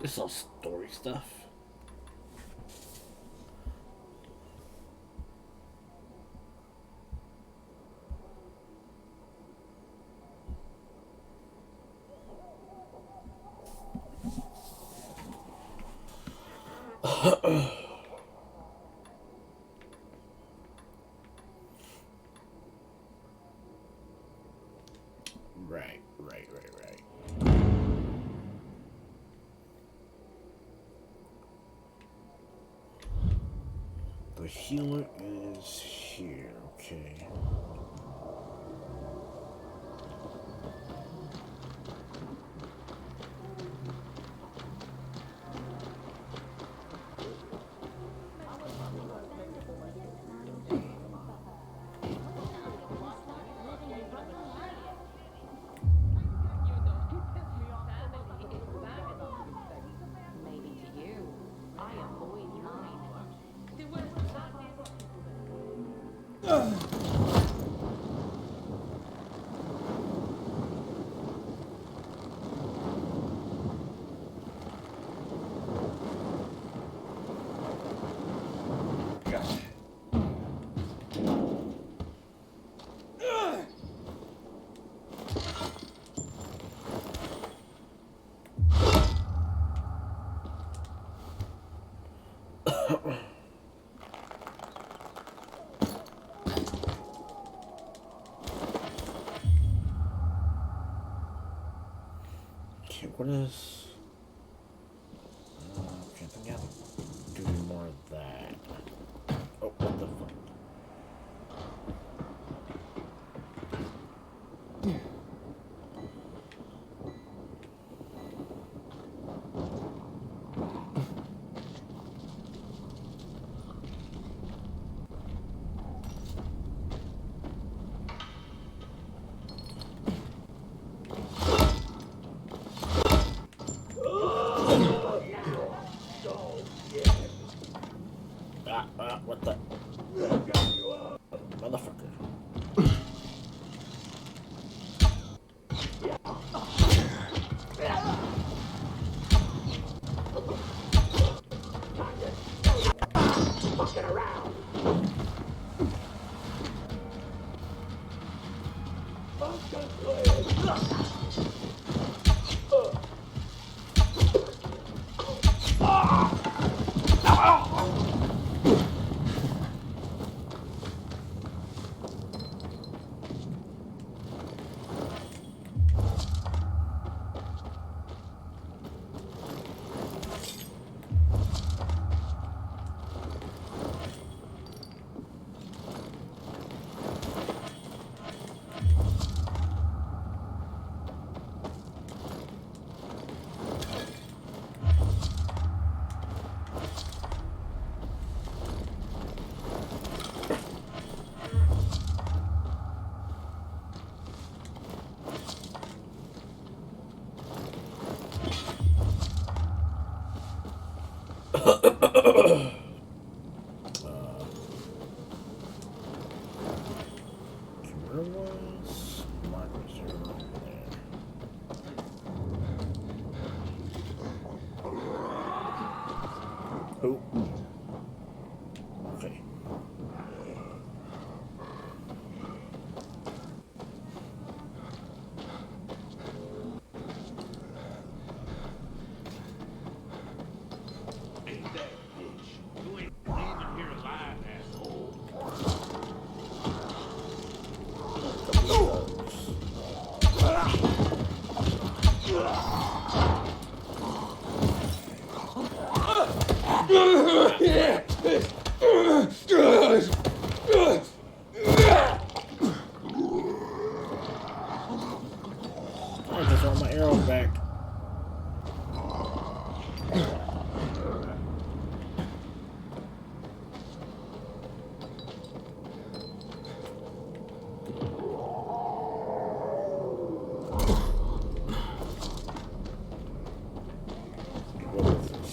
This is all story stuff. Right. The healer is here, okay. Okay, what is... okay, I think I have to do more of that. Oh, what the fuck? What the? Motherfucker. Fucking around. Where was my reserve there? Oh. Okay. I just want my arrow back. What is this?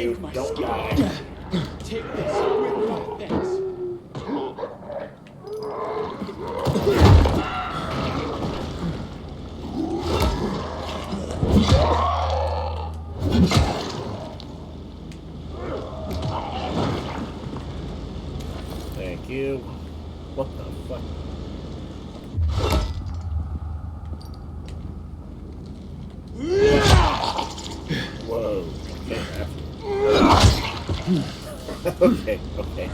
you. Don't die. Take this with my thanks. Thank you. What the fuck? Whoa. Okay. Okay.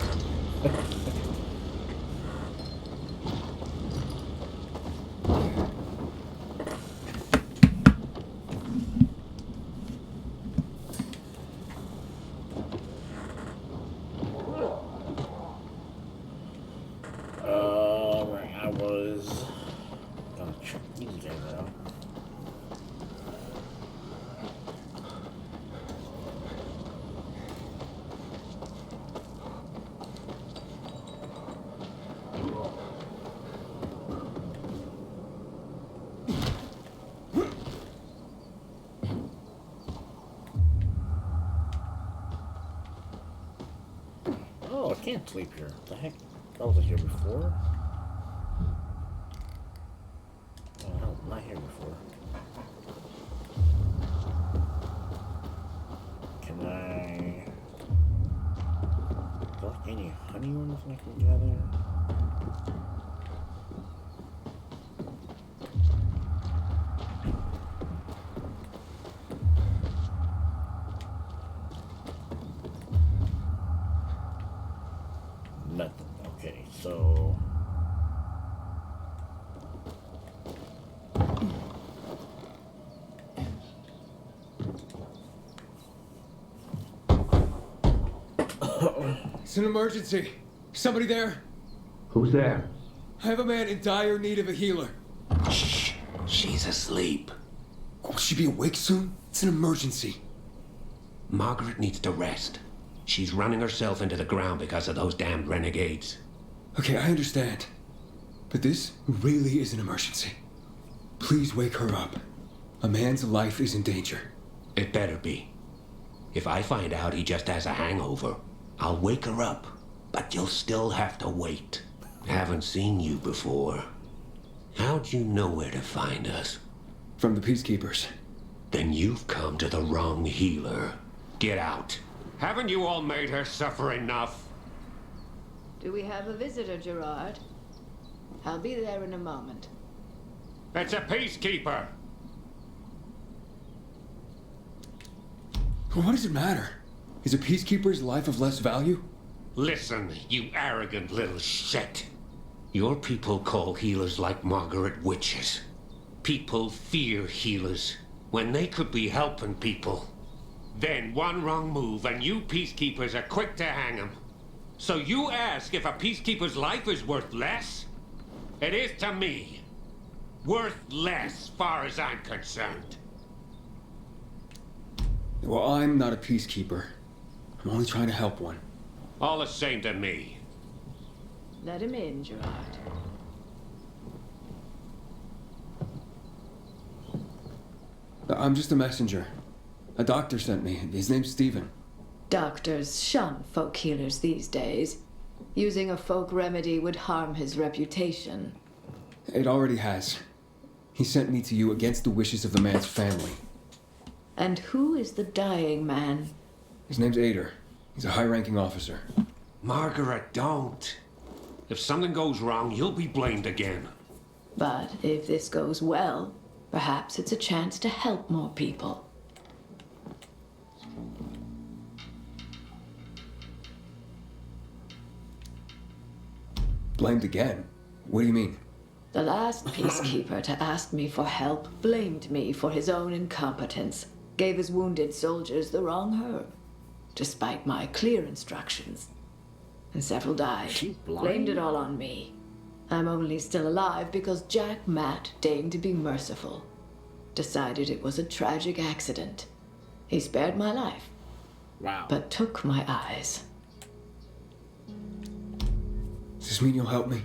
Right. I was gonna check these guys out. Oh, I can't sleep here. What the heck? I wasn't here before. Oh, no, I'm not here before. Can I... Is there any honey or anything I can gather? Nothing. Okay, so... It's an emergency. Somebody there? Who's there? I have a man in dire need of a healer. Shh. She's asleep. Will she be awake soon? It's an emergency. Margaret needs to rest. She's running herself into the ground because of those damned renegades. Okay, I understand. But this really is an emergency. Please wake her up. A man's life is in danger. It better be. If I find out he just has a hangover, I'll wake her up. But you'll still have to wait. Haven't seen you before. How'd you know where to find us? From the Peacekeepers. Then you've come to the wrong healer. Get out. Haven't you all made her suffer enough? Do we have a visitor, Gerard? I'll be there in a moment. It's a peacekeeper. What does it matter? Is a Peacekeeper's life of less value? Listen, you arrogant little shit. Your people call healers like Margaret witches. People fear healers when they could be helping people. Then one wrong move and you peacekeepers are quick to hang them. So you ask if a peacekeeper's life is worth less? It is to me. Worth less, far as I'm concerned. Well, I'm not a Peacekeeper. I'm only trying to help one. All the same to me. Let him in, Gerard. I'm just a messenger. A doctor sent me. His name's Stephen. Doctors shun folk healers these days. Using a folk remedy would harm his reputation. It already has. He sent me to you against the wishes of the man's family. And who is the dying man? His name's Ader. He's a high-ranking officer. Margaret, don't. If something goes wrong, you'll be blamed again. But if this goes well, perhaps it's a chance to help more people. Blamed again? What do you mean? The last peacekeeper to ask me for help blamed me for his own incompetence, gave his wounded soldiers the wrong herb, despite my clear instructions. And several died. She blind? Blamed it all on me. I'm only still alive because Jack Matt deigned to be merciful. Decided it was a tragic accident. He spared my life, Wow. but took my eyes. Does this mean you'll help me?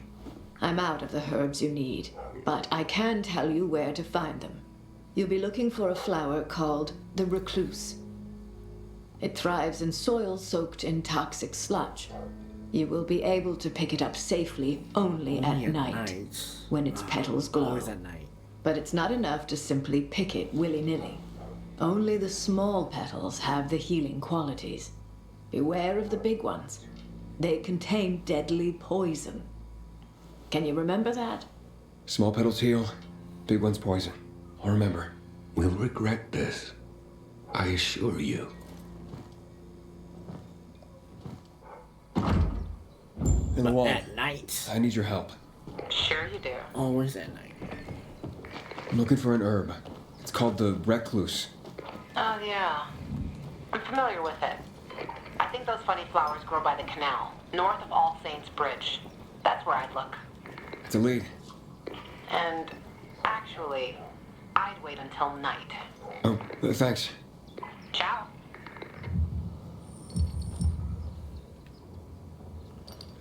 I'm out of the herbs you need, but I can tell you where to find them. You'll be looking for a flower called the recluse. It thrives in soil soaked in toxic sludge. You will be able to pick it up safely only at night, when its petals glow. Always at night. But it's not enough to simply pick it willy-nilly. Only the small petals have the healing qualities. Beware of the big ones. They contain deadly poison. Can you remember that? Small petals heal, big ones poison. I'll remember. We'll regret this. I assure you. In the wall. At night. I need your help. Sure you do. Always at night. I'm looking for an herb. It's called the recluse. Oh, yeah. I'm familiar with it. I think those funny flowers grow by the canal, north of All Saints Bridge. That's where I'd look. It's a lead. And actually, I'd wait until night. Oh, thanks. Ciao.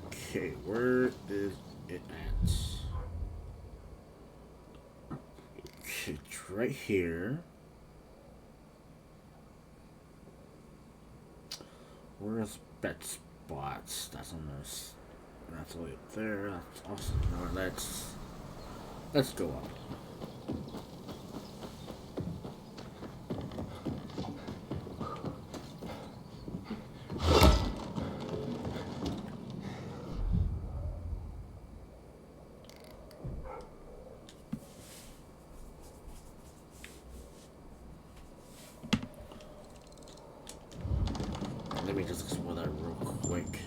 Okay, where is it at? Okay, it's right here. Where's bet spots? That's on this. That's way up there. That's awesome. No, let's go up. Let me just explore that real quick.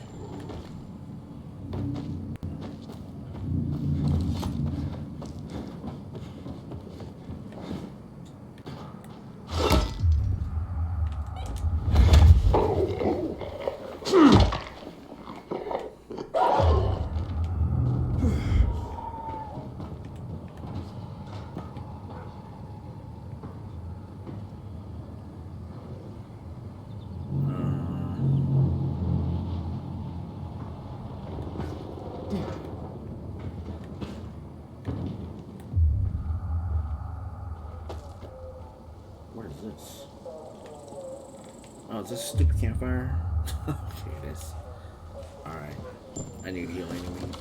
What is this? Oh, is this a stupid campfire? Okay, it is. Alright. I need to heal anyways.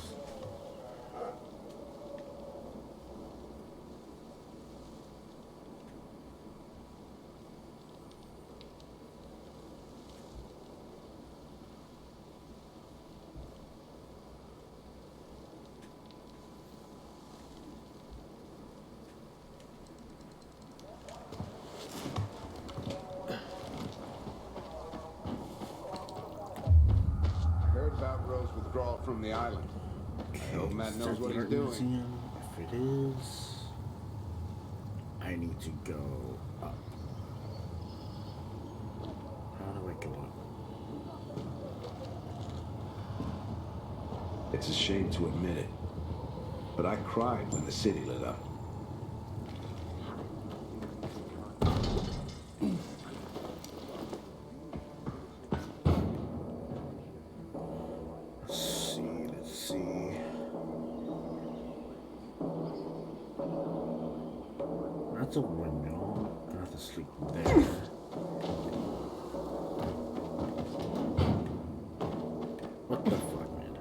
About Rose withdrawal from the island. I hope Matt knows what he's doing. Museum. If it is, I need to go up. How do I go up? It's a shame to admit it, but I cried when the city lit up. Let's see. That's a windmill. I'm gonna have to sleep there. What the fuck, man?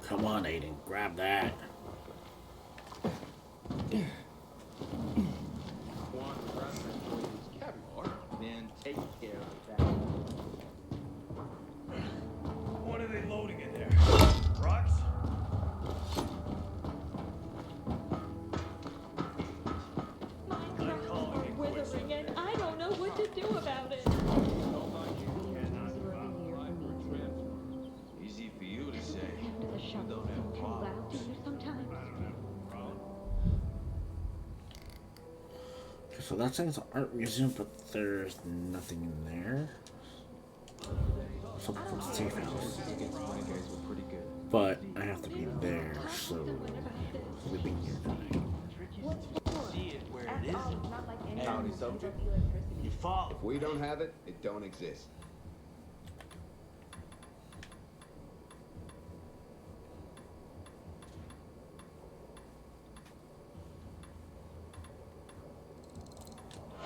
Come on, Aiden, grab that. Man, take care of that. What are they loading in there? Rocks? My crops are withering and I don't know what to do about it. Easy for you to say. The shop Don't have too loud problems. for you sometimes. Okay, so that's saying it's an art museum, but there's nothing in there. Something from the safe house. But I have to be there, so sleeping here tonight. See it where it isn't. Howdy, soldier. You fall. If we don't have it, it don't exist.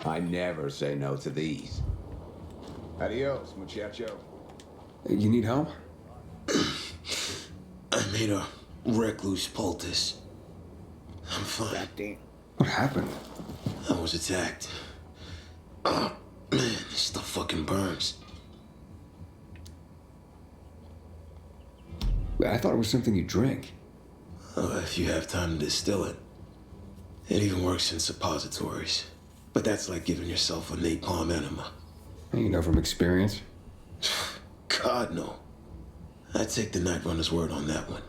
I never say no to these. Adios, muchacho. You need help? I made a recluse poultice. I'm fine. God damn. What happened? I was attacked. Oh, man, this stuff fucking burns. I thought it was something you drink. If you have time to distill it. It even works in suppositories. But that's like giving yourself a napalm enema. You know from experience? God, no. I take the Night Runner's word on that one.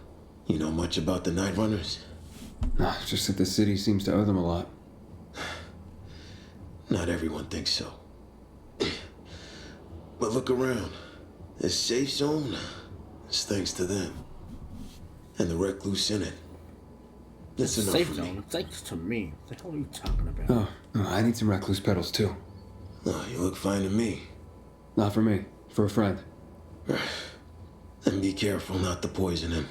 You know much about the Night Runners? No, just that the city seems to owe them a lot. Not everyone thinks so. But look around. This safe zone is thanks to them. And the recluse in it. That's enough Safe for zone. me. Thanks to me. What the hell are you talking about? Oh, I need some recluse petals too. Oh, you look fine to me. Not for me, for a friend. And be careful not to poison him.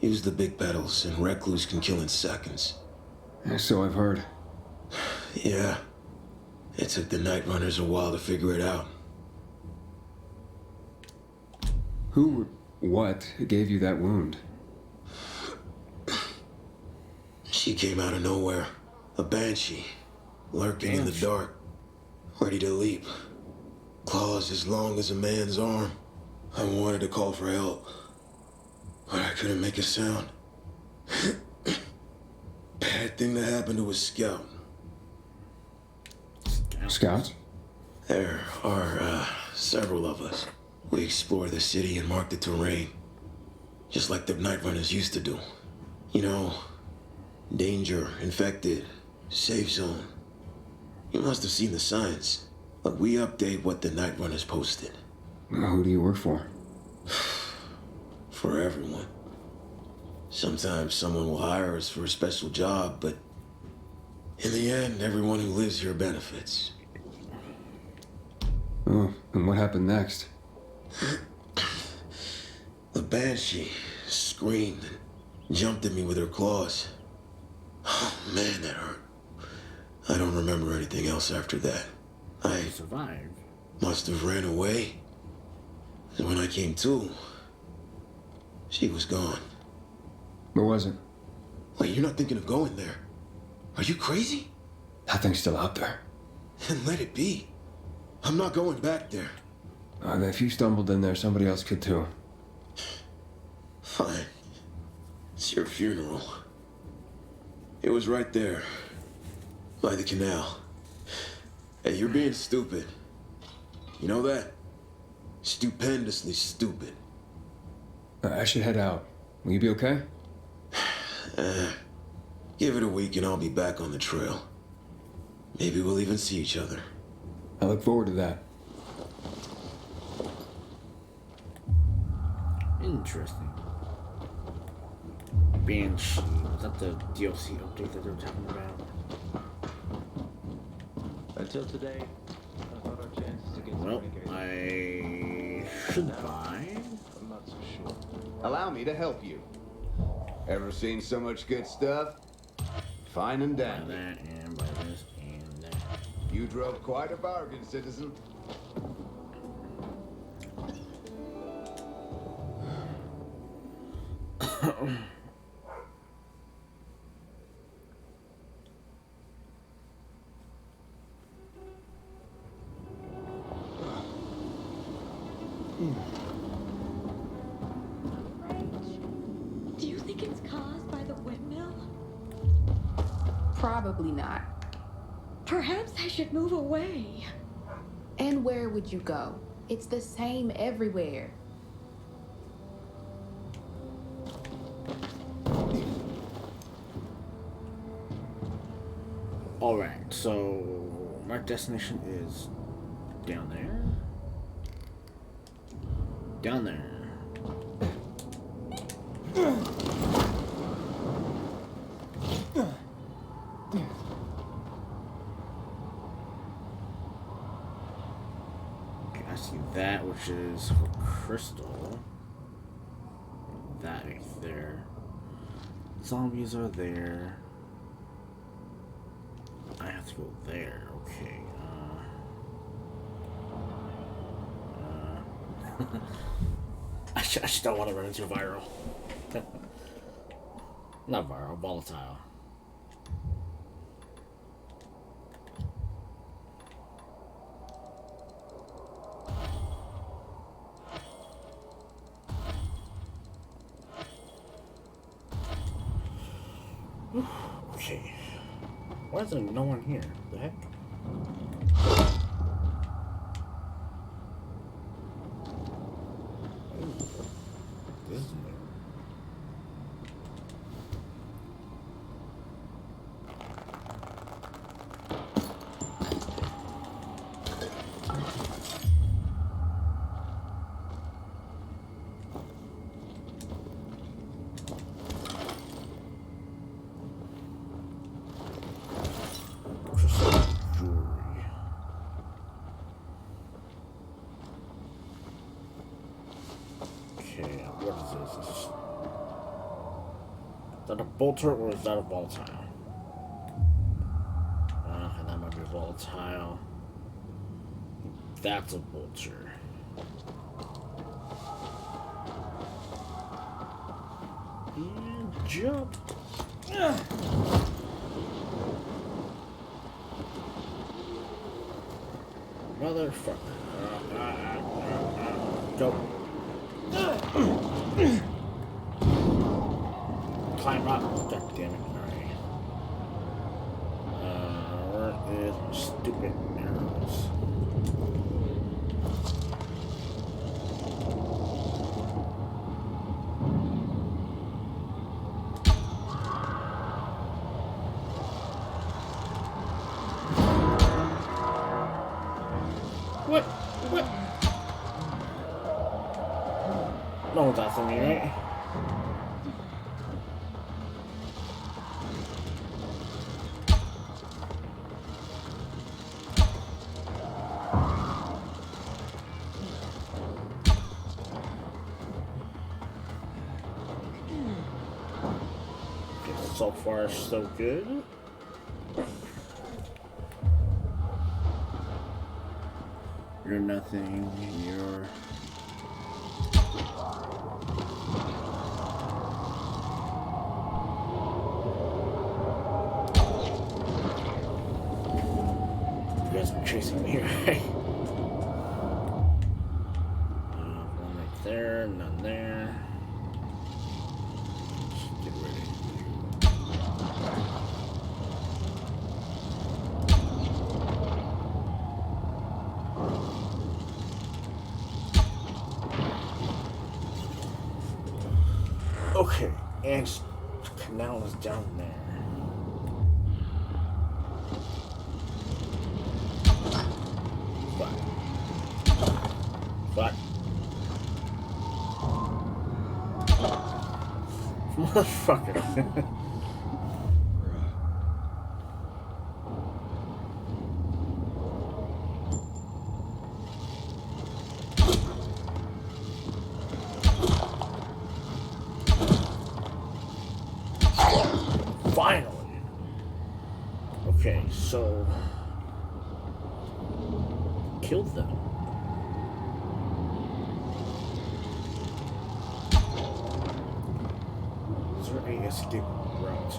Use the big petals, and recluse can kill in seconds. So I've heard. Yeah. It took the Night Runners a while to figure it out. Who, what, gave you that wound? She came out of nowhere. A banshee. Lurking in the dark. Ready to leap. Claws as long as a man's arm. I wanted to call for help. But I couldn't make a sound. Bad thing to happen to a scout. Scouts? There are, several of us. We explore the city and mark the terrain. Just like the Night Runners used to do. You know, danger, infected, safe zone. You must have seen the signs. Like, we update what the Night Runners posted. Who do you work for? For everyone. Sometimes someone will hire us for a special job, but in the end, everyone who lives here benefits. Oh, and what happened next? The banshee screamed and jumped at me with her claws. Oh man, that hurt. I don't remember anything else after that. I survived. Must have ran away. And when I came to, she was gone. Where was it? Wait, you're not thinking of going there? Are you crazy? That thing's still out there. Then let it be. I'm not going back there. If you stumbled in there, somebody else could too. Fine. It's your funeral. It was right there. By the canal. Hey, you're being stupid. You know that? Stupendously stupid. I should head out. Will you be okay? Give it a week and I'll be back on the trail. Maybe we'll even see each other. I look forward to that. Interesting. Banshee. Was that the DLC update that they were talking about? Until today, I thought our chances against Well, renegades. I should buy. I'm not so sure. Allow me to help you. Ever seen so much good stuff? Fine and Buy dandy. that and buy this and that. You drove quite a bargain, citizen. Do you think it's caused by the windmill? Probably not. Perhaps I should move away. And where would you go? It's the same everywhere. Alright, so my destination is down there. Down there. Okay, I see that, which is for crystal. That right there. Zombies are there. I have to go there. Okay. I just don't want to run into viral. Not viral, volatile. Okay. Why is there no one here? The heck? Ooh, this is new. Jewelry. Okay, what is this? Is that a bolter or is that a volatile? And that might be volatile. That's a bolter. And jump. Motherfucker. Go. Climb up. God damn it. Alright. Where is my stupid arrows? What? What? No one's after me, right? Okay, so far, so good. You're nothing, you're... You guys are chasing me, right? One right there, none there. Just get ready. Okay, and the canal is down there. Fuck. Fuck. Motherfucker. Finally. Okay, so killed them. Is there any escape route?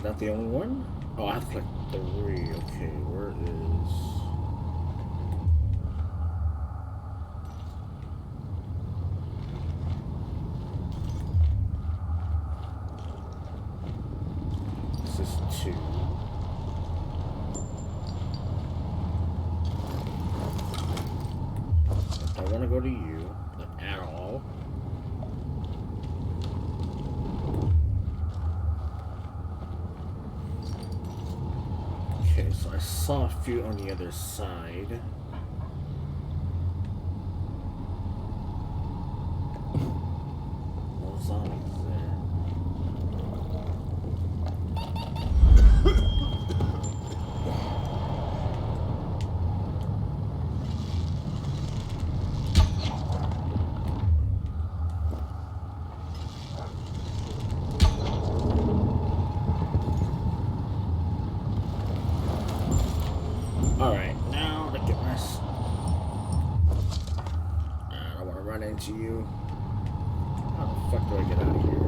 Not the only one? Oh, I have like 3. Okay, where is... This is 2. I don't want to go to you, like, at all. Okay, so I saw a few on the other side. No zombies there. into you. How the fuck do I get out of here?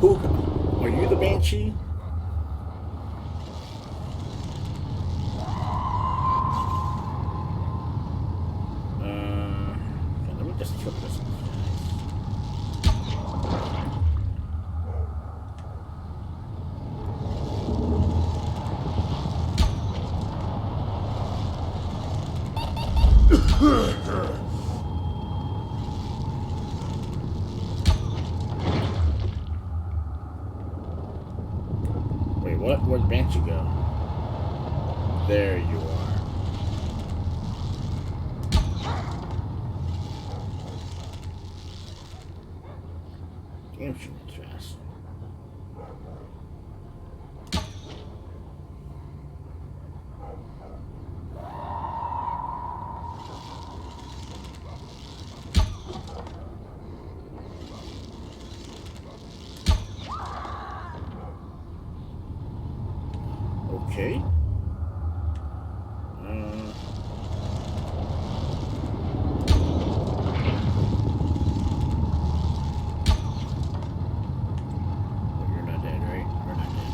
Who? Are you the Banshee? Okay, let me just kill this one. Wait, what? Where'd Banshee go? There you are. Damn, she moves fast. Okay. You're not dead, right? You're not dead.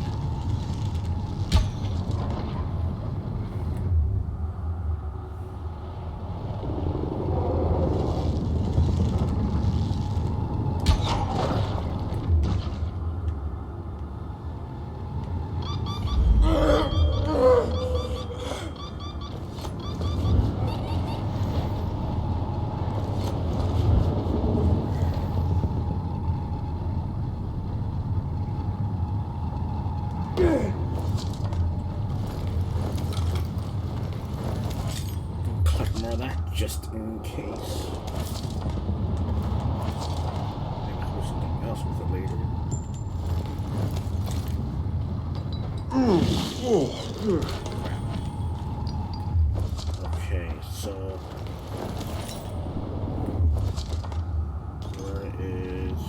Collect more of that just in case. Maybe I'll do something else with it later. Okay, so where is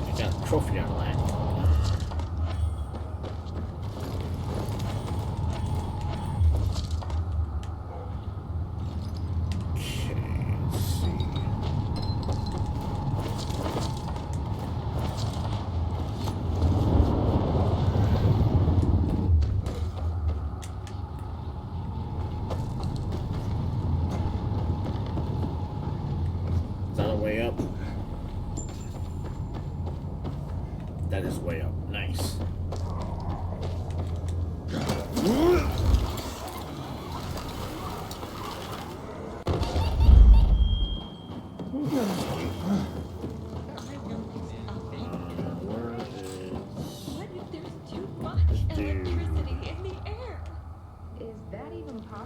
I got a trophy on that. Okay, let's see.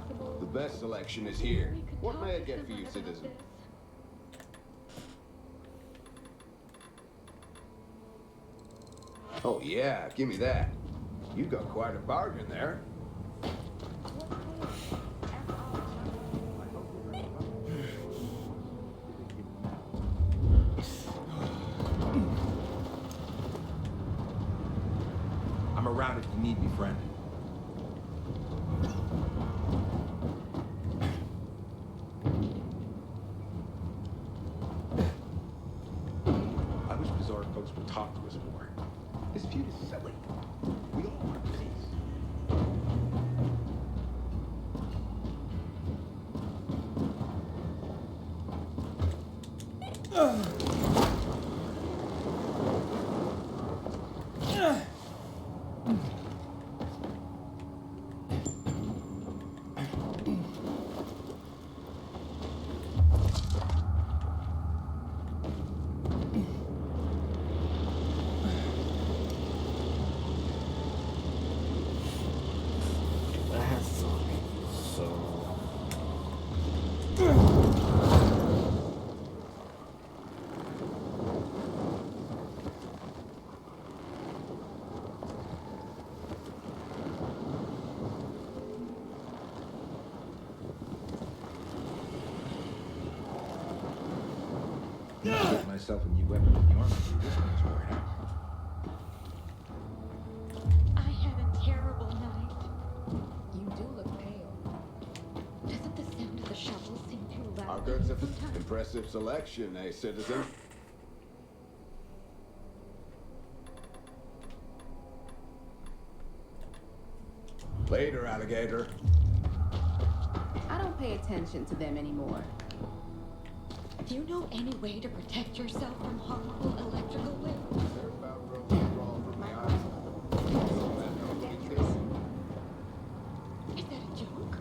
possible. The best selection is here. We could What talk may I to get for you, someone about citizen? this. Oh yeah, give me that. You got quite a bargain there. I'm around if you need me, friend. I wish Bizarre folks would talk to us more. This feud is silly. We all want peace. That has so. Get myself a new weapon in the army. This one is worn out. I had a terrible night. You do look pale. Doesn't the sound of the shovel seem too Our loud? goods have Sometimes. impressive selection, eh, citizen? Later, alligator. I don't pay attention to them anymore. Do you know any way to protect yourself from harmful electrical waves? They're about broken crawl from the island. Is that a joke?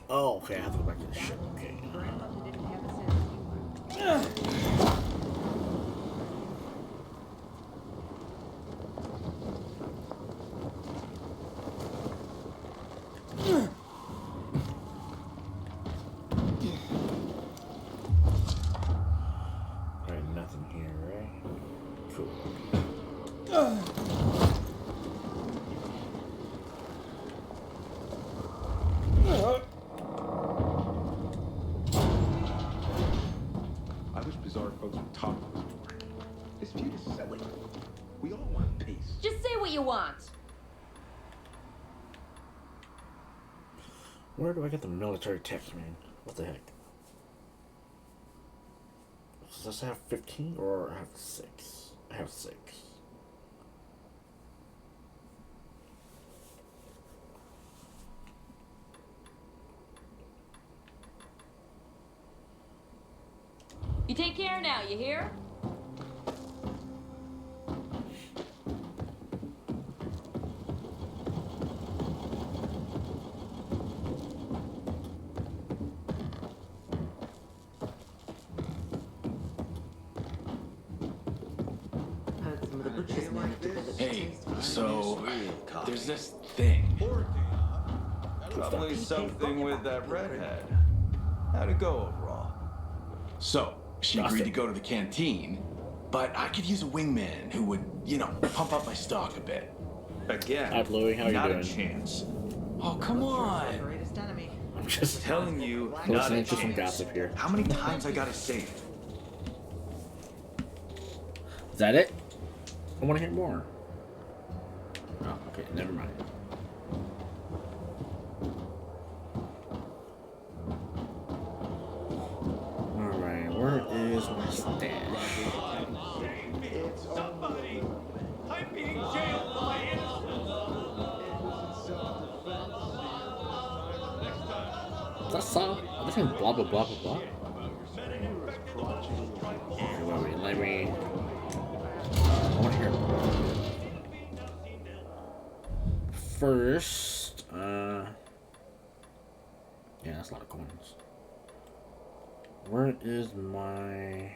Oh, okay. I have to go back to the ship. Okay. Grandmother didn't have a sense of humor. Alright, nothing here, right? Cool. I wish Bizarre folks would talk to us more. This feud is silly. We all want peace. Just say what you want. Where do I get the military text, man? What the heck? Does this have 15 or I have 6? I have 6. You take care now, you hear? Hey, so there's this thing. Probably something with that redhead. How'd it go overall? So she agreed to go to the canteen, but I could use a wingman who would, you know, pump up my stock a bit. Again, Hi, Bluey. How you not doing? a chance. Oh, come on. I'm just Telling you, not a listening to some chance. gossip here. How many times I gotta say it? Is that it? I want to hear more. Oh, okay. Never mind. Alright, where is my stash? Somebody! I'm being jailed for my innocence! That's all. I'm just saying blah blah blah blah blah. Okay, let me. I want to hear more. First, yeah, that's a lot of coins. Where is my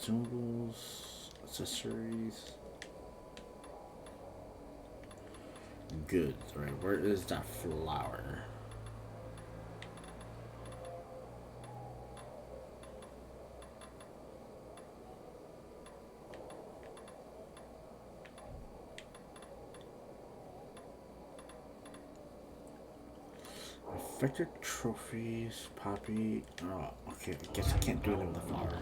consumables, accessories, goods. Right, where is that flower? Affected trophies, poppy. Oh, okay. I guess I can't do it with the flower.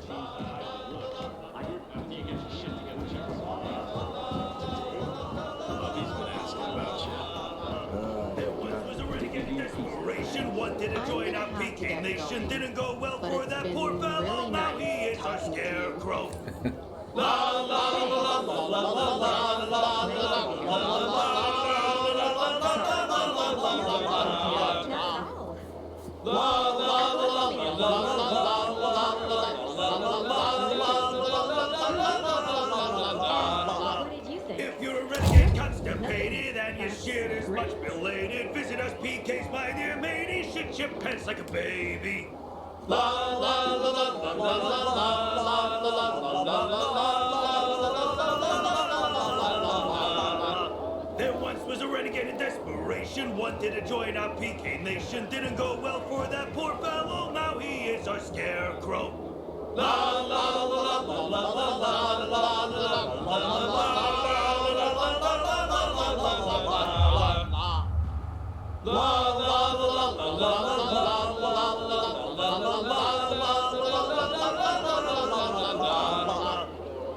Wanted to join our PK Nation, didn't go well for that poor fellow. Now he is a scarecrow. La la la la la la la la if you're a renegade constipated and your shit is much belated, visit us PKs, my dear matey. Shit your pants like a baby. La la la la la la la la. There once was a renegade in desperation, wanted to join our PK Nation, didn't go well for that poor fellow. Now he is our scarecrow. La la la la la la la la la la.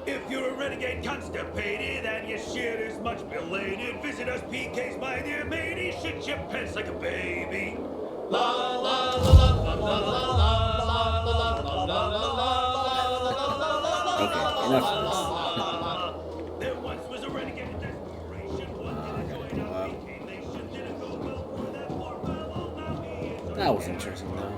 If you're a renegade constipated and your shit is much belated, visit us PKs, my dear matey. Shit your pants like a baby. La la la la la la la la. Okay, enough of this. There once was a renegade in desperation, wanted to join our PK Nation, didn't go well for that poor fellow. Now he is That was interesting though.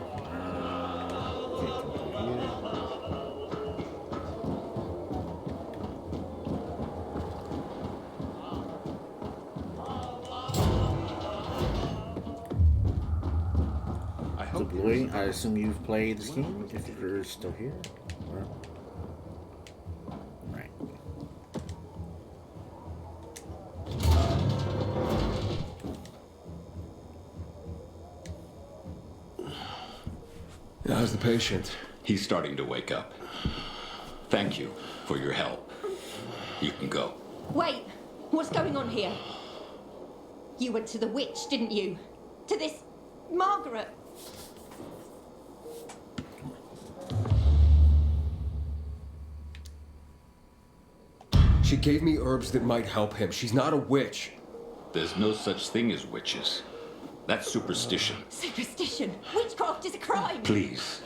So Bluey, I assume you've played this game if you're still here. Right. How's the patient? He's starting to wake up. Thank you for your help. You can go. Wait, what's going on here? You went to the witch, didn't you? To this Margaret. She gave me herbs that might help him. She's not a witch. There's no such thing as witches. That's superstition. Superstition. Witchcraft is a crime. Please.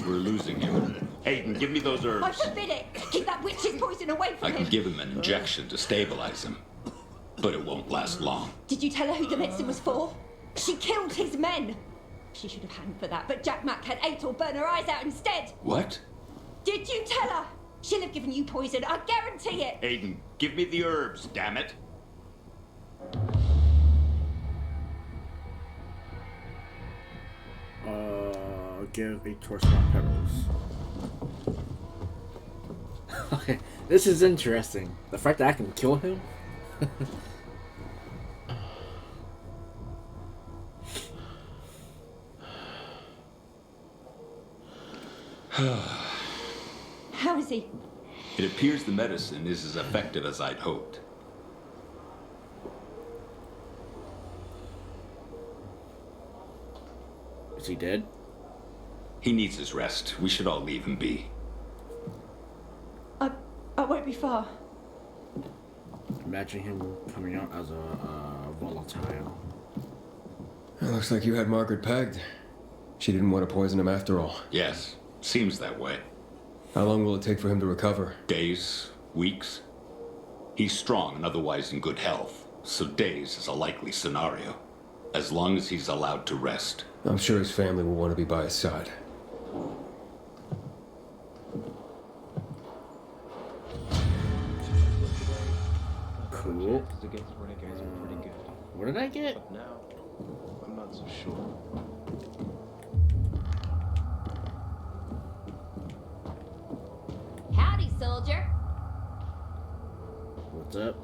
We're losing him. Aiden, give me those I herbs. forbid it. Keep that witch's poison away from I him. can give him an injection to stabilize him. But it won't last long. Did you tell her who the medicine was for? She killed his men. She should have hanged for that, but Jack Mack had ate or burn her eyes out instead. What? Did you tell her? She'll have given you poison, I guarantee it. Aiden, give me the herbs, damn it. Give a torch more petals. Okay, this is interesting. The fact that I can kill him. How is he? It appears the medicine is as effective as I'd hoped. Is he dead? He needs his rest. We should all leave him be. I won't be far. Imagine him coming out as a volatile. It looks like you had Margaret pegged. She didn't want to poison him after all. Yes, seems that way. How long will it take for him to recover? Days, weeks. He's strong and otherwise in good health, so days is a likely scenario. As long as he's allowed to rest. I'm sure his family will want to be by his side. Cool. Against renegades are pretty good. What did I get? But now, I'm not so sure. soldier. What's up?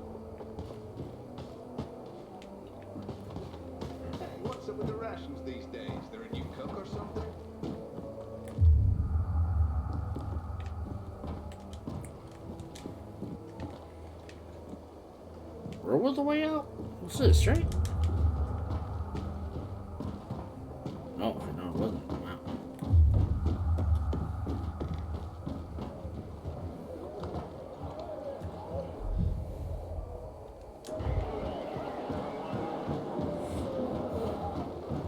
Hey, what's up with the rations these days? They're a new cook or something? Where was the way out? What's this, right? Oh, no, it wasn't. Wow.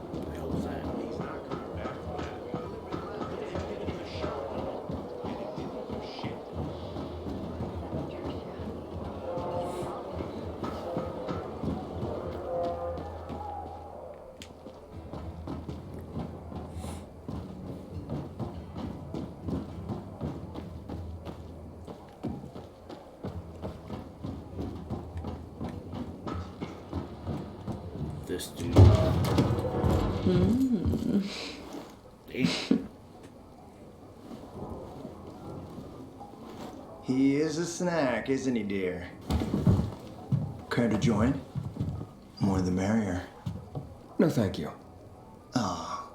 What the hell was that? He's not coming back from that. The show. And it didn't do shit. This dude. Mm. Damn. He is a snack, isn't he, dear? Care to join? More the merrier. No, thank you. Oh,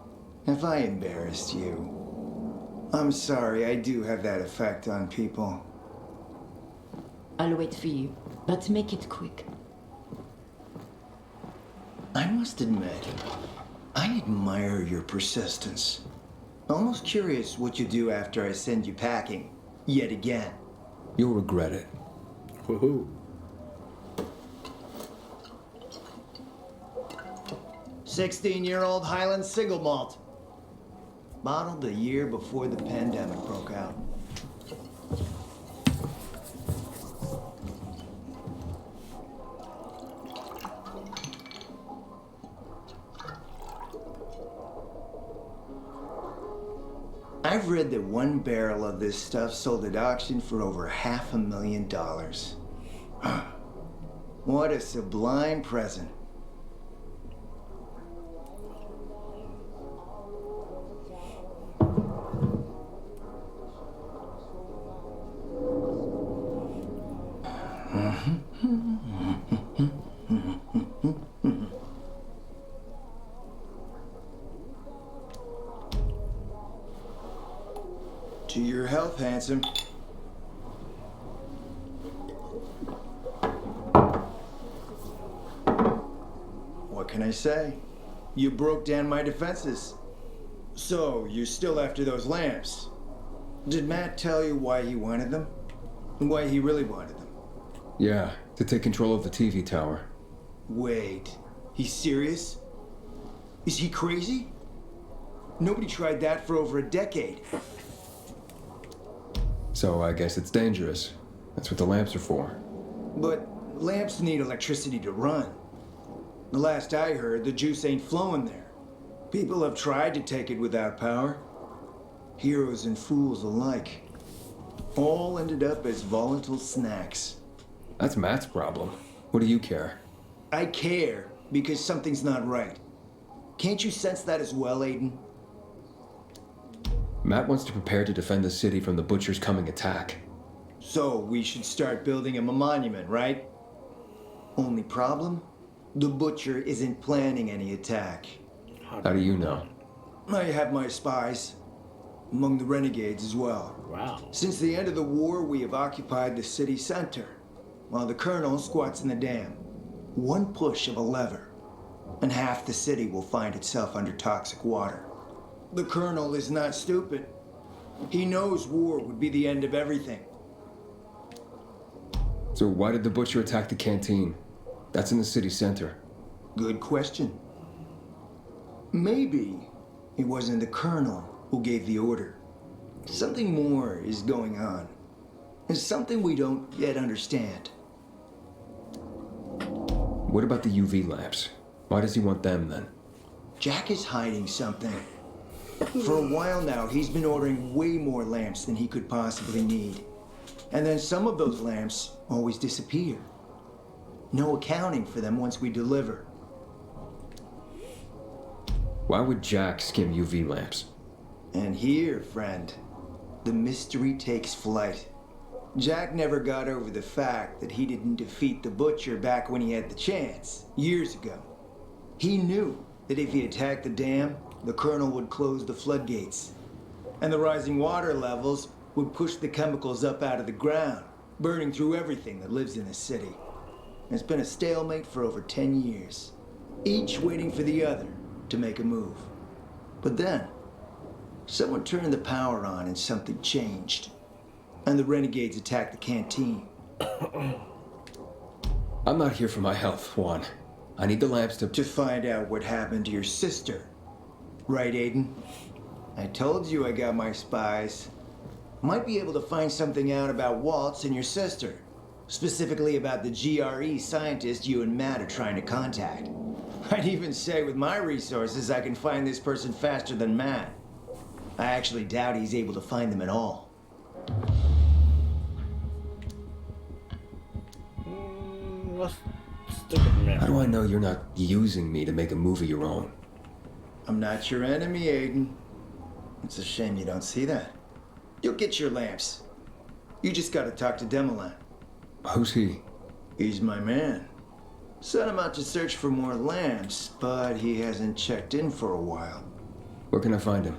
have I embarrassed you? I'm sorry, I do have that effect on people. I'll wait for you, but make it quick. I must admit, I admire your persistence. Almost curious what you do after I send you packing, yet again. You'll regret it. Woohoo. 16-year-old Highland single malt. Bottled the year before the pandemic broke out. I've read that one barrel of this stuff sold at auction for over $500,000. What a sublime present. To your health, handsome. What can I say? You broke down my defenses. So, you're still after those lamps. Did Matt tell you why he wanted them? Why he really wanted them? Yeah, to take control of the TV tower. Wait, he's serious? Is he crazy? Nobody tried that for over a decade. So I guess it's dangerous. That's what the lamps are for. But lamps need electricity to run. The last I heard, the juice ain't flowing there. People have tried to take it without power. Heroes and fools alike. All ended up as volatile snacks. That's Matt's problem. What do you care? I care because something's not right. Can't you sense that as well, Aiden? Matt wants to prepare to defend the city from the Butcher's coming attack. So we should start building him a monument, right? Only problem? The Butcher isn't planning any attack. How do you know? I have my spies. Among the renegades as well. Wow. Since the end of the war, we have occupied the city center, while the colonel squats in the dam. One push of a lever, and half the city will find itself under toxic water. The colonel is not stupid. He knows war would be the end of everything. So why did the Butcher attack the canteen? That's in the city center. Good question. Maybe it wasn't the colonel who gave the order. Something more is going on. It's something we don't yet understand. What about the UV lamps? Why does he want them then? Jack is hiding something. For a while now, he's been ordering way more lamps than he could possibly need. And then some of those lamps always disappear. No accounting for them once we deliver. Why would Jack skim UV lamps? And here, friend, the mystery takes flight. Jack never got over the fact that he didn't defeat the Butcher back when he had the chance, years ago. He knew that if he attacked the dam, the Colonel would close the floodgates. And the rising water levels would push the chemicals up out of the ground, burning through everything that lives in the city. It's been a stalemate for over 10 years, each waiting for the other to make a move. But then, someone turned the power on and something changed. And the renegades attacked the canteen. I'm not here for my health, Juan. I need the lamps to find out what happened to your sister. Right, Aiden? I told you I got my spies. Might be able to find something out about Waltz and your sister. Specifically about the GRE scientist you and Matt are trying to contact. I'd even say with my resources I can find this person faster than Matt. I actually doubt he's able to find them at all. How do I know you're not using me to make a move of your own? I'm not your enemy, Aiden. It's a shame you don't see that. You'll get your lamps. You just gotta talk to Demolan. Who's he? He's my man. Sent him out to search for more lamps, but he hasn't checked in for a while. Where can I find him?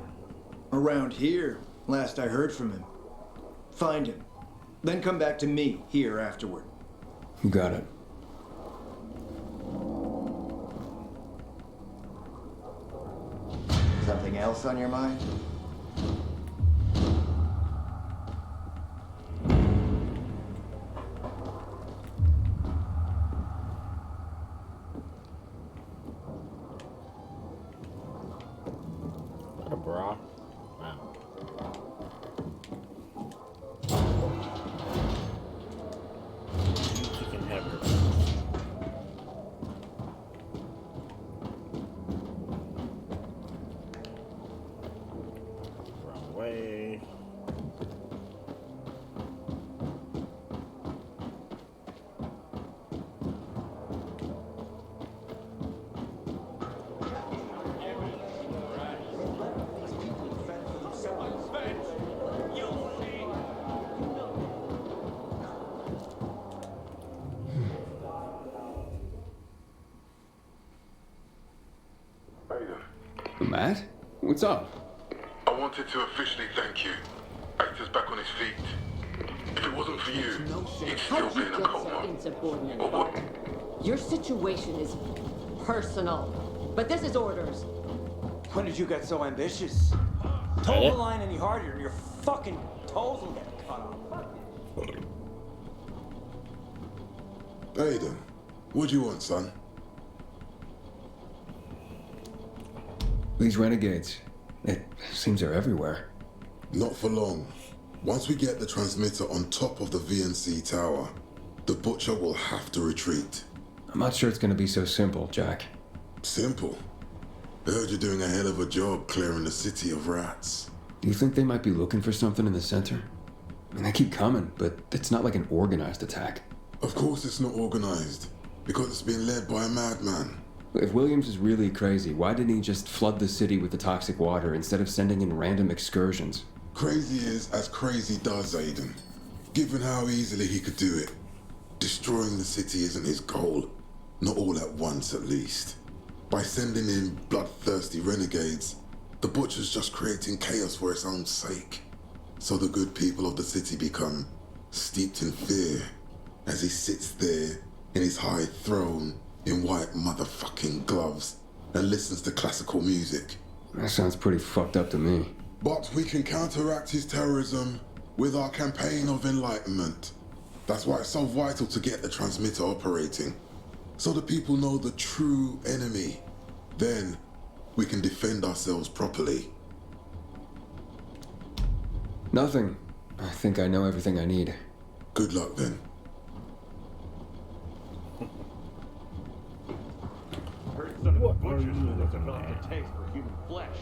Around here, last I heard from him. Find him. Then come back to me here afterward. You got it. Something else on your mind? What a bra. Wow. You can have her. Wrong way. Matt? What's up? I wanted to officially thank you. Hector's back on his feet. If it wasn't for you, he'd still be in a coma. Insubordinate, Or what? Your situation is personal, but this is orders. When did you get so ambitious? Toe the line any harder and your fucking toes will get cut off. Aiden, what do you want, son? These renegades. It seems they're everywhere. Not for long. Once we get the transmitter on top of the VNC tower, the Butcher will have to retreat. I'm not sure it's gonna be so simple, Jack. Simple? I heard you're doing a hell of a job clearing the city of rats. Do you think they might be looking for something in the center? I mean, they keep coming, but it's not like an organized attack. Of course it's not organized, because it's being led by a madman. If Williams is really crazy, why didn't he just flood the city with the toxic water instead of sending in random excursions? Crazy is as crazy does, Aiden. Given how easily he could do it. Destroying the city isn't his goal. Not all at once, at least. By sending in bloodthirsty renegades, the Butcher's just creating chaos for its own sake. So the good people of the city become steeped in fear as he sits there in his high throne in white motherfucking gloves and listens to classical music. That sounds pretty fucked up to me. But we can counteract his terrorism with our campaign of enlightenment. That's why it's so vital to get the transmitter operating, so the people know the true enemy. Then we can defend ourselves properly. Nothing. I think I know everything I need. Good luck then. What are you looking at? Taste for human flesh.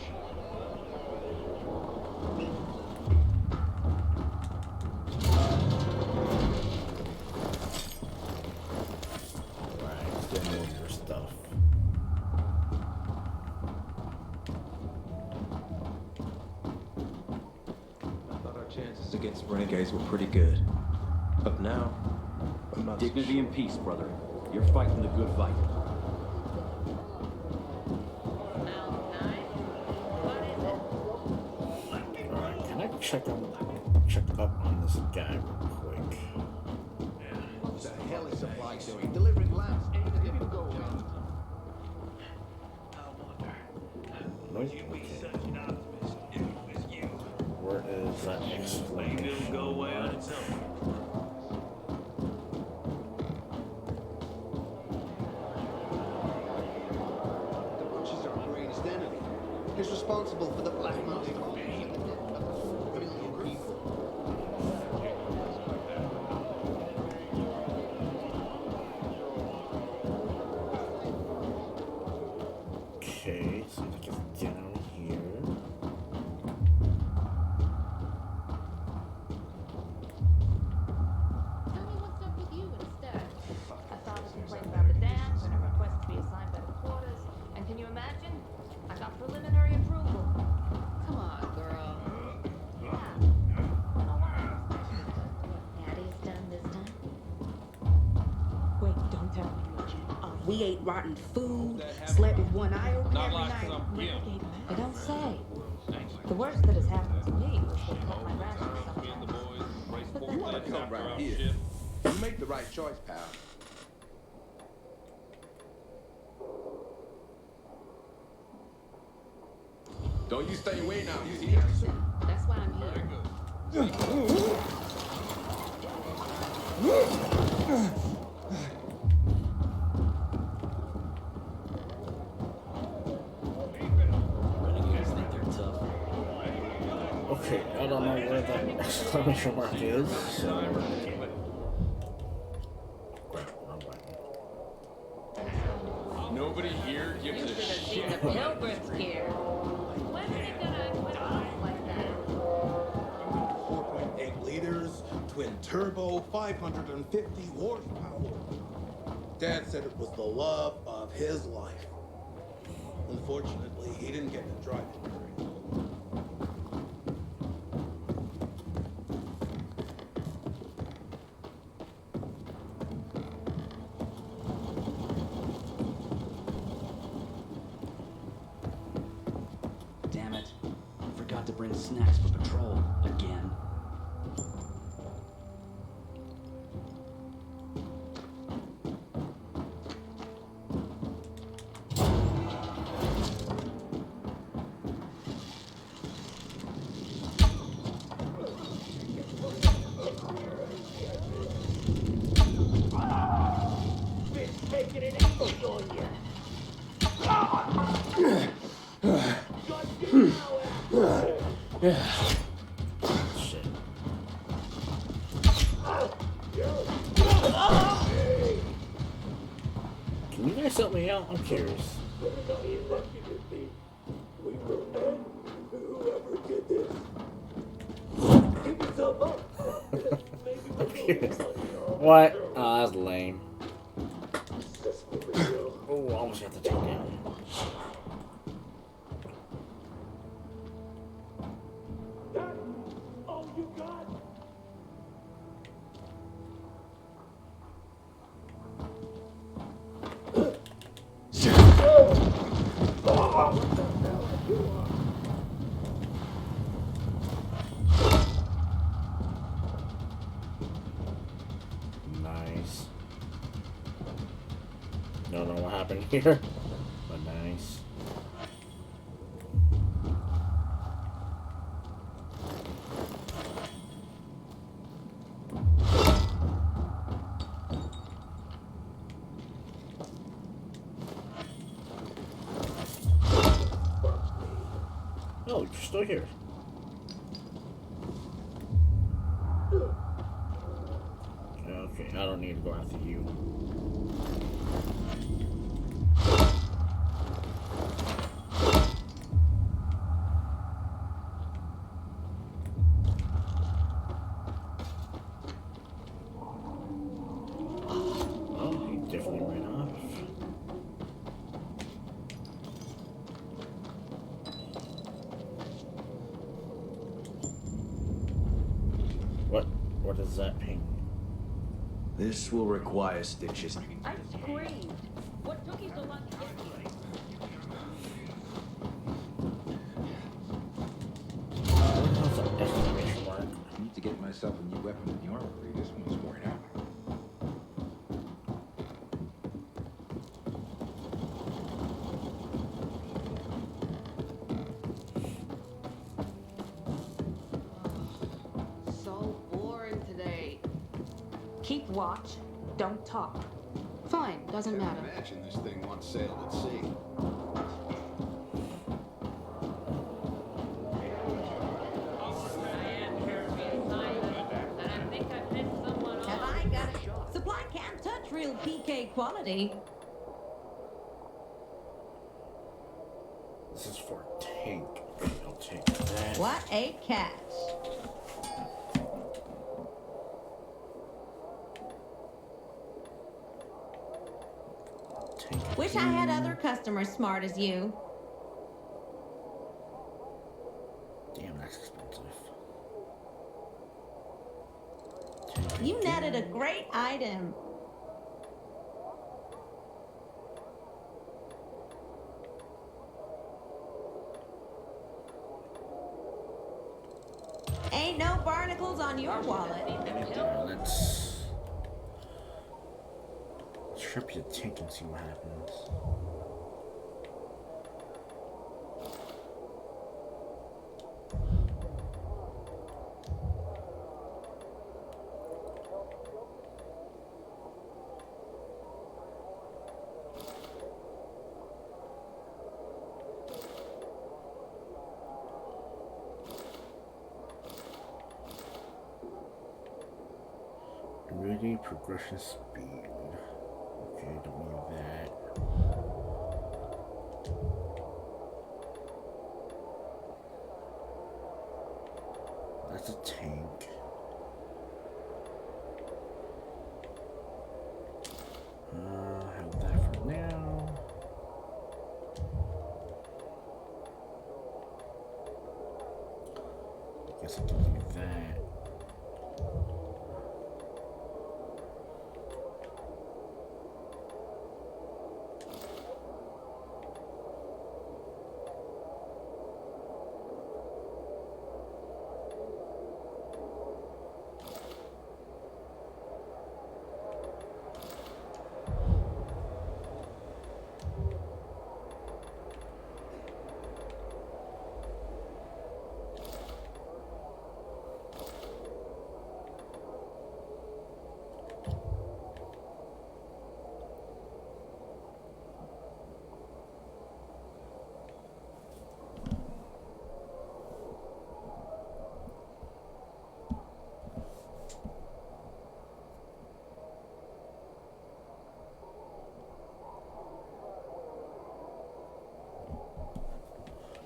Alright, still move your stuff. I thought our chances against renegades were pretty good. But now, I'm not Dignity and peace, brother. You're fighting the good fight. Alright, can I check up on this guy real quick? What the hell is supply doing? Delivering lamps ain't a difficult job. Nope. Where is that exclamation? Go away on its own. The Butchers are our greatest enemy. He's responsible for the black market of the death of 4 million people. Okay, so it gets down here. Tell me what's up with you instead. I filed a complaint about the dams and a request to be assigned better quarters. And can you imagine? I got preliminary approval. Come on, girl. Yeah. Daddy's done this time. Wait, don't tell me. We ate rotten food, slept with one eye open every night. I don't say. The worst that has happened to me was they cut my rations sometimes. But You want to come right here. You make the right choice, pal. Don't you stay away now, you hear? that's why I'm here. Renegades think they're tough. Okay, I don't know where that exclamation mark is, so... Crap, wrong button. Nobody here gives a shit. The pilgrims here. When are they gonna quit us like that? 4.8 liters, twin turbo, 550 horsepower. Dad said it was the love of his life. Unfortunately, he didn't get to drive it very long. Damn it. Forgot to bring snacks for patrol. Again. Taking an ambush on you. Shit. Can you guys help me out? I'm curious. I'm curious. What? Oh, that's lame. Oh, I almost got to take down. Nice. Don't know what happened here, but nice. Oh, you're still here. Okay, I don't need to go after you. Oh, he definitely ran off. What is that ping? This will require stitches. I screamed. What took you so long to get here? I need to get myself a new weapon in the armory. This one's worn out. So boring today. Keep watch. Don't talk. Fine, doesn't matter. Imagine this thing once sailed at sea. Have I got it? Supply can't touch real PK quality. This is for tank. Okay, I'll take that. What a catch. Wish I had other customers smart as you. Damn, that's expensive. You netted a great item. Ain't no barnacles on your wallet. Let's strip your tank and see what happens. Ready progression speed. Okay, don't need that. That's a tank. Have that for now. Guess I can do that.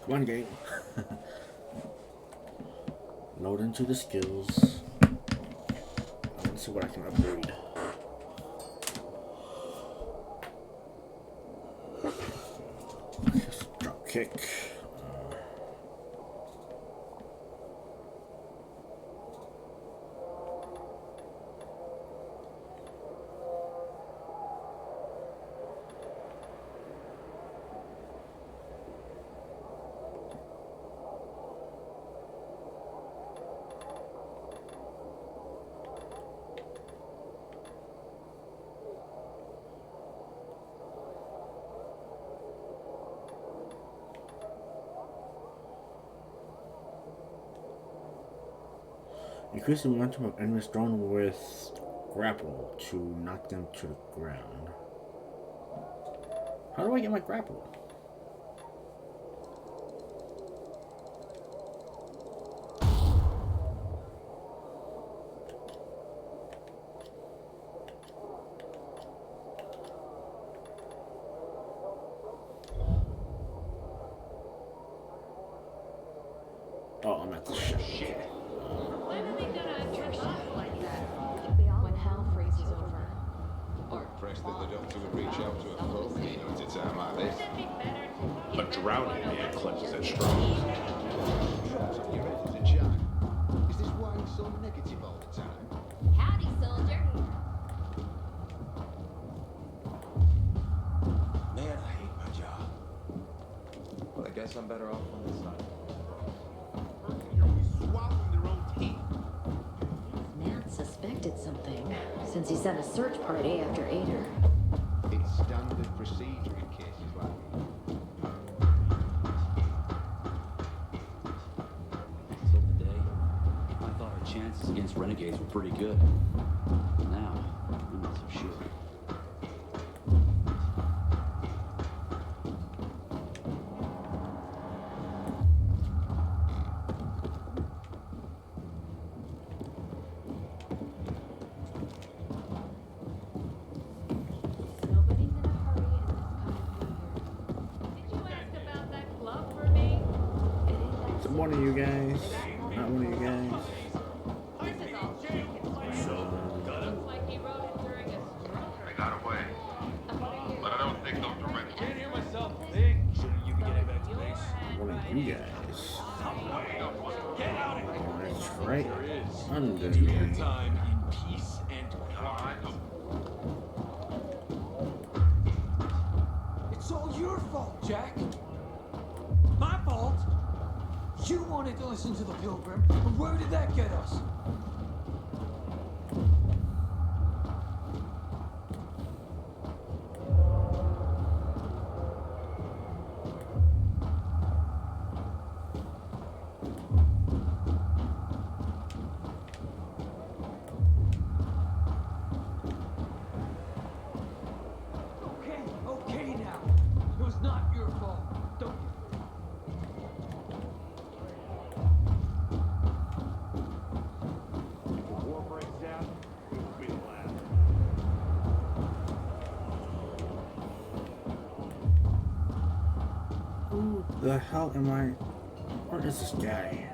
Come on, game. Load into the skills. Let's see what I can upgrade. Drop kick. Increase the momentum of enemies thrown with grapple to knock them to the ground. How do I get my grapple? Oh, I'm at the shop. Shit. When hell freezes over. I'm impressed that the doctor would reach out to a folk at a time like this. A drowning man clutches at straws. Drops on your head as a Jack. Is this why you're so negative all the time? Howdy, soldier. since he sent a search party after Ader. It's standard procedure in cases like these. Till today, I thought our chances against renegades were pretty good. Now, I'm not so sure. Is it one of you guys? Not one of you guys. They got away. But I don't think those are ready. Can't hear myself think. Shouldn't you be getting back to base? One of you guys. Get out of here. That's right. Under Do your me. time in peace and quiet. It's all your fault, Jack. My fault? You wanted to listen to the Pilgrim, and where did that get us? Okay now. It was not your fault. Don't. If the war breaks out, we will be the last. Who the hell am I? Where is this guy?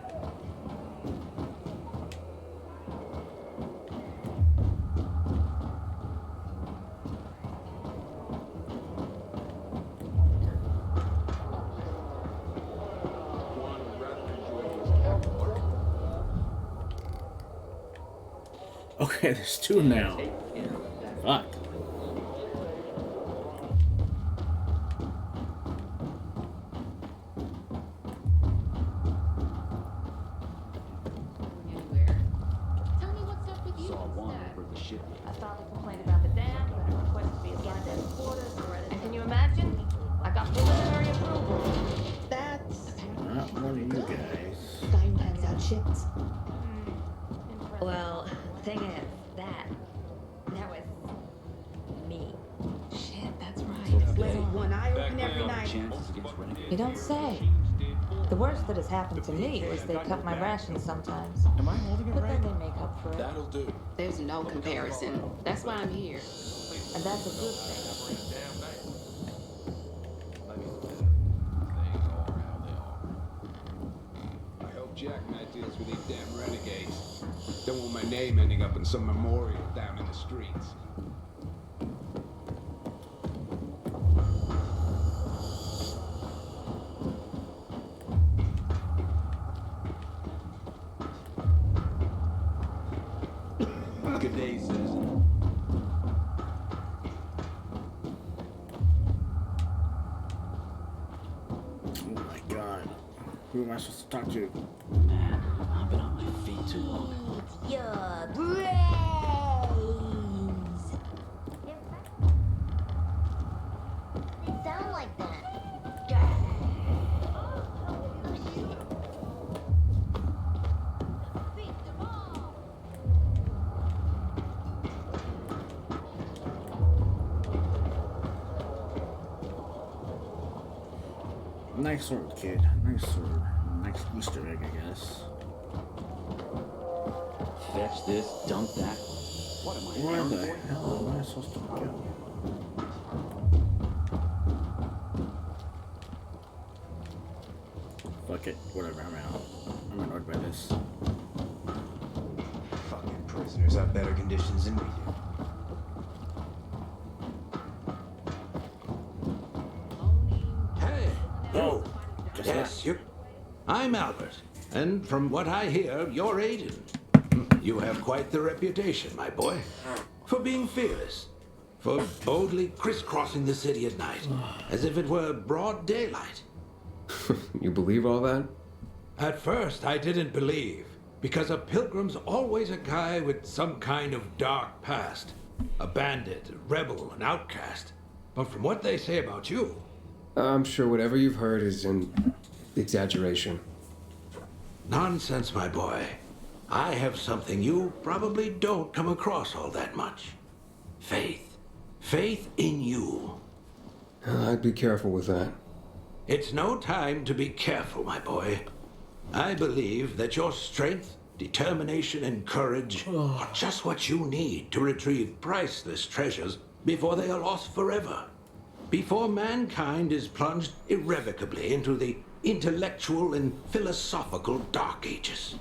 Okay, there's two now. Fuck. Tell me what's up with you Saw one instead. over at the ship. I filed a complaint about the dam, and a request to be assigned to headquarters. And can you imagine? I got preliminary approval. That's Not one of you guys. Stein hands out ships. Well, thing is, that was me. Shit, that's right. Letting one eye open every night. Chances against renegades. You don't say. The worst that has happened to me is they cut my rations sometimes. Am I holding it But right? then they make up for it. That'll do. There's no comparison. That's why I'm here. And that's a good thing. I hope Jack Matt deals with these damn renegades. Don't want my name ending up in some memorial down in the streets. Good day, citizen. Oh my god. Who am I supposed to talk to? Man, I've been on my feet too long. Your brains. They sound like that. Nice sword, kid. Nice sword. Nice Easter egg, I guess. Fetch this, dump that. What am I, Where an the errand boy? hell am I supposed to go? Fuck it. Whatever, I'm out. I'm annoyed by this. Fucking prisoners have better conditions than we do. Hey. Oh. Yes, you. I'm Albert, and from what I hear, you're Aiden. You have quite the reputation, my boy, for being fearless, for boldly crisscrossing the city at night, as if it were broad daylight. You believe all that? At first, I didn't believe, Because a pilgrim's always a guy with some kind of dark past. A bandit, a rebel, an outcast. But from what they say about you... I'm sure whatever you've heard is an exaggeration. Nonsense, my boy. I have something you probably don't come across all that much. Faith. Faith in you. I'd be careful with that. It's no time to be careful, my boy. I believe that your strength, determination, and courage are just what you need to retrieve priceless treasures before they are lost forever. Before mankind is plunged irrevocably into the intellectual and philosophical Dark Ages.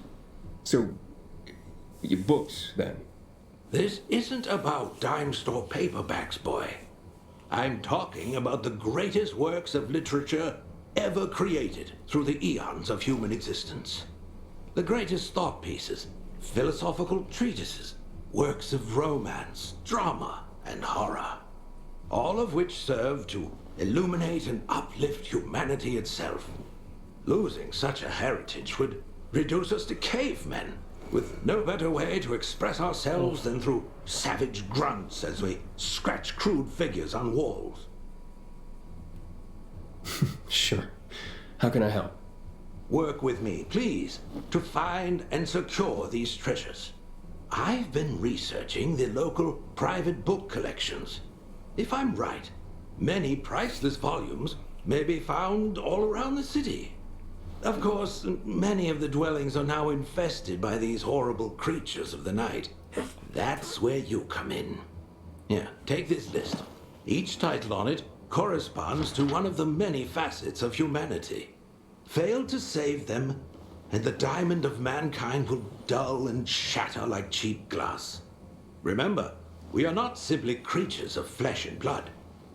So, your books, then? This isn't about dime store paperbacks, boy. I'm talking about the greatest works of literature ever created through the eons of human existence. The greatest thought pieces, philosophical treatises, works of romance, drama, and horror. All of which serve to illuminate and uplift humanity itself. Losing such a heritage would reduce us to cavemen, with no better way to express ourselves than through savage grunts as we scratch crude figures on walls. Sure. How can I help? Work with me, please, to find and secure these treasures. I've been researching the local private book collections. If I'm right, many priceless volumes may be found all around the city. Of course, many of the dwellings are now infested by these horrible creatures of the night. That's where you come in. Here, take this list. Each title on it corresponds to one of the many facets of humanity. Fail to save them, and the diamond of mankind will dull and shatter like cheap glass. Remember, we are not simply creatures of flesh and blood,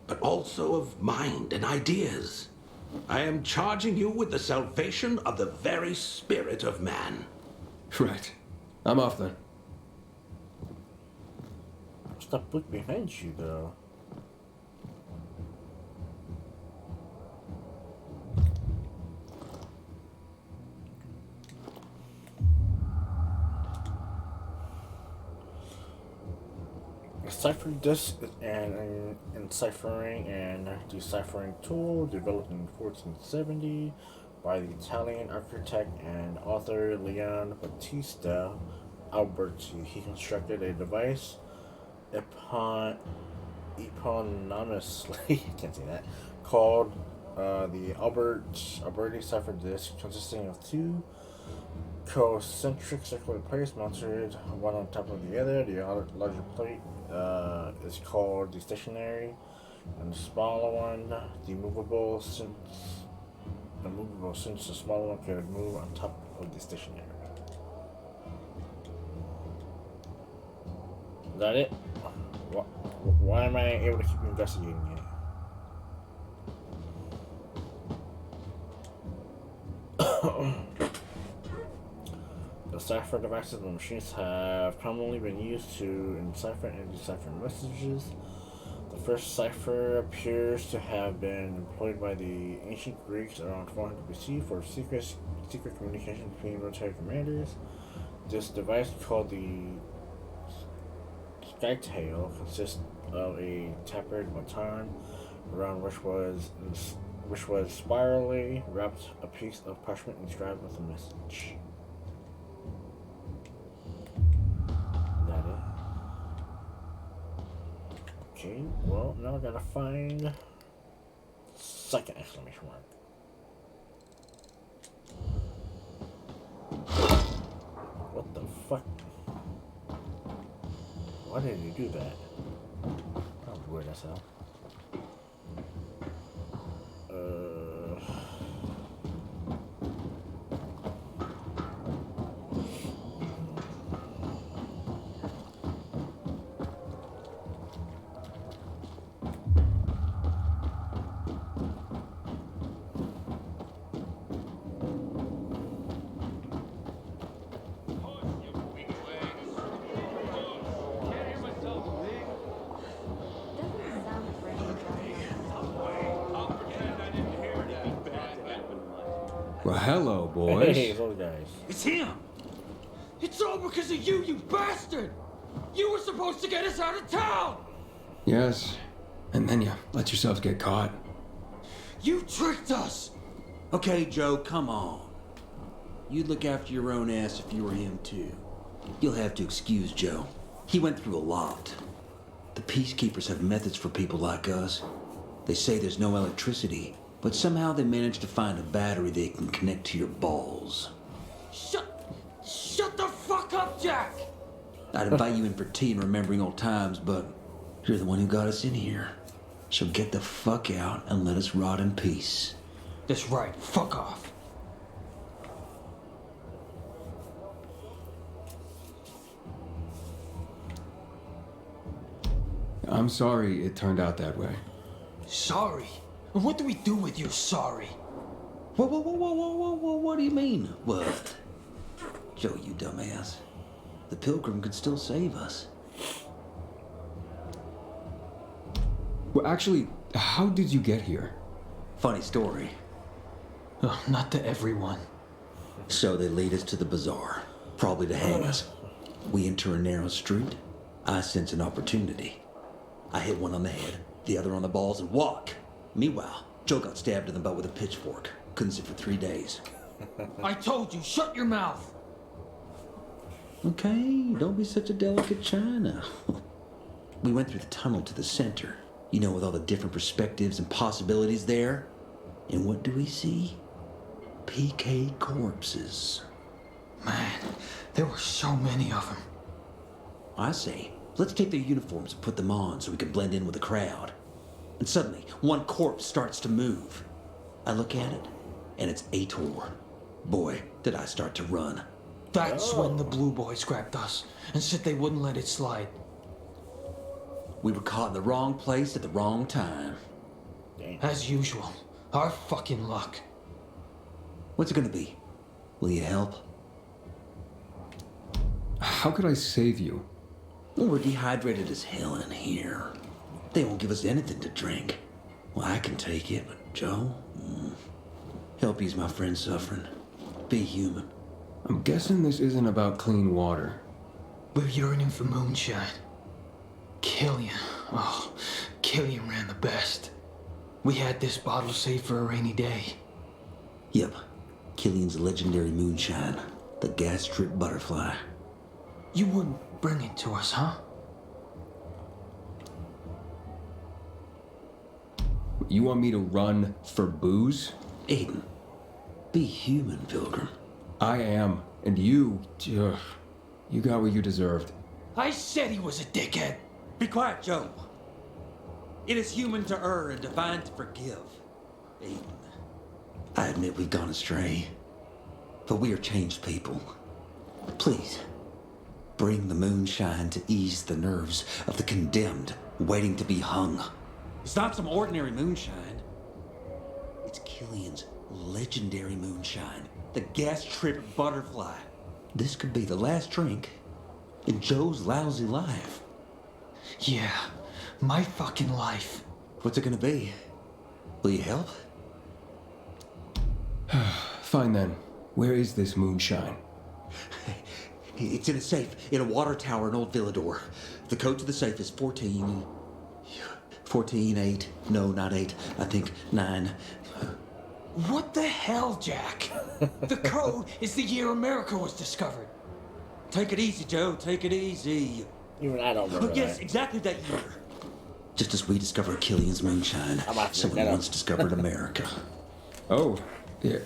but also of mind and ideas. I am charging you with the salvation of the very spirit of man. Right. I'm off then. What's that book behind you, though? A cipher disk and an enciphering and deciphering tool developed in 1470 by the Italian architect and author Leon Battista Alberti. He constructed a device eponymously I can't say that, called the Alberti cipher disk, consisting of two concentric circular plates mounted one on top of the other. The larger plate is called the stationary, and the smaller one the movable, since the smaller one could move on top of the stationary. Is that it? Why am I able to keep investigating it? The cipher devices and machines have commonly been used to encipher and decipher messages. The first cipher appears to have been employed by the ancient Greeks around 400 BC for secret communication between military commanders. This device, called the skytail, consists of a tapered baton around which was spirally wrapped a piece of parchment inscribed with a message. Is that it? Okay, well, now I gotta find second exclamation mark. What the fuck? Why did you do that? That was weird as hell. Well, hello, boys. Hey, those guys. It's him! It's all because of you, you bastard! You were supposed to get us out of town! Yes. And then you let yourselves get caught. You tricked us! Okay, Joe, come on. You'd look after your own ass if you were him, too. You'll have to excuse Joe. He went through a lot. The peacekeepers have methods for people like us. They say there's no electricity, but somehow they managed to find a battery they can connect to your balls. Shut the fuck up, Jack! I'd invite you in for tea and remembering old times, but you're the one who got us in here. So get the fuck out and let us rot in peace. That's right, fuck off. I'm sorry it turned out that way. Sorry? And what do we do with you sorry? Whoa, what do you mean, what? Joe, you dumbass. The Pilgrim could still save us. Well, actually, how did you get here? Funny story. Not to everyone. So they lead us to the bazaar, probably to hang us. We enter a narrow street. I sense an opportunity. I hit one on the head, the other on the balls, and walk. Meanwhile, Joe got stabbed in the butt with a pitchfork. Couldn't sit for 3 days. I told you, shut your mouth! Okay, don't be such a delicate china. We went through the tunnel to the center, you know, with all the different perspectives and possibilities there. And what do we see? PK corpses. Man, there were so many of them. I say, let's take their uniforms and put them on so we can blend in with the crowd. And suddenly, one corpse starts to move. I look at it, and it's Aitor. Boy, did I start to run. That's when the Blue Boys grabbed us and said they wouldn't let it slide. We were caught in the wrong place at the wrong time. As usual, our fucking luck. What's it gonna be? Will you help? How could I save you? Well, we're dehydrated as hell in here. They won't give us anything to drink. Well, I can take it, but Joe? Help ease my friend suffering. Be human. I'm guessing this isn't about clean water. We're yearning for moonshine. Killian. Oh, Killian ran the best. We had this bottle saved for a rainy day. Yep. Killian's legendary moonshine. The gas trip butterfly. You wouldn't bring it to us, huh? You want me to run for booze? Aiden, be human, Pilgrim. I am. And you got what you deserved. I said he was a dickhead. Be quiet, Joe. It is human to err and divine to forgive. Aiden, I admit we've gone astray, but we are changed people. Please, bring the moonshine to ease the nerves of the condemned waiting to be hung. It's not some ordinary moonshine. It's Killian's legendary moonshine, the gas trip butterfly. This could be the last drink in Joe's lousy life. Yeah, my fucking life. What's it gonna be? Will you help? Fine then. Where is this moonshine? It's in a safe, in a water tower in Old Villador. The code to the safe is 14... 8. No, not 8. I think 9. What the hell, Jack? The code is the year America was discovered. Take it easy, Joe. Take it easy. Even I don't remember Yes, that. exactly that year. Just as we discovered Killian's moonshine, someone once discovered America. Oh, yeah.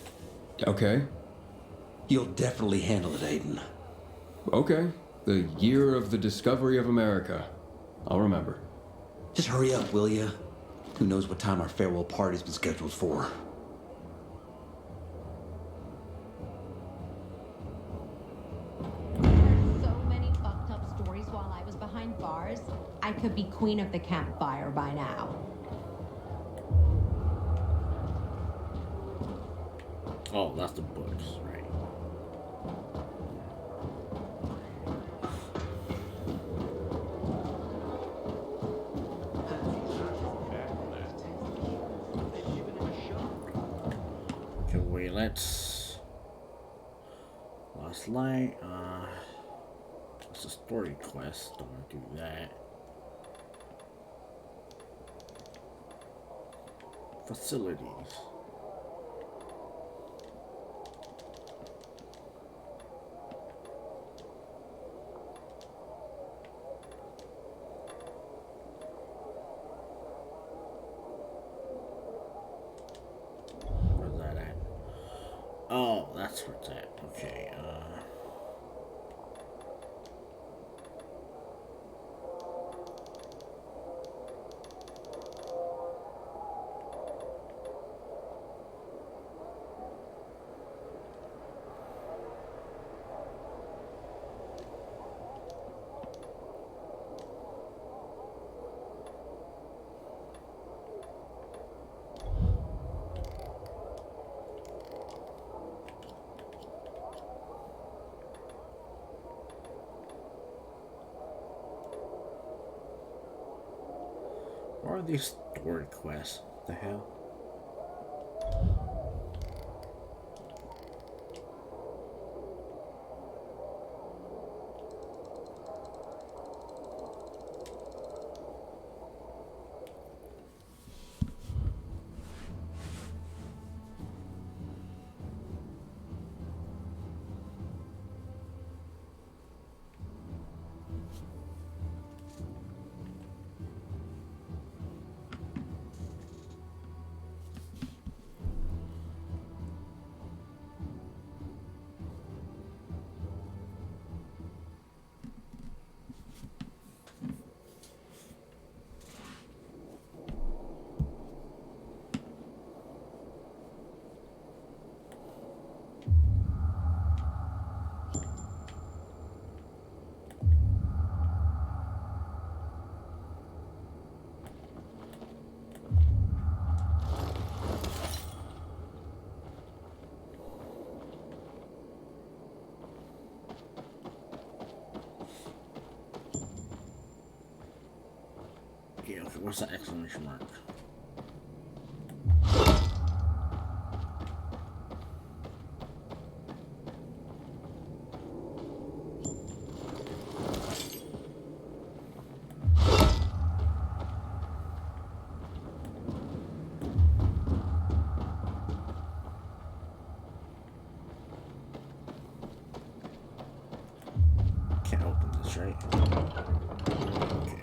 Okay. You'll definitely handle it, Aiden. Okay. The year of the discovery of America. I'll remember. Just hurry up, will ya? Who knows what time our farewell party's been scheduled for? So many fucked up stories while I was behind bars. I could be queen of the campfire by now. Oh, that's the books, right? Okay, wait, let's light. It's a story quest. Don't want to do that. Facilities. Where's that at? Oh, that's where it's at. Okay. What are these story quests? What the hell? Okay, what's the exclamation mark? Can't open this, right? Okay.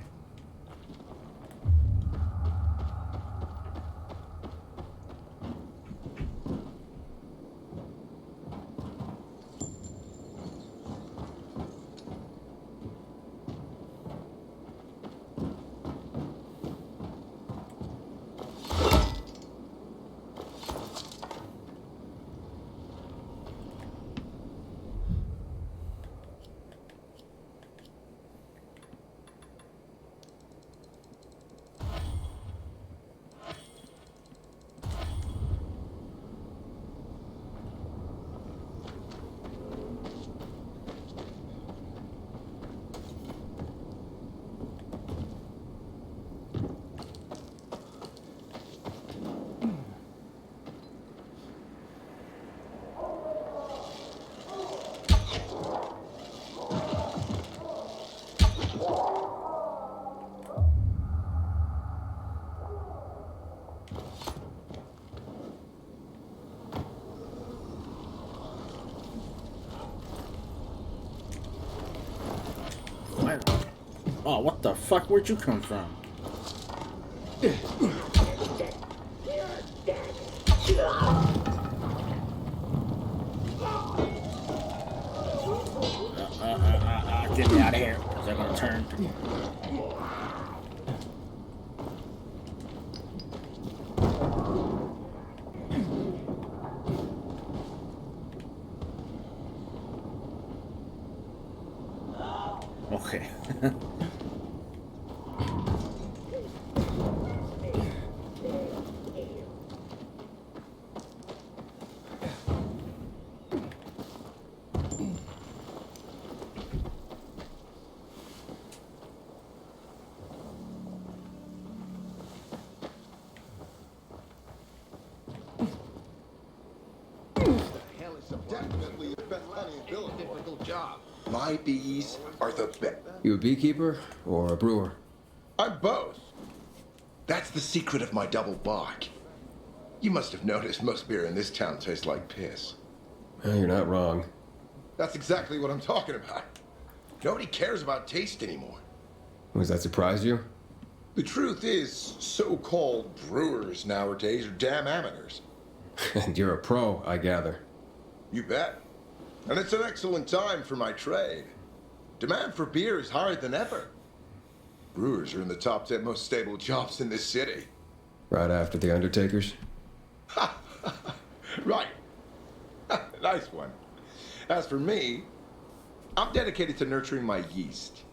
Oh, what the fuck? Where'd you come from? Get me out of here. Is that gonna turn? Okay. Definitely your best hunting ability. job. My bees are the best. You a beekeeper or a brewer? I'm both. That's the secret of my double bock. You must have noticed most beer in this town tastes like piss. Well, you're not wrong. That's exactly what I'm talking about. Nobody cares about taste anymore. Does that surprise you? The truth is, so-called brewers nowadays are damn amateurs. And you're a pro, I gather. You bet. And it's an excellent time for my trade. Demand for beer is higher than ever. Brewers are in the top 10 most stable jobs in this city. Right after the Undertakers? Right. Nice one. As for me, I'm dedicated to nurturing my yeast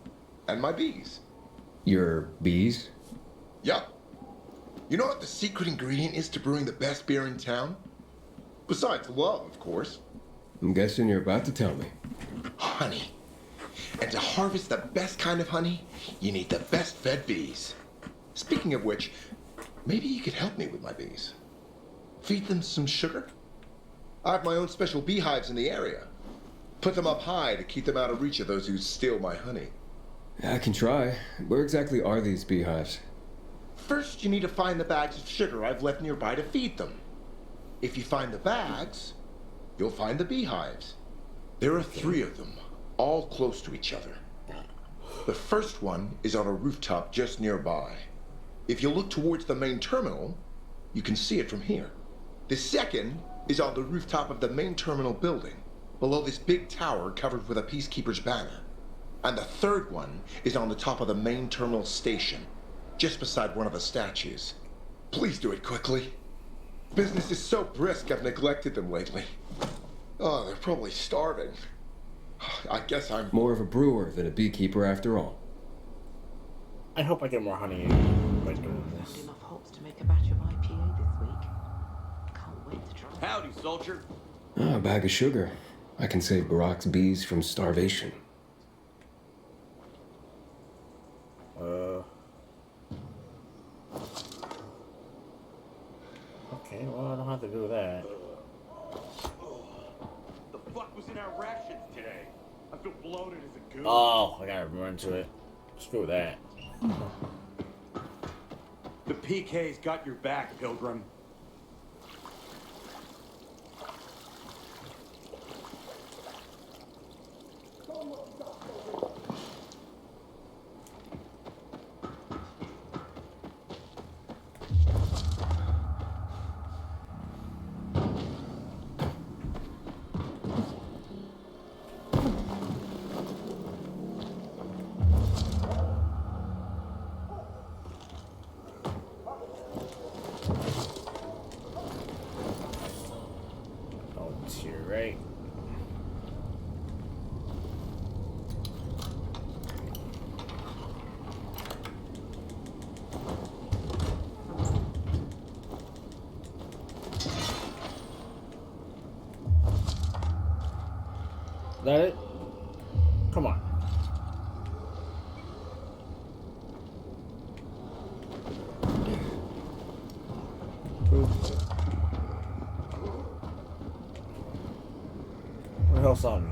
and my bees. Your bees? Yup. You know what the secret ingredient is to brewing the best beer in town? Besides love, of course. I'm guessing you're about to tell me. Honey. And to harvest the best kind of honey, you need the best fed bees. Speaking of which, maybe you could help me with my bees. Feed them some sugar? I have my own special beehives in the area. Put them up high to keep them out of reach of those who steal my honey. I can try. Where exactly are these beehives? First, you need to find the bags of sugar I've left nearby to feed them. If you find the bags, you'll find the beehives. There are 3 of them, all close to each other. The first one is on a rooftop just nearby. If you look towards the main terminal, you can see it from here. The second is on the rooftop of the main terminal building, below this big tower covered with a peacekeeper's banner. And the third one is on the top of the main terminal station, just beside one of the statues. Please do it quickly. Business is so brisk I've neglected them lately. Oh, they're probably starving. I guess I'm more of a brewer than a beekeeper after all. I hope I get more honey by doing this. Enough hops to make a batch of IPA this week. Can't wait to try. Howdy, soldier. Ah, a bag of sugar. I can save Barack's bees from starvation. Okay, well, I don't have to do that. The fuck was in our rations today? I feel bloated as a goose. Oh, I gotta run to it. Screw that. The PK's got your back, Pilgrim. Right. Is that it? Come on. What the hell's on me?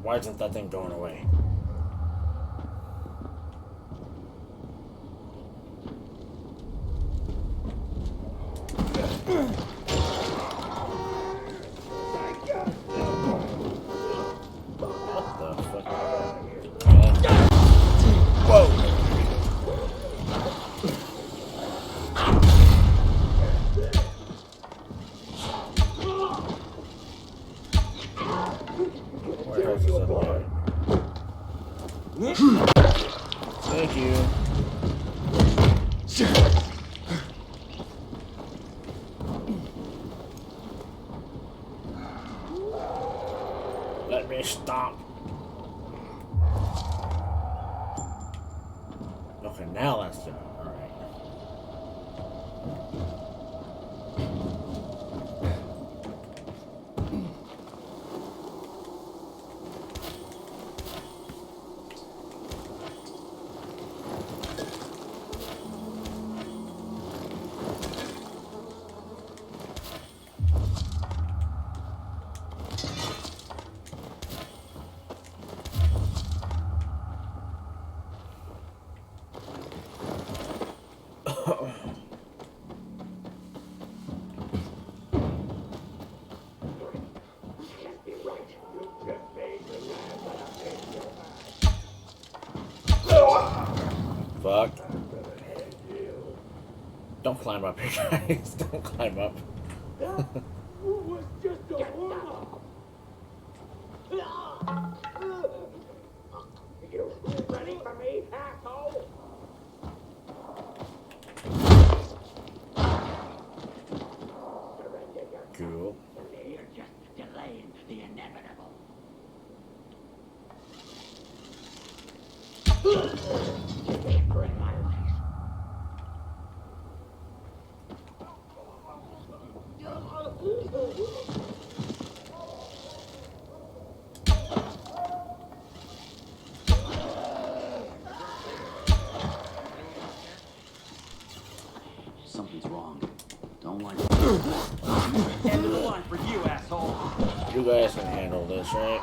Why isn't that thing going away? What the fuck? Whoa! What else is up here? Thank you. Let me stop. Okay, now that's it. Alright. Fuck. Don't climb up here, guys. Don't climb up. was just a warm-up. You ready for me, asshole? Cool. You're just delaying the inevitable. In my way. Something's wrong. Don't like End of the line for you, asshole. You guys can handle this, right?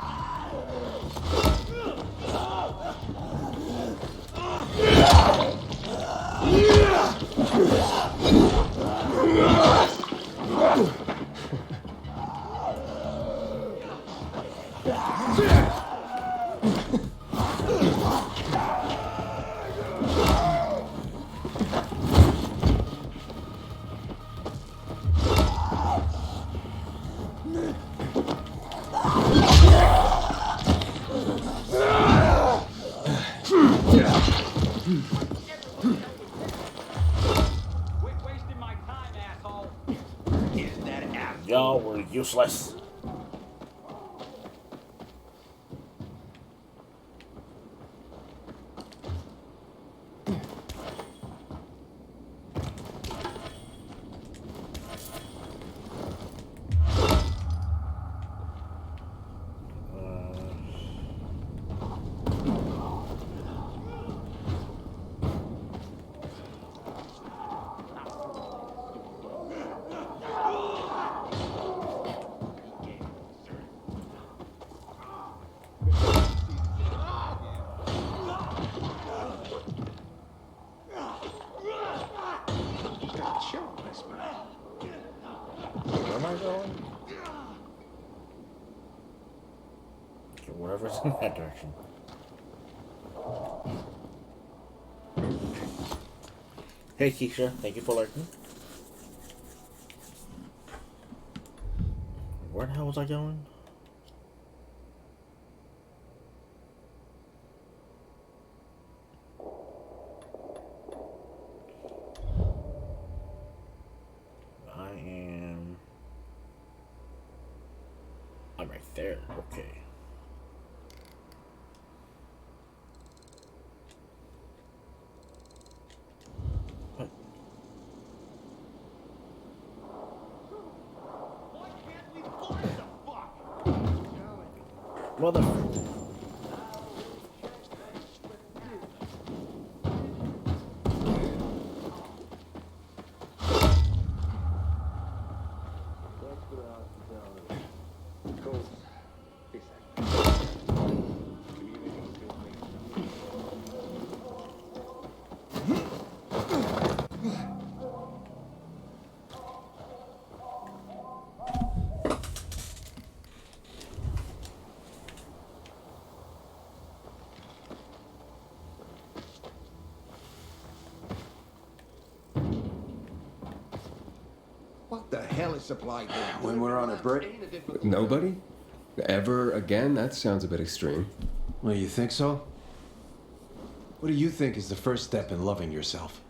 Quit wasting my time, asshole. Is that ass? Y'all were useless. Where am I going? Okay, wherever's in that direction. Hey Keisha, thank you for lurking. Where the hell was I going? I'm right there. Okay. What? Mother. What the hell is supply doing? When we're on a break? Nobody? Ever again? That sounds a bit extreme. Well, you think so? What do you think is the first step in loving yourself?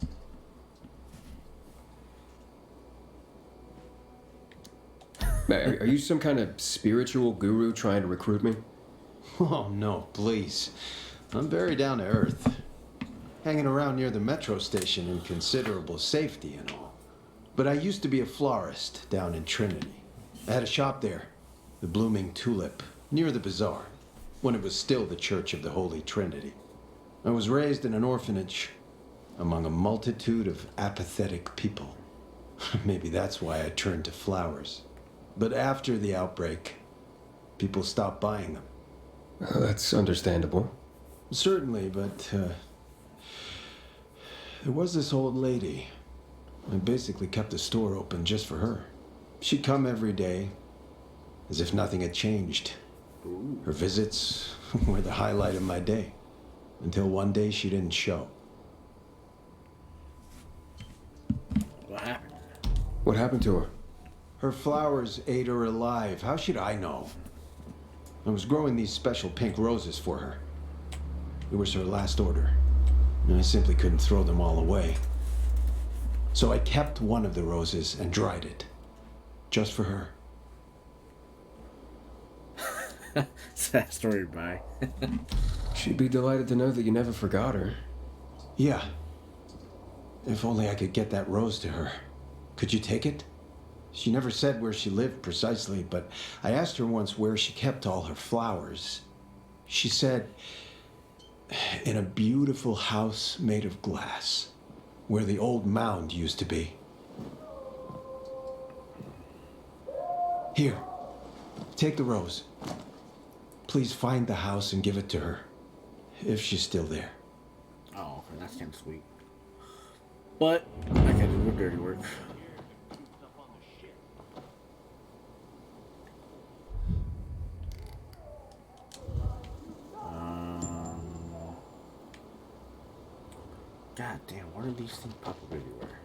Are you some kind of spiritual guru trying to recruit me? Oh, no, please. I'm very down to earth. Hanging around near the metro station in considerable safety and all. But I used to be a florist down in Trinity. I had a shop there, the Blooming Tulip, near the bazaar, when it was still the Church of the Holy Trinity. I was raised in an orphanage among a multitude of apathetic people. Maybe that's why I turned to flowers. But after the outbreak, people stopped buying them. That's understandable. Certainly, but there was this old lady. I basically kept the store open just for her. She'd come every day, as if nothing had changed. Her visits were the highlight of my day, until one day she didn't show. What happened? What happened to her? Her flowers ate her alive. How should I know? I was growing these special pink roses for her. It was her last order, and I simply couldn't throw them all away. So I kept one of the roses and dried it, just for her. Sad story, bye. She'd be delighted to know that you never forgot her. Yeah. If only I could get that rose to her. Could you take it? She never said where she lived precisely, but I asked her once where she kept all her flowers. She said, in a beautiful house made of glass, where the old mound used to be. Here, take the rose. Please find the house and give it to her, if she's still there. Oh, okay, that's kind of sweet. But I can do the dirty work. God damn, why do these things pop up everywhere?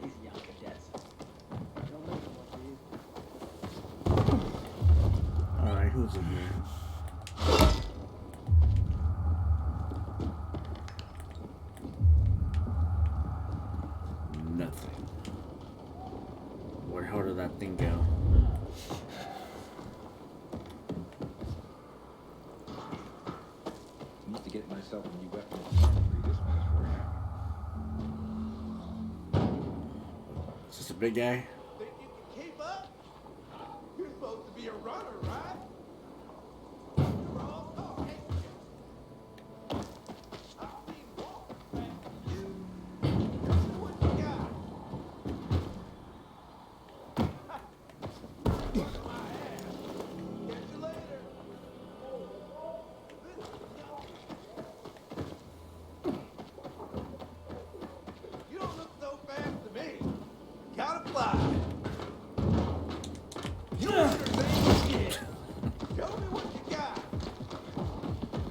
Alright, who's in here? Nothing. Where the hell did that thing go? I need to get myself a new weapon. This one is for you. Is this a big guy? Think you can keep up? You're supposed to be a runner, right? You're all talk. I've seen walk. What you got? My ass. Catch you later. You don't look so fast to me. Gotta fly. You understand shit. Show me what you got.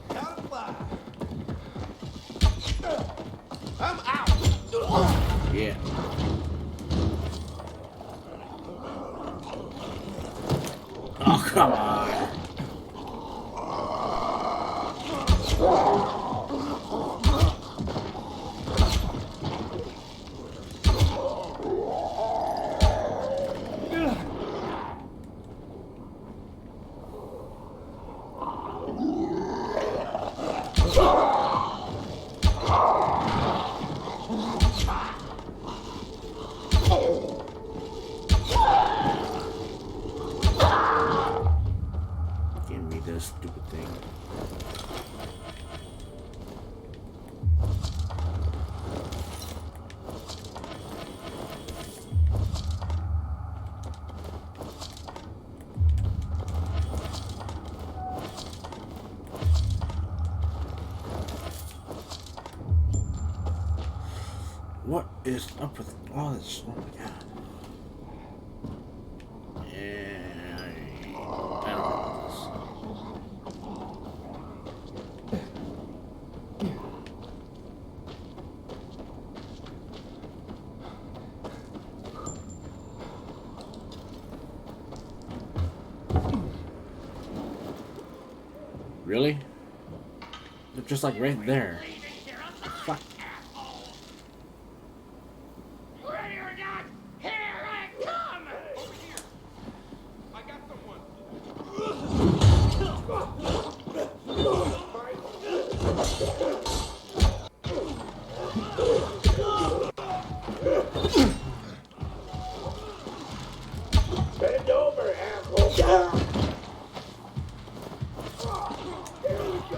Gotta fly. I'm out. Yeah. Oh, come on. Give me this stupid thing. What is up with all this? Oh my god. Yeah, I don't know this. Really? They're just like right there. Fuck. Ready or not, here I come! Over here. I got someone. Bend over, asshole. There we go.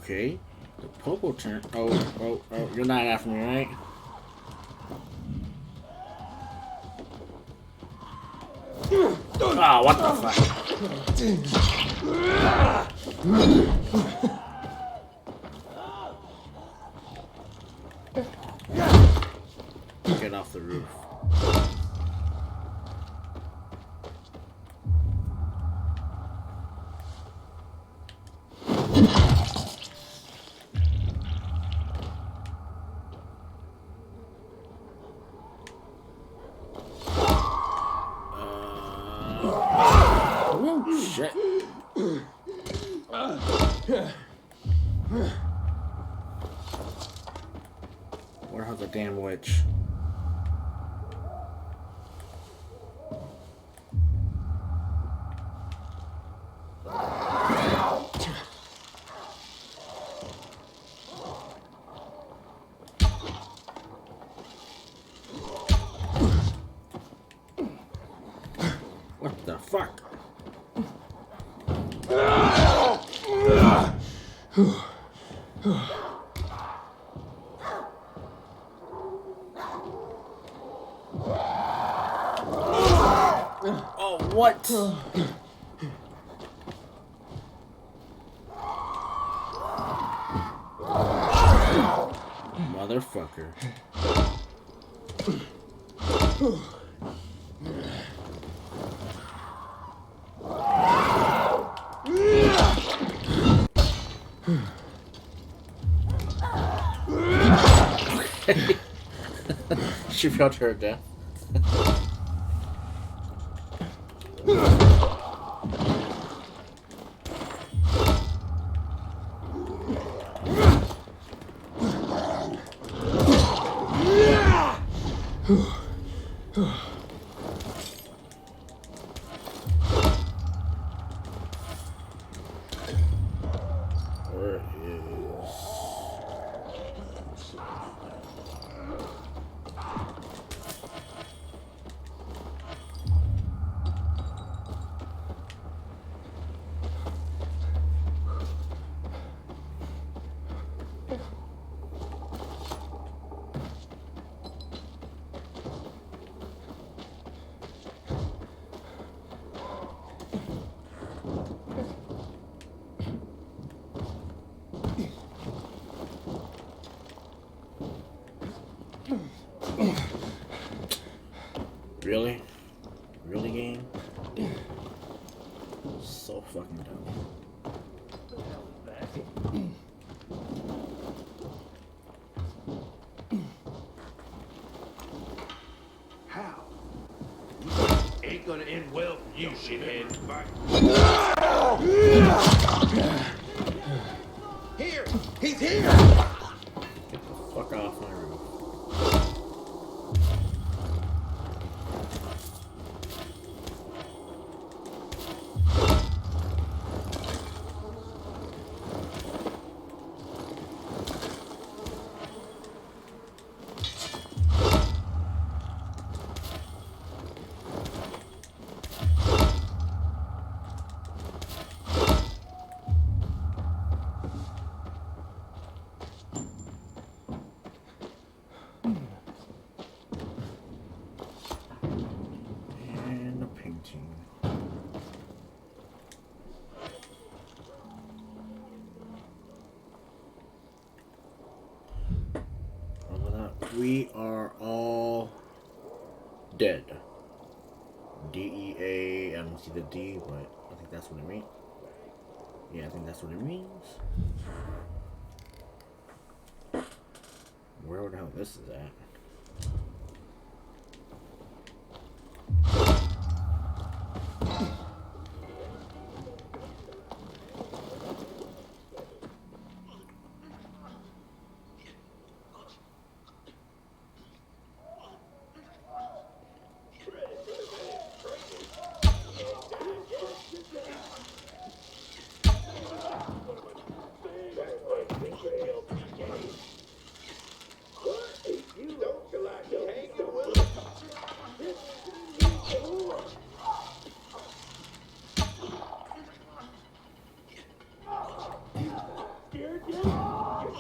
Okay. The Popo turn. Oh, you're not after me, right? Ah, what the fuck? Get off the roof. Oh, shit. Where's the damn witch? What the fuck? Oh, what? Motherfucker. She fell to her death. Where is... Really? Really, game? So fucking dumb. How? Ain't gonna end well for you, shithead. Here! He's here! Get the fuck off my roof. And a painting. We are all dead. DEA. I don't see the D, but I think that's what it means. Yeah, I think that's what it means. Where the hell this is at?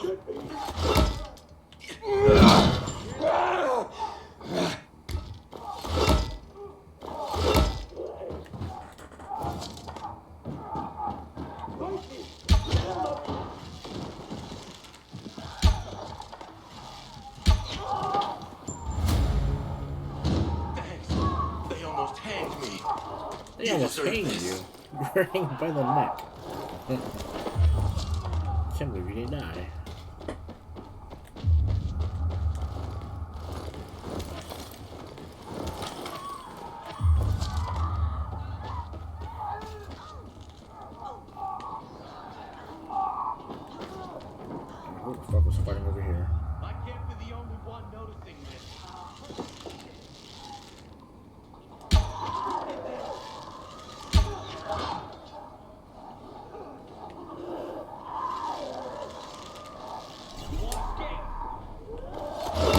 They almost hanged me. They almost hanged you. You were hanged by the neck. Can't believe you didn't die. Who the fuck was fighting over here? I can't be the only one noticing this.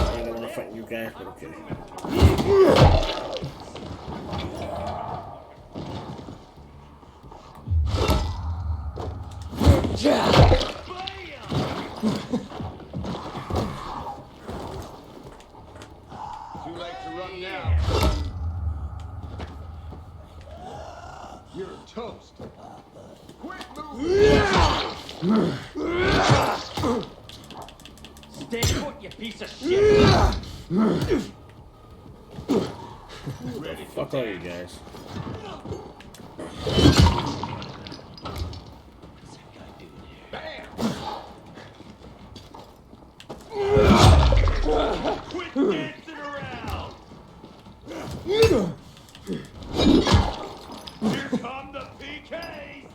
I don't want to fight you guys, but okay. Too late to run now. You're toast. Quit moving. Stay put, you piece of shit! Ready? Fuck all you guys. Quit dancing around! Here come the PKs!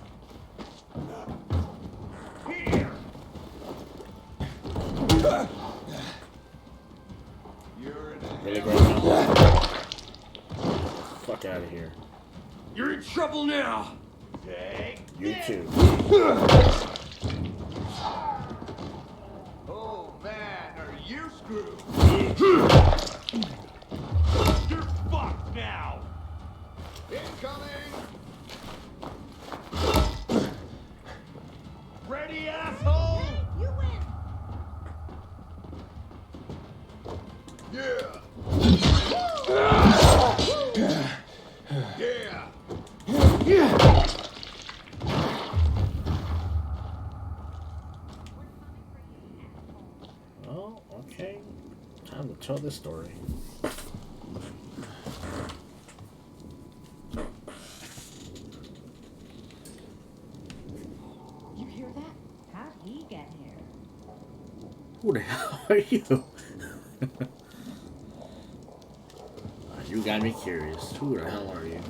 Here! Really, Grandma? Fuck out of here. You're in trouble now! Take You too. Oh man, are you screwed? You're fucked now! Incoming! Ready, asshole? You win! Yeah! Yeah! Oh, okay. Time to tell this story. You hear that? How'd he get here? Who the hell are you? You got me curious. Who the hell are you?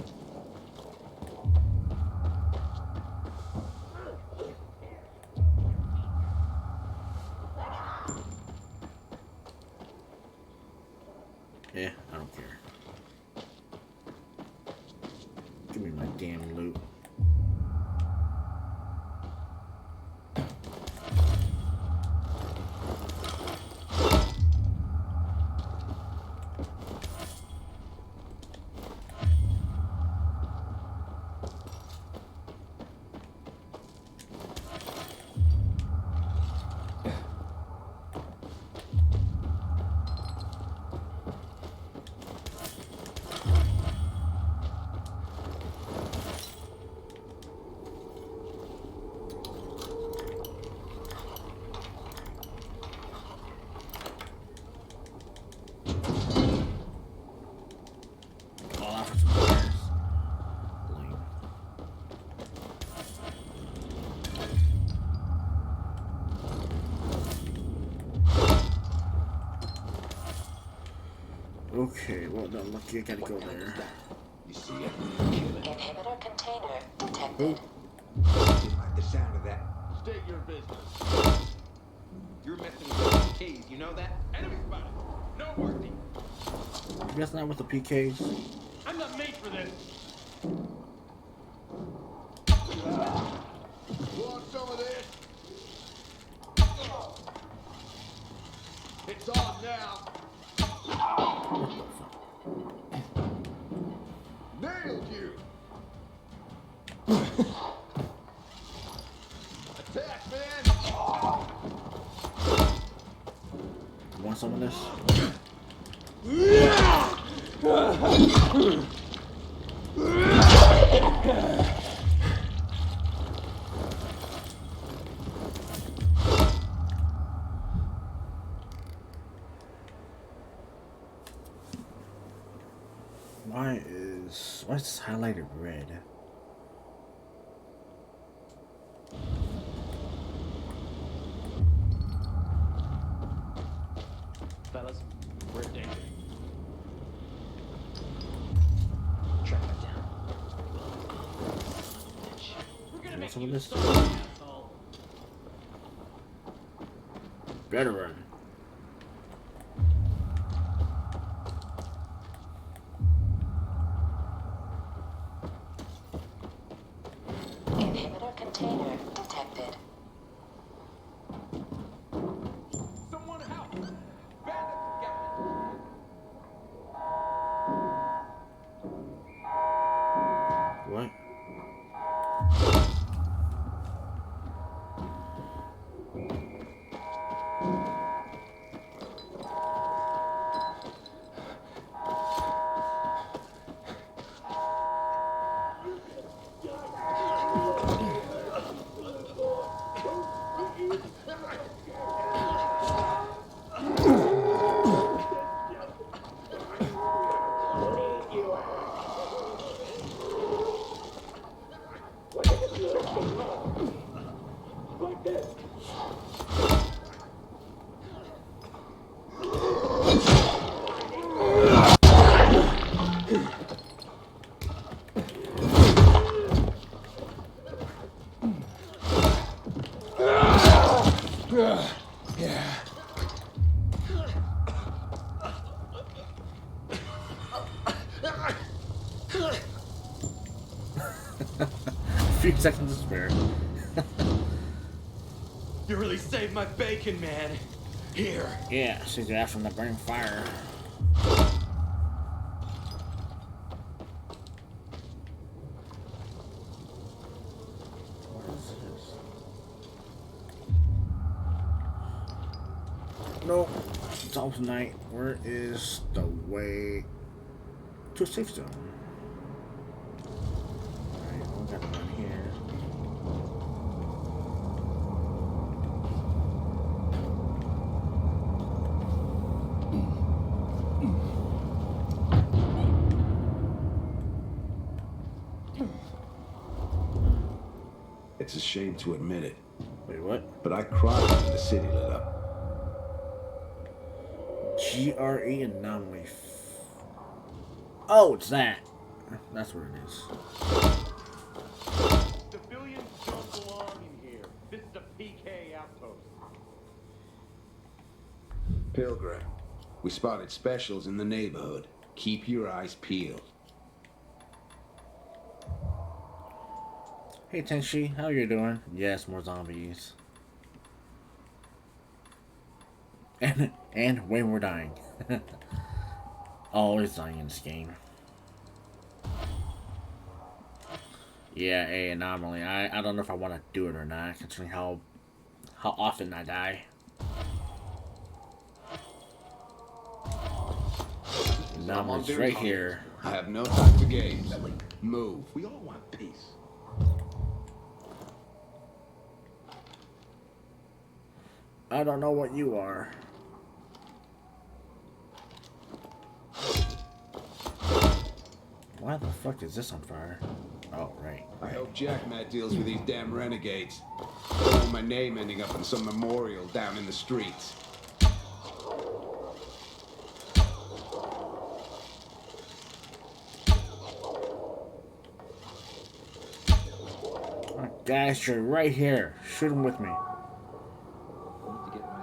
Yeah, I don't care. Give me my damn loot. All out for some wires. Lame. Okay, well done, lucky I gotta go there. You see it? Kill it. Inhibitor container detected. Didn't like the sound of that. State your business. You're messing with the PKs, you know that? Enemy spotted. No working. You guys not with the PKs? I'm not made for this! Want some of this? It's on now. Nailed you. Attack, man. some of this? Why is this highlighted red? Fellas, we're in danger. Track that down. Want some of this? Better run. Inhibitor container detected. Someone help! Bandits got What? Yeah. Few seconds to spare. You really saved my bacon, man. Here. Yeah, she's your ass from the burning fire. What is this? Nope. It's almost night. Where is the way to a safe zone? Alright, we gotta run here. It's a shame to admit it. Wait, what? But I cried when the city lit up. GRE anomaly. Oh, it's that. That's what it is. Civilians don't belong in here. This is a PK outpost. Pilgrim, we spotted specials in the neighborhood. Keep your eyes peeled. Hey Tenshi, how you doing? Yes, more zombies. And way more dying. Always dying in this game. Yeah, a anomaly. I don't know if I want to do it or not, considering how often I die. Anomaly's right here. I have no time for games. Move. We all want peace. I don't know what you are. Why the fuck is this on fire? Oh, right. I hope Jack Matt deals with these damn renegades. I don't want my name ending up in some memorial down in the streets. Guys, you're right here. Shoot him with me.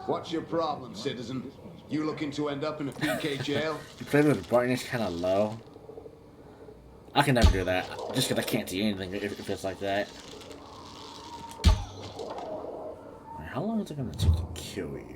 What's your problem, citizen? You looking to end up in a PK jail? You play with the brightness kind of low. I can never do that, just because I can't see anything if it's like that. Right, how long is it going to take to kill you?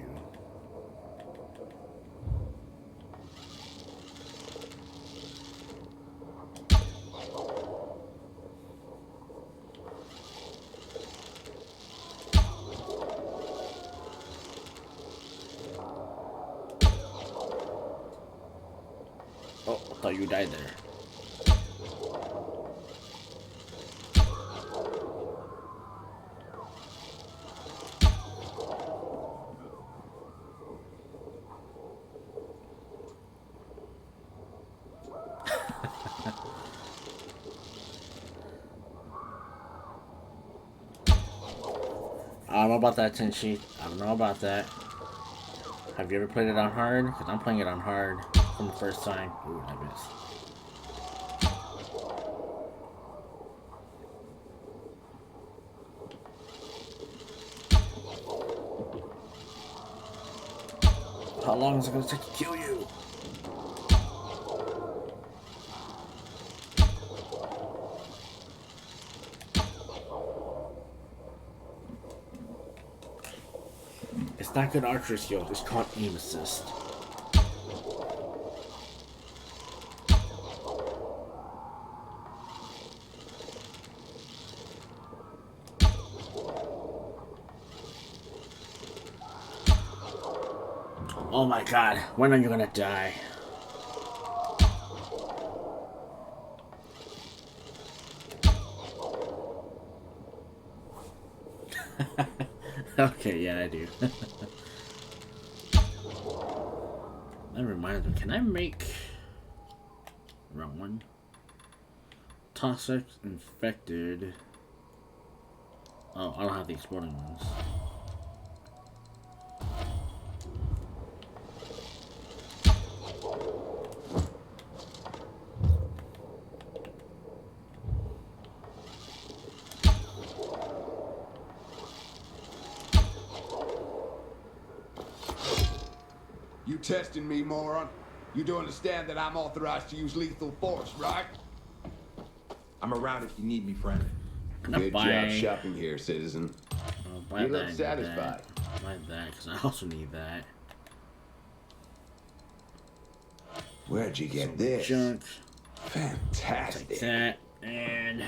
you died there. I don't know about that, Tenchi. I don't know about that. Have you ever played it on hard? Because I'm playing it on hard from the first time. Ooh, I missed. How long is it going to take to kill you? It's not good archery skill. It's called aim assist. Oh my god, when are you gonna die? Okay, yeah, I do. That reminds me, can I make... Wrong one. Toxic infected... Oh, I don't have the exploding ones. You testing me, moron? You do understand that I'm authorized to use lethal force, right? I'm around if you need me, friend. Good job shopping here, citizen. You look satisfied. Buy that, because I also need that. Where'd you get this? Junk. Fantastic. Take that, and...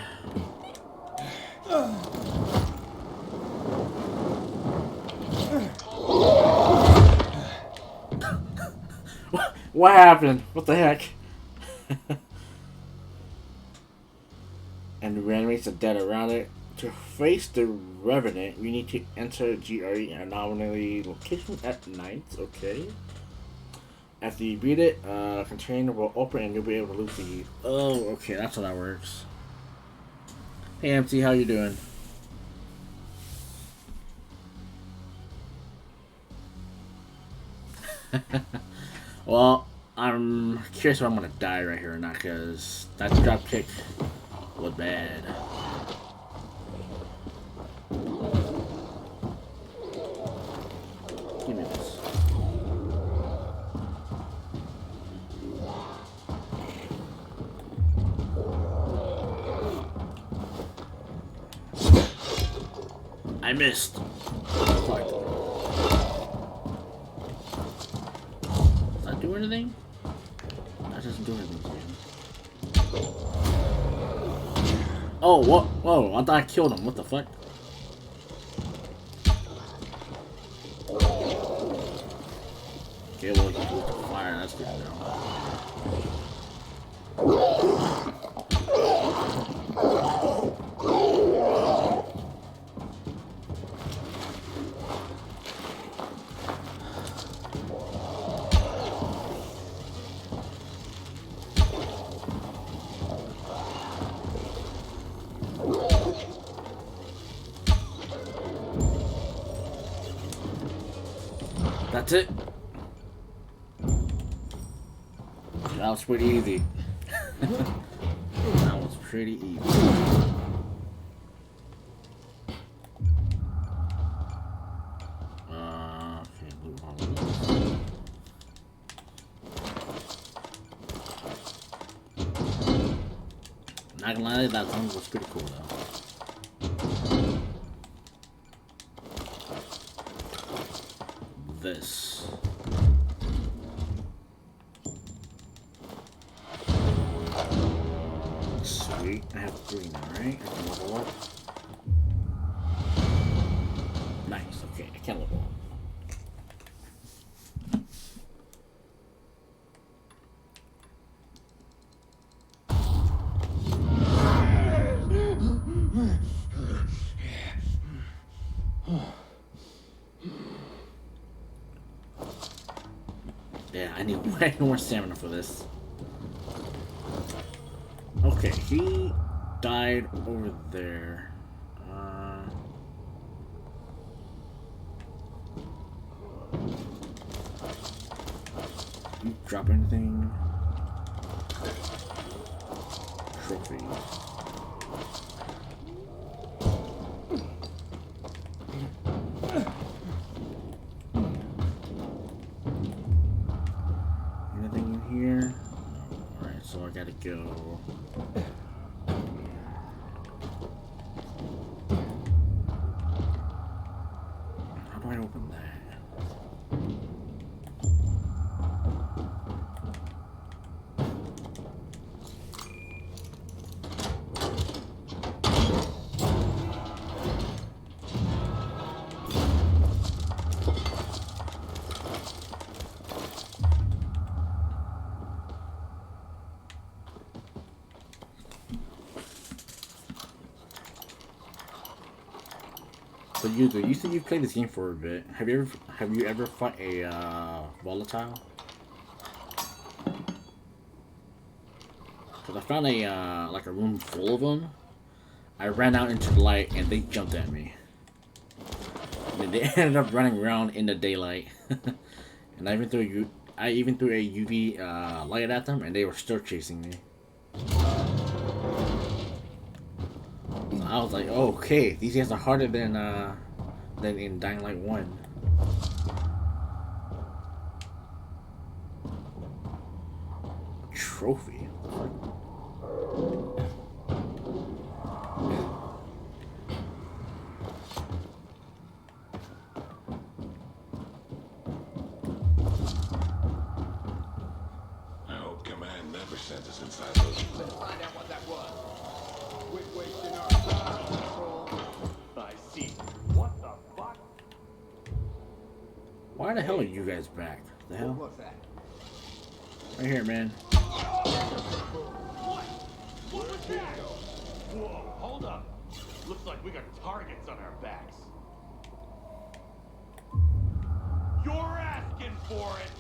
What happened? What the heck? And reanimates the dead around it. To face the Revenant, you need to enter GRE anomaly location at night. Okay. After you beat it, container will open and you'll be able to loot the... Oh, okay, that's how that works. Hey, MT, how you doing? Well, I'm curious if I'm gonna die right here or not, because that drop kick was bad. Give me this. I missed. Fuck. Does that do anything? That doesn't do anything to him. Oh, what? Whoa, I thought I killed him. What the fuck? Okay, well, you do the fire. That's good now. That's it. That was pretty easy. That was pretty easy. Okay, move on. Not gonna lie, that song was pretty cool though. This. Sweet. I have 3 now, right? I can level up. Nice. Okay, I can level up. Yeah, I need way more stamina for this. Okay, he died over there. You drop anything? Trophy. Anything in here? No. Alright, so I gotta go. How do I open that? So you said you've played this game for a bit. Have you ever fought a volatile? Cause I found a like a room full of them. I ran out into the light and they jumped at me. And they ended up running around in the daylight. And I even threw a UV light at them and they were still chasing me. I was like, oh, okay, these guys are harder than in Dying Light 1. Trophy. I hope Command never sent us inside those. Let's find out what that was. Quit wasting our time, asshole. I see. What the fuck? Why the hell are you guys back? The hell? What's that? Right here, man. What? What was that? Whoa, hold up. Looks like we got targets on our backs. You're asking for it.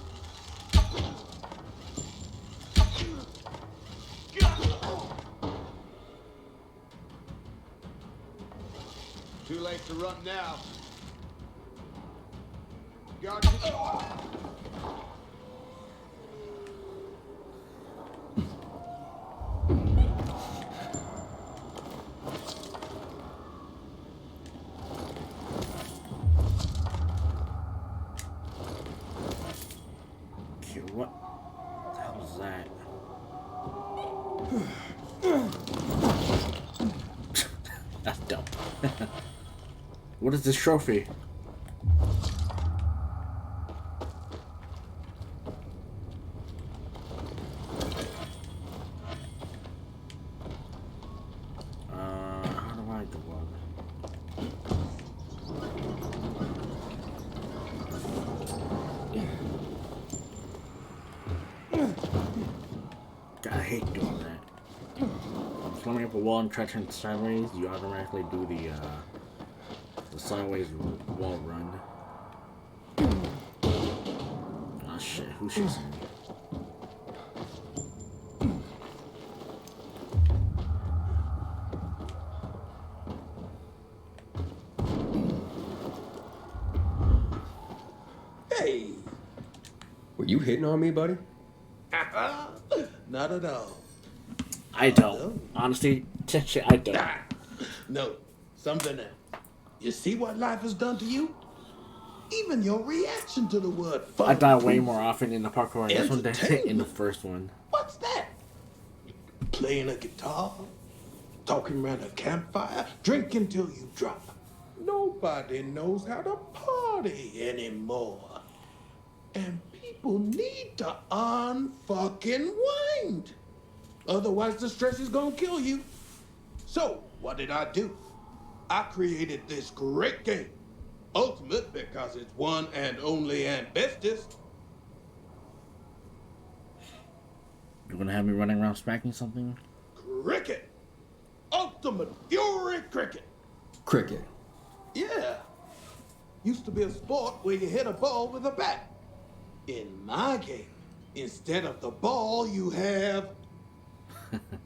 Too late to run now. Got you. Okay, what the hell is that? That's dumb. What is this trophy? How do I go up? God, I hate doing that. Climbing up a wall and try to turn sideways, you automatically do the sideways wall run. Oh shit, who's chasing me? Hey! Were you hitting on me, buddy? Not at all. I don't. Honestly, shit, I don't. No, something else. You see what life has done to you? Even your reaction to the word fun. I die way more often in the parkour in this one than in the first one. What's that? Playing a guitar? Talking around a campfire? Drinking till you drop? Nobody knows how to party anymore. And people need to unfucking wind. Otherwise the stress is gonna kill you. So, what did I do? I created this great game. Ultimate because it's one and only and bestest. You're gonna have me running around smacking something? Cricket. Ultimate Fury Cricket. Cricket. Yeah. used to be a sport where you hit a ball with a bat. In my game, instead of the ball, you have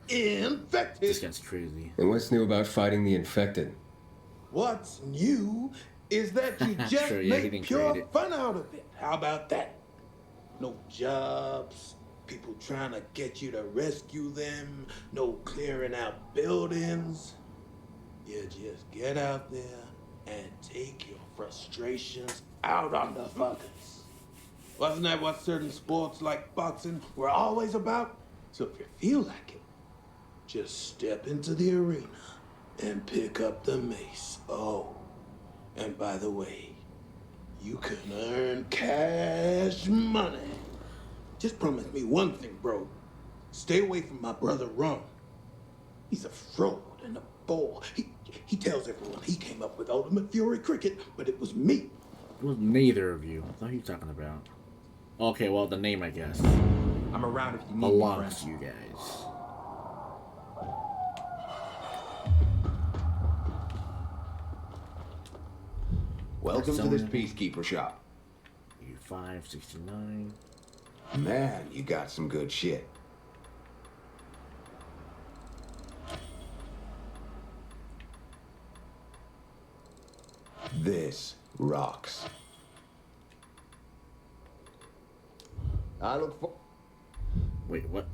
infected. This guy's crazy. And what's new about fighting the infected? What's new is that you just Sure, yeah, he make didn't pure create it. fun out of it. How about that? No jobs, people trying to get you to rescue them, no clearing out buildings. You just get out there and take your frustrations out on the fuckers. Wasn't that what certain sports like boxing were always about? So if you feel like it, just step into the arena and pick up the mace. Oh, and by the way, you can earn cash money. Just promise me one thing, bro. Stay away from my brother Ron. He's a fraud and a bore. He tells everyone he came up with Ultimate Fury Cricket, but it was me. It was neither of you. What are you talking about? Okay, well, the name, I guess, I'm around if you need me, belongs friend. to you guys. Welcome to this peacekeeper shop. U569. Man, you got some good shit. This rocks. I look for... Wait, what?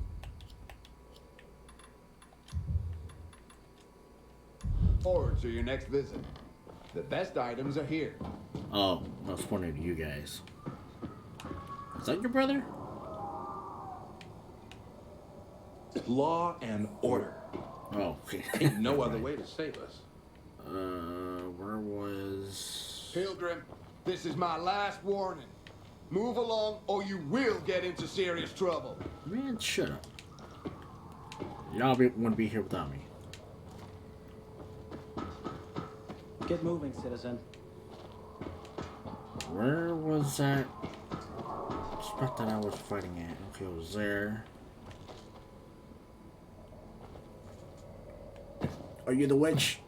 Forward to your next visit. The best items are here. Oh, I was pointing to you guys. Is that your brother? Law and order. Oh, okay. Ain't no other way to save us. Where was... Pilgrim, this is my last warning. Move along or you will get into serious trouble. Man, shut up. Y'all wouldn't be here without me. Get moving, citizen. Where was that spot that I was fighting at? Okay, it was there. Are you the witch?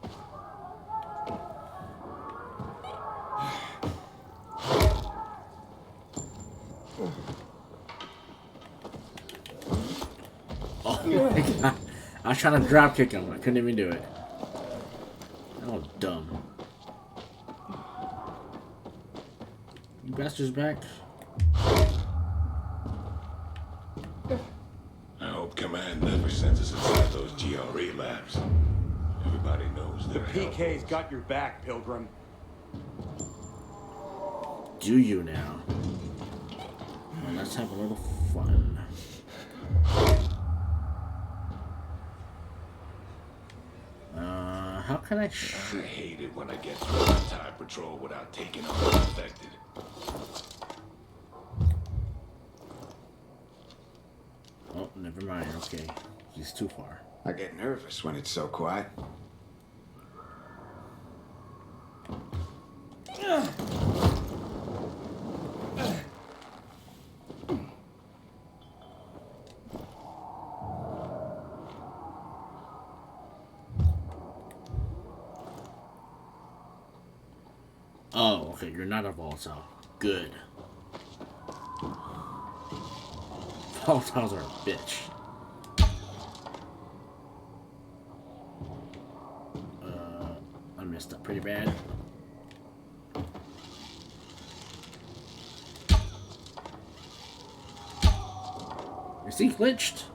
Oh my god. I was trying to drop kick him. I couldn't even do it. That was dumb. You bastards back? I hope Command never sends us inside those GRE labs. Everybody knows The they're PK's got your back, Pilgrim. Do you now? Well, let's have a little fun. How can I I hate it when I get through an entire patrol without taking on the infected. Oh, never mind. Okay. He's too far. I get nervous when it's so quiet. Oh, okay. You're not a volatile. Good. Volatiles are a bitch. I messed up pretty bad. Is he glitched?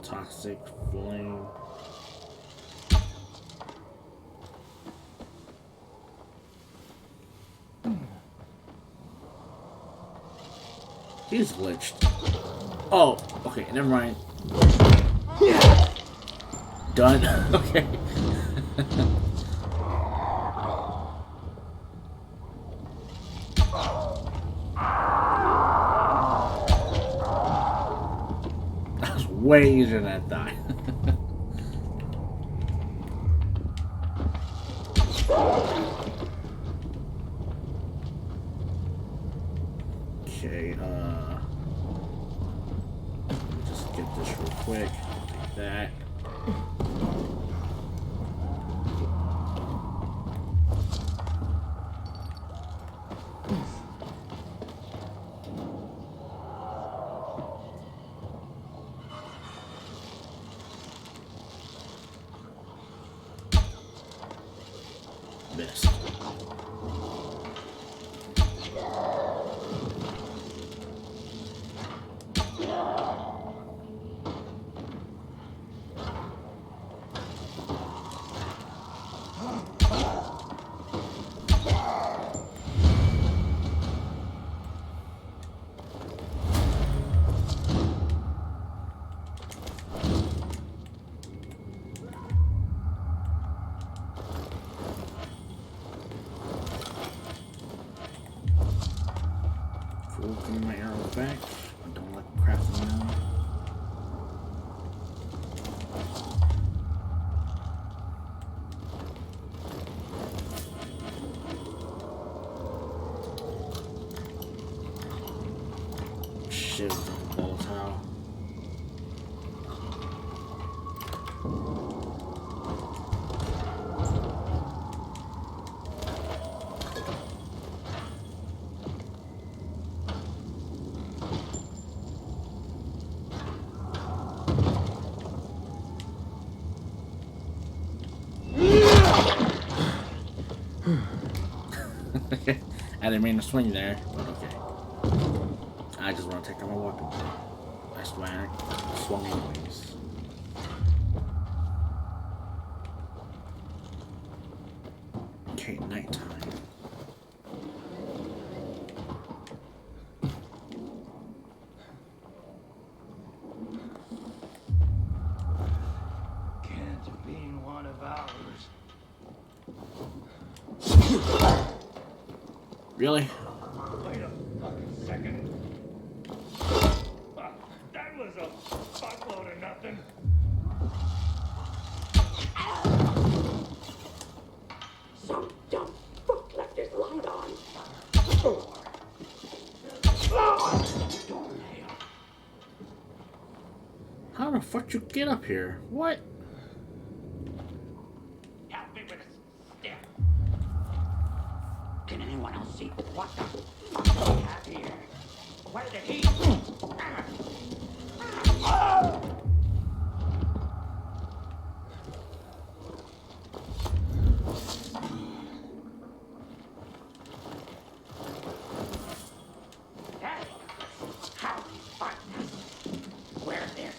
Toxic flame. He's glitched. Oh, okay, never mind. Done. Okay. That was way easier than I thought. Okay, quick. Take that. Missed. Cool, give me my arrows back. I don't like crafting them. Shit, it's volatile. I didn't mean to swing there, but okay. I just want to take out my weapon. That's why I swung anyways. Okay, nighttime. Can't have been one of ours. Really? Wait a fucking second. That was a fuckload of nothing. So dumb fuck left his light on. How the fuck you get up here? What? Help me with a stick. Can anyone else see what the fuck do we have here? Where did he? Hey, how do you find us? Where's this?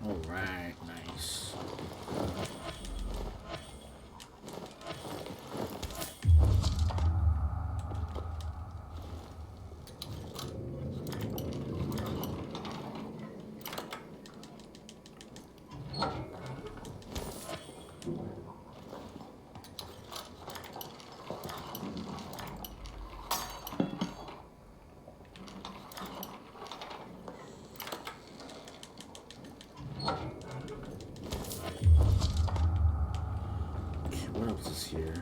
Alright, nice. What else is here?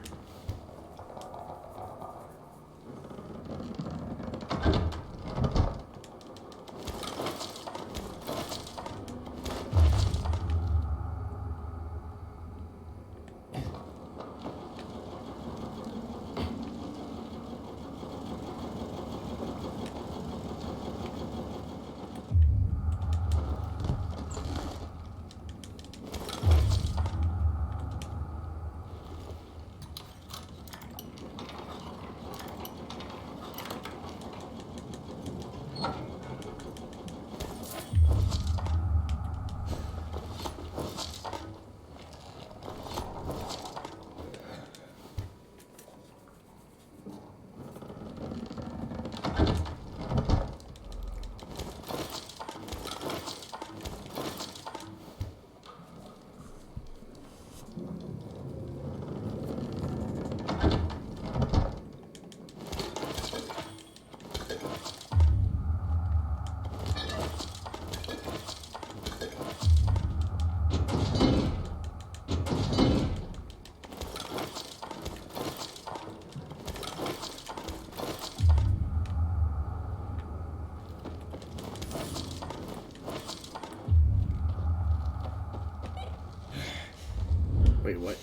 Wait, what?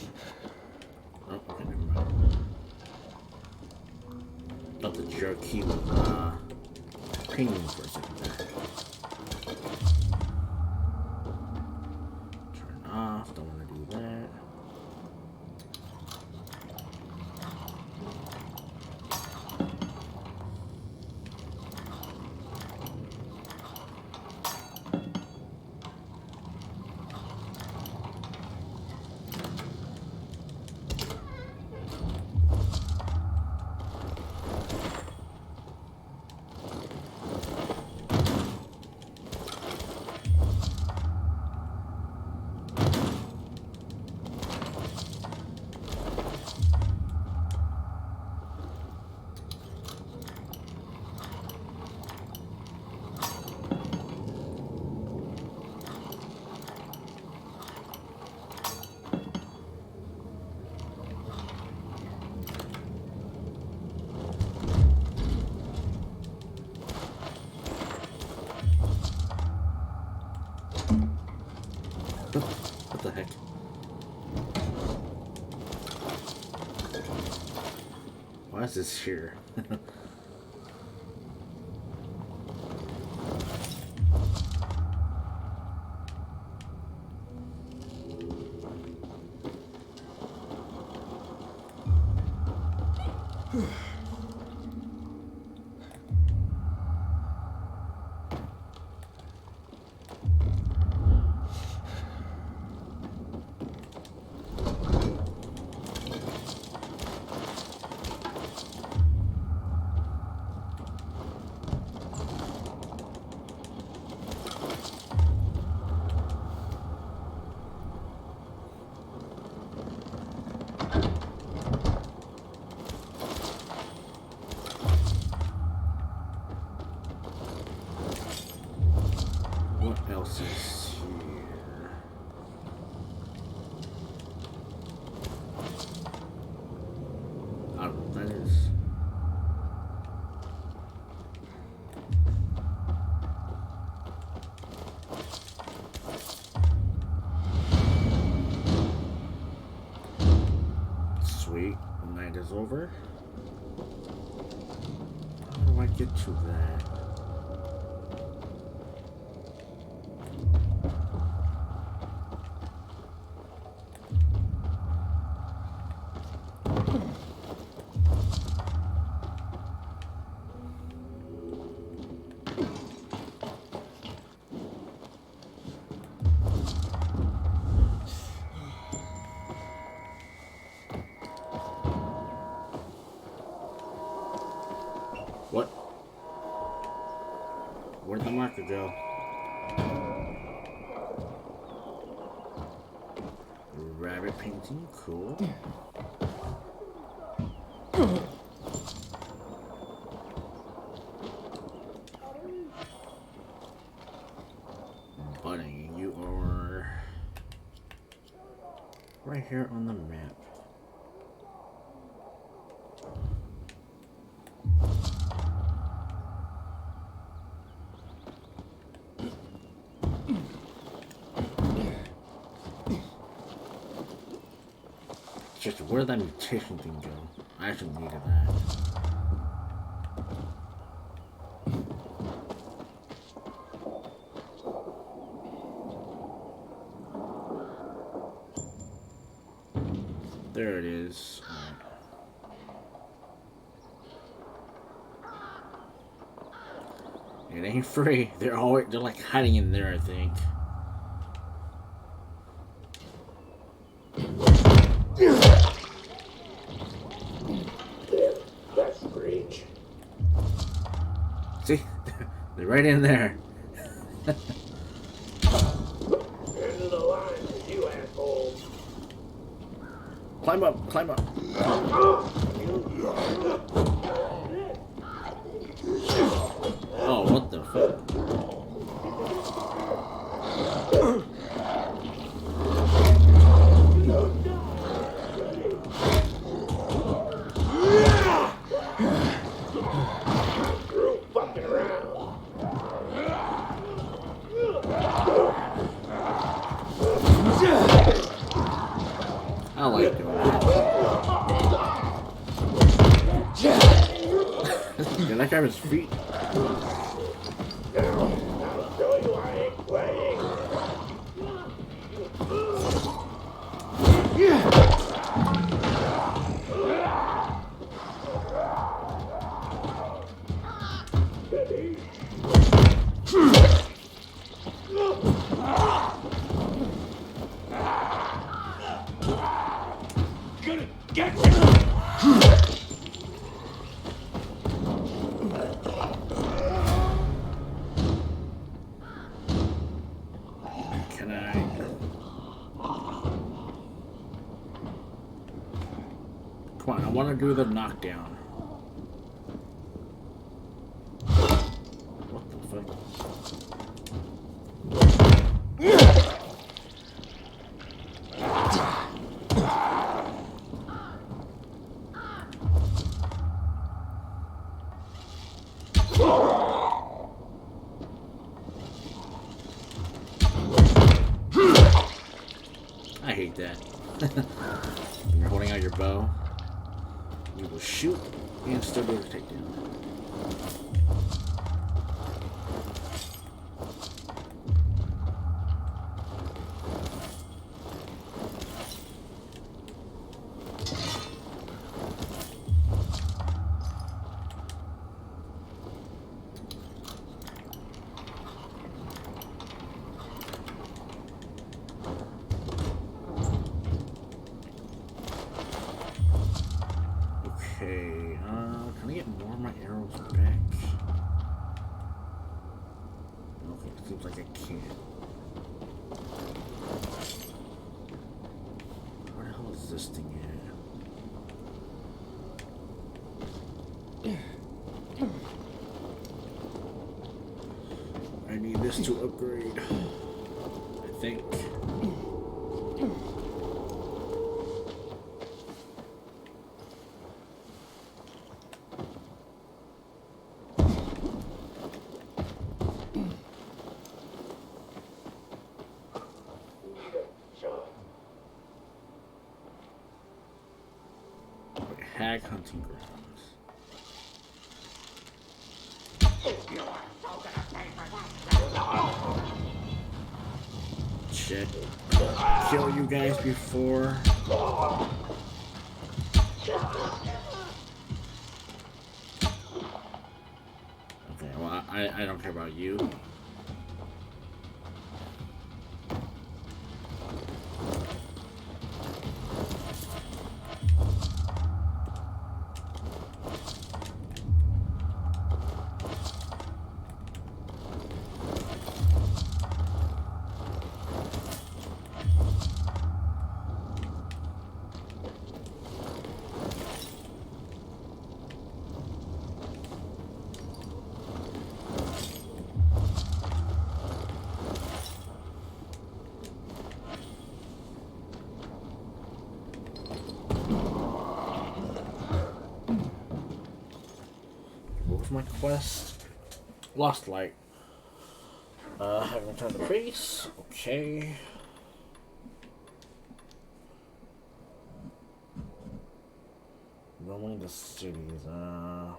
Oh, okay, never mind. Thought the jerk key was pinging for a second there. Turn off, don't want to do that. What the heck? Why is this here? What else is here? I don't know what that is. Sweet, the night is over. How do I get to that? What? Where'd the marker go? Rabbit painting, cool. Buddy, you are right here on the map. Just where did that mutation thing go? I actually needed that. There it is. It ain't free. They're like hiding in there, I think. That's strange. See? They're right in there. End of the line, you asshole. Climb up, climb up. Oh, what the fuck? I like doing that. Yeah, that guy was feet. I'll show you I ain't playing. Gonna get you! Can I? Come on, I want to do the knockdown. What the fuck? I hate that. When you're holding out your bow, you will shoot and still be able to take down. Okay, can I get more of my arrows back? Okay, seems like I can't. Where the hell is this thing at? I need this to upgrade, I think. Hag hunting grounds. Shit. Kill you guys before. Okay, well, I don't care about you. What was my quest? Lost light. Haven't returned to base. Okay. Roaming the cities.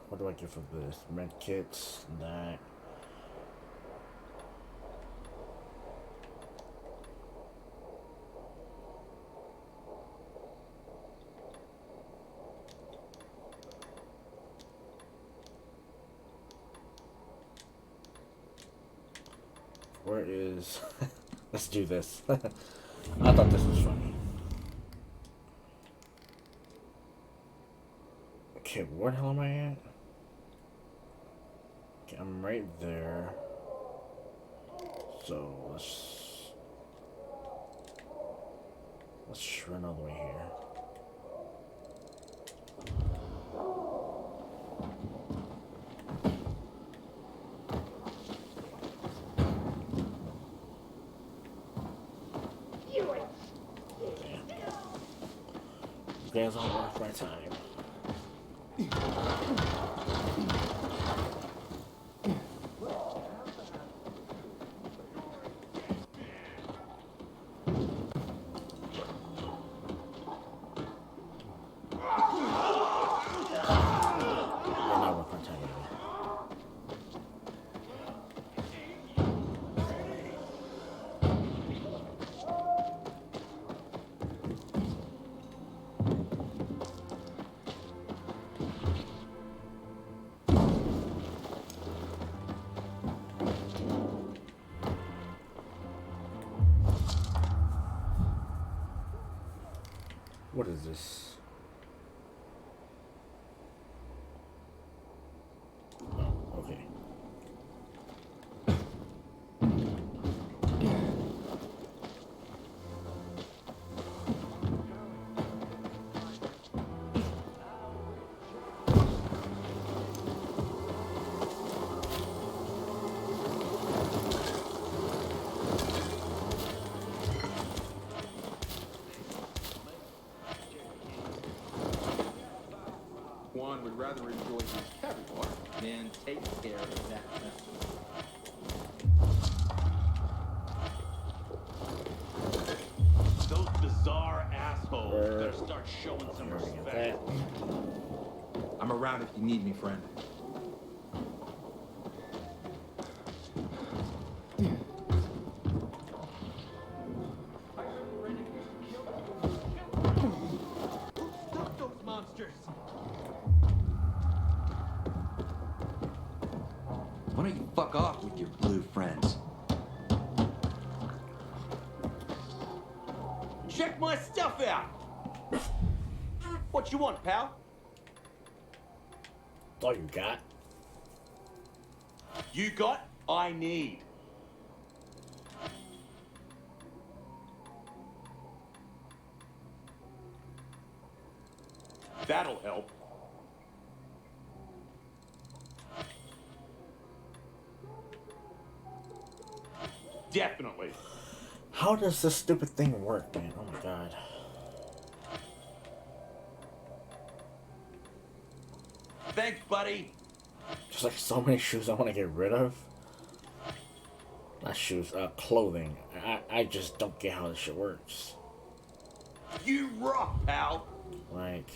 What do I get for this? Med kits. That. Where is... Let's do this. I thought this was funny. Okay, where the hell am I at? Okay, I'm right there. So, let's run all the way here. Guys, I'll work my time. What is this? Oh, okay. Juan would rather enjoy his caviar than take care of that vessel. Those bizarre assholes better start showing some respect. I'm around if you need me, friend. Stop those monsters! Why don't you fuck off with your blue friends? Check my stuff out! What you want, pal? That's all you got? You got, I need. That'll help. Definitely. How does this stupid thing work, man? Oh my god. Thanks, buddy. Just like so many shoes I want to get rid of. Not shoes, clothing. I just don't get how this shit works. You rock, pal. Like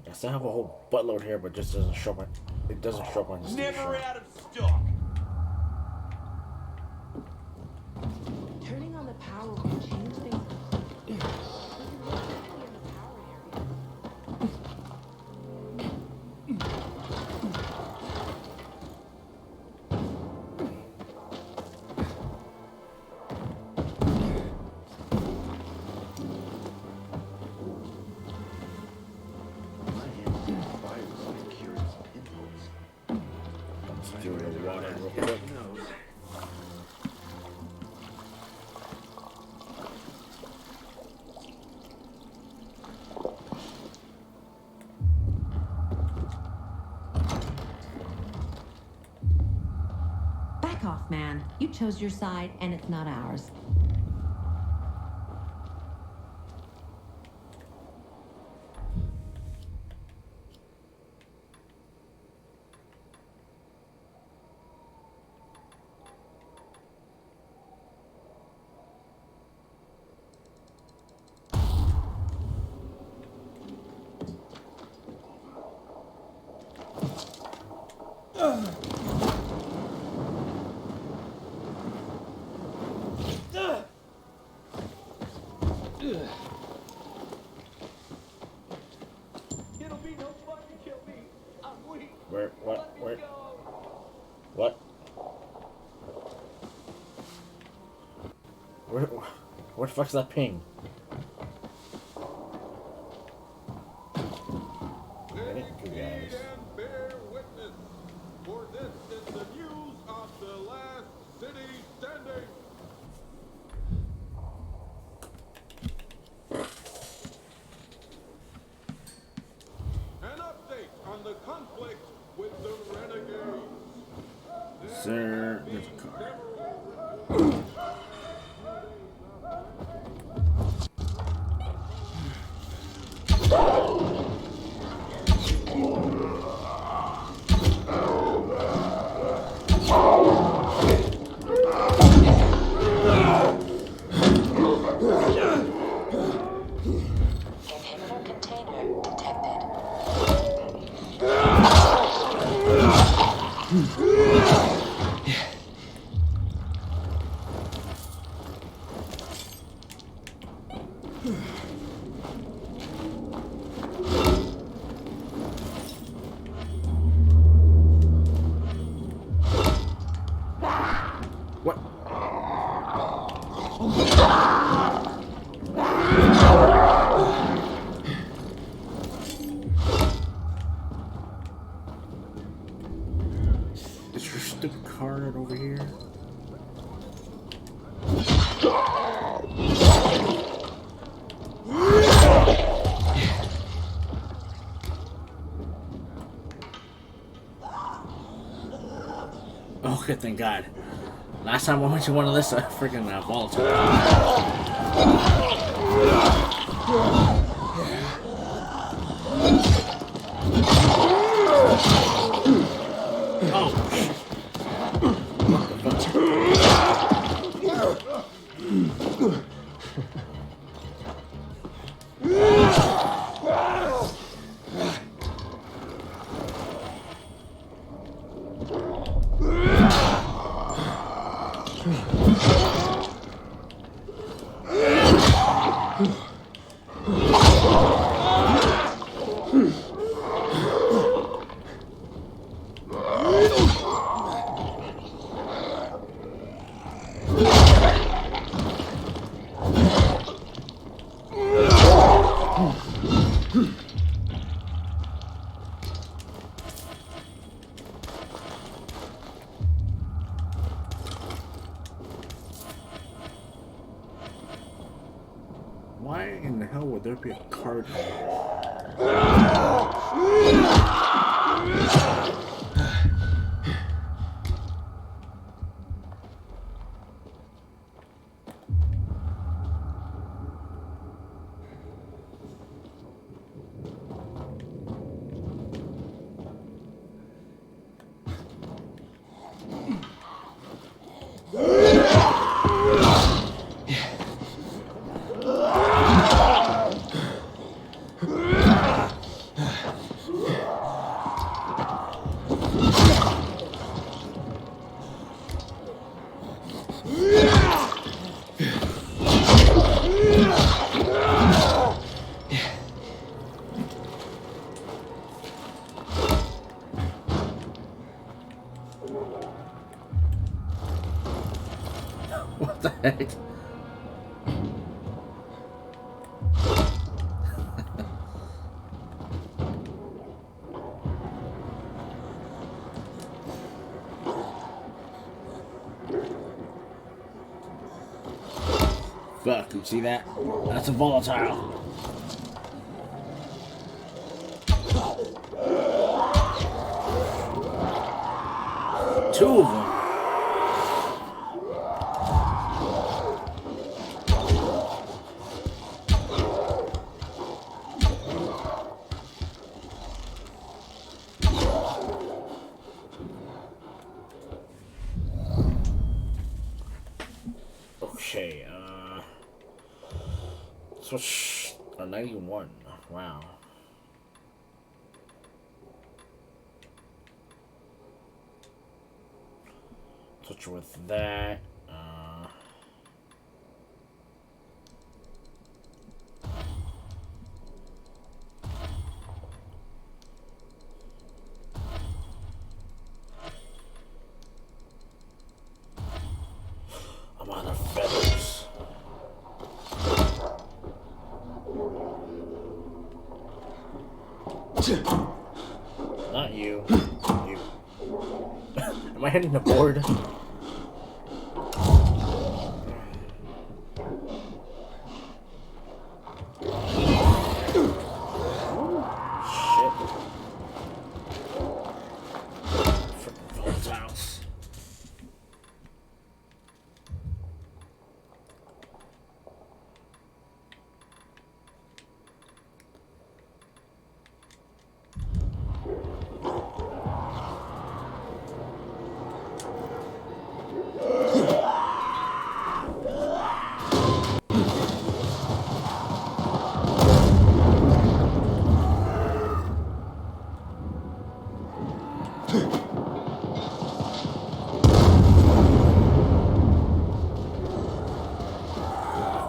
I still have a whole buttload here, but just doesn't show up. It doesn't show up on this. Never out of stock. Turning on the power will change things completely. Do the water real quick. Back off, man. You chose your side, and it's not ours. It'll be no fun to kill me. I'm weak. Where? What? Where? What? Where the fuck's that ping? Thank you guys. Bear witness, for this is the news of the last city standing. An update on the conflict with the renegades. Sir, there's a car. Inhibitor container detected. What? Is your stupid card over here? Okay, thank God. Last time I went to one of this, freaking volatile. Oh, shit. Why in the hell would there be a card here? What the heck? Fuck, you see that? That's a volatile. Two of them. Okay, switch 91. Wow. Switch with that. I'm out of feathers. Not you. You. Am I hitting the board?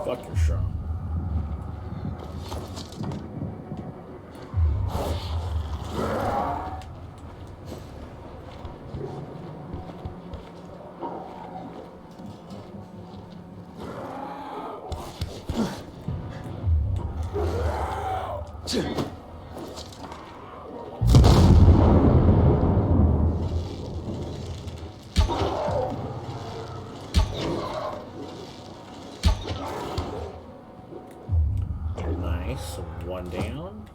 Fuck your shot. Nice. One down.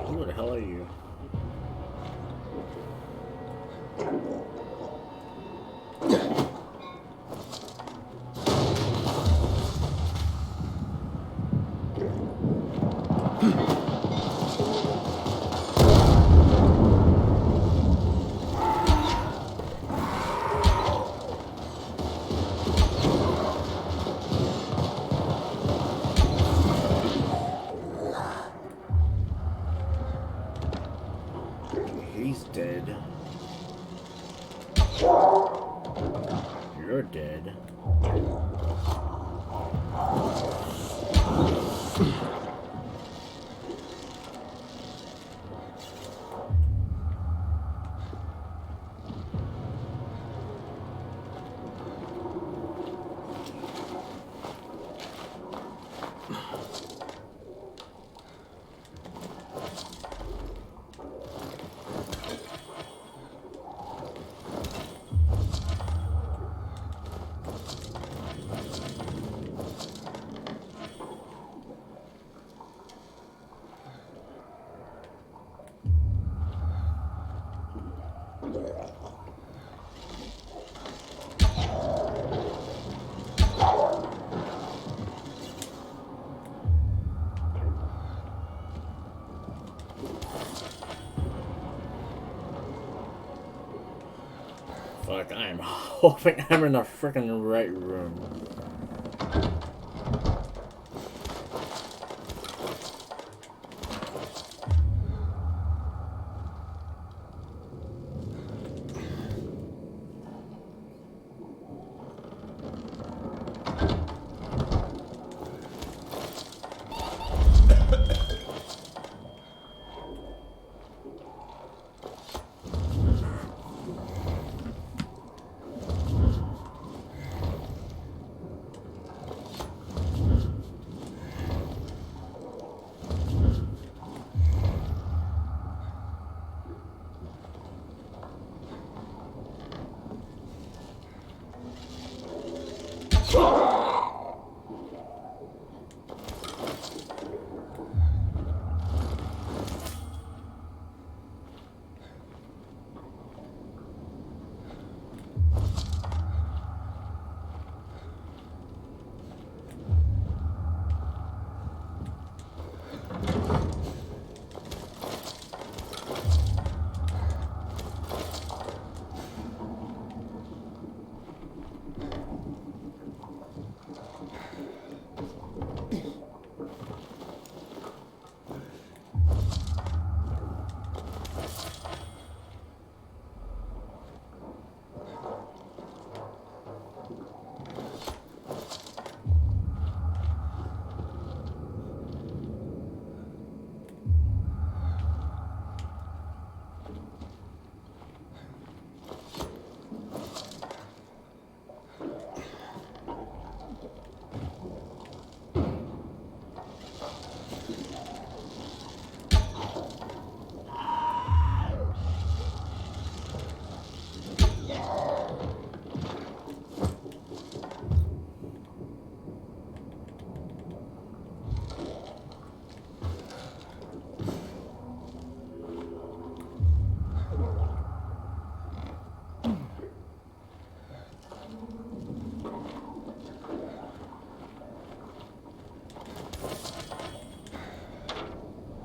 Who the hell are you? He's dead. You're dead. Fuck, I am hoping I'm in the freaking right room.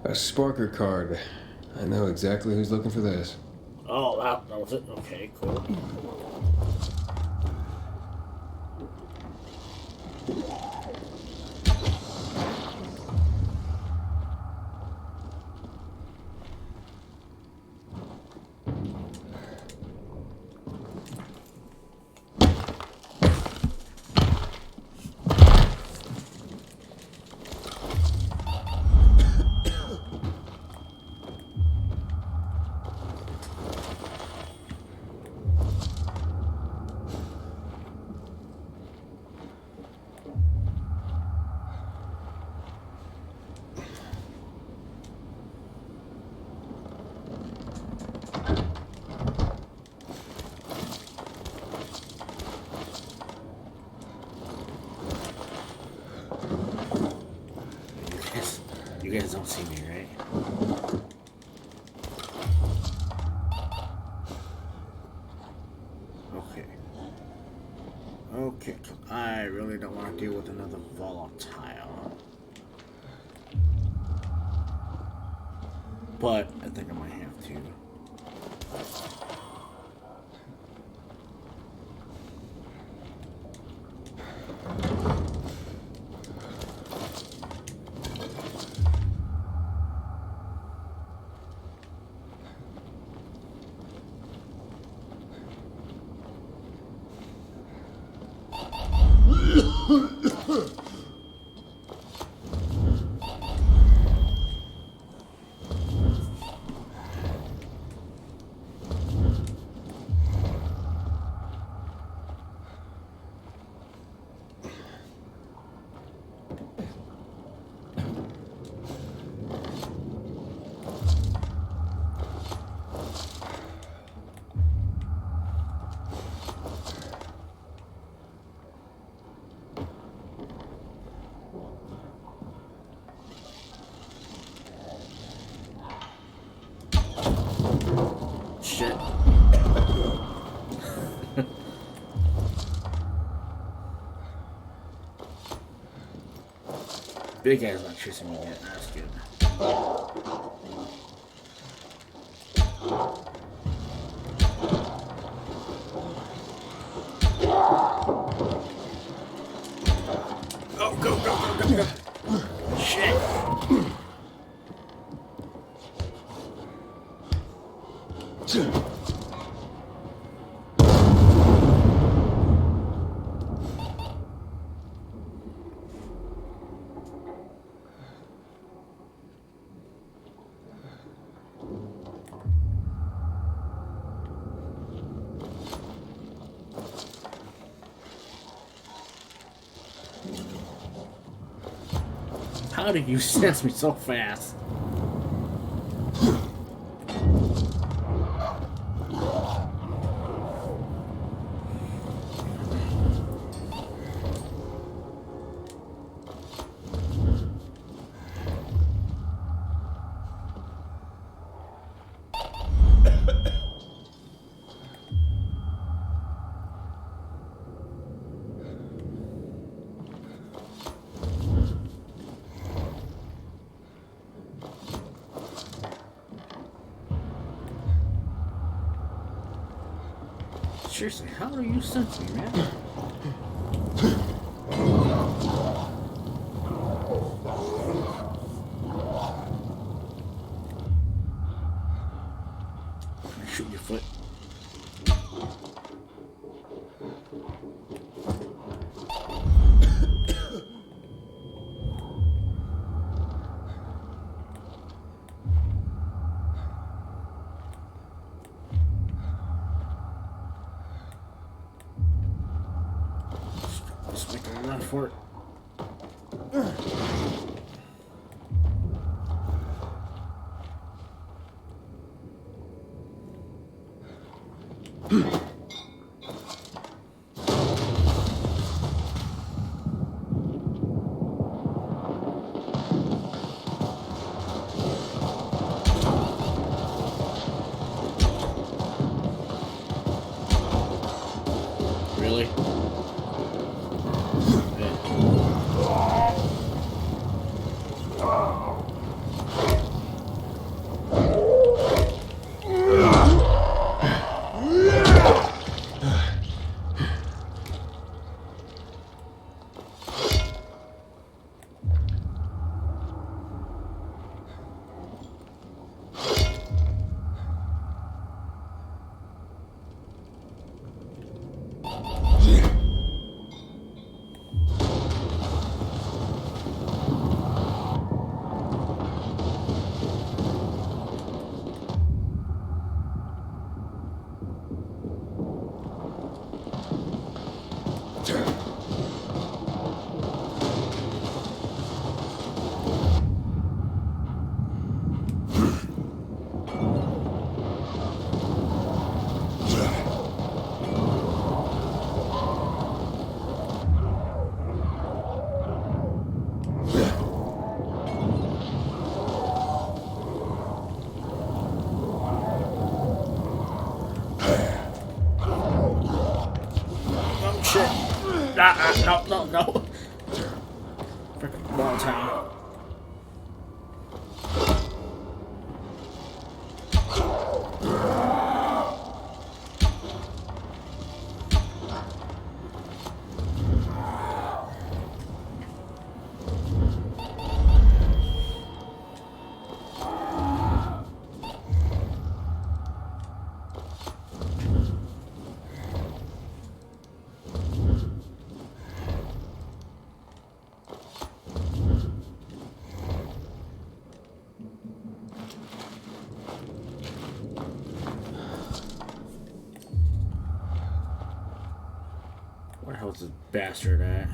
A Sparker card. I know exactly who's looking for this. Oh, that was it? Okay, cool. You guys don't see me, right? Okay. Okay, 'cause I really don't want to deal with another volatile. But I think I might have to. Shit. Big guy's not chasing me yet. That's good. Oh, go, go, go, go, go. Shit. How did you sense me so fast? Seriously, how do you sense me, man? Shoot your foot. Just make a run for it. Really? Yeah. shit. No. Freaking ball town. Where the hell's this bastard at?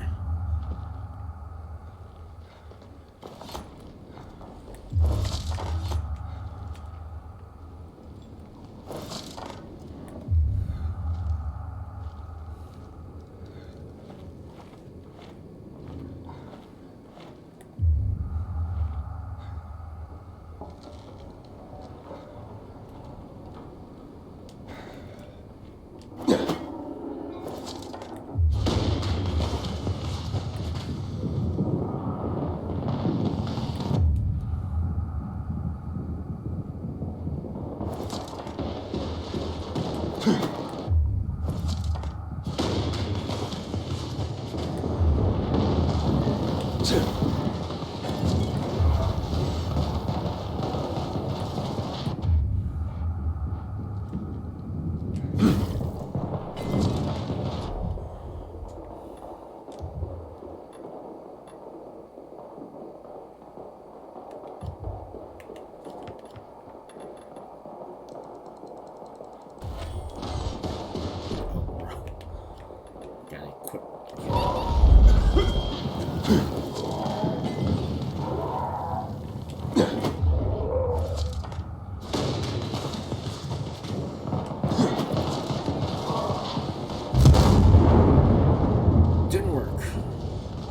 Didn't work.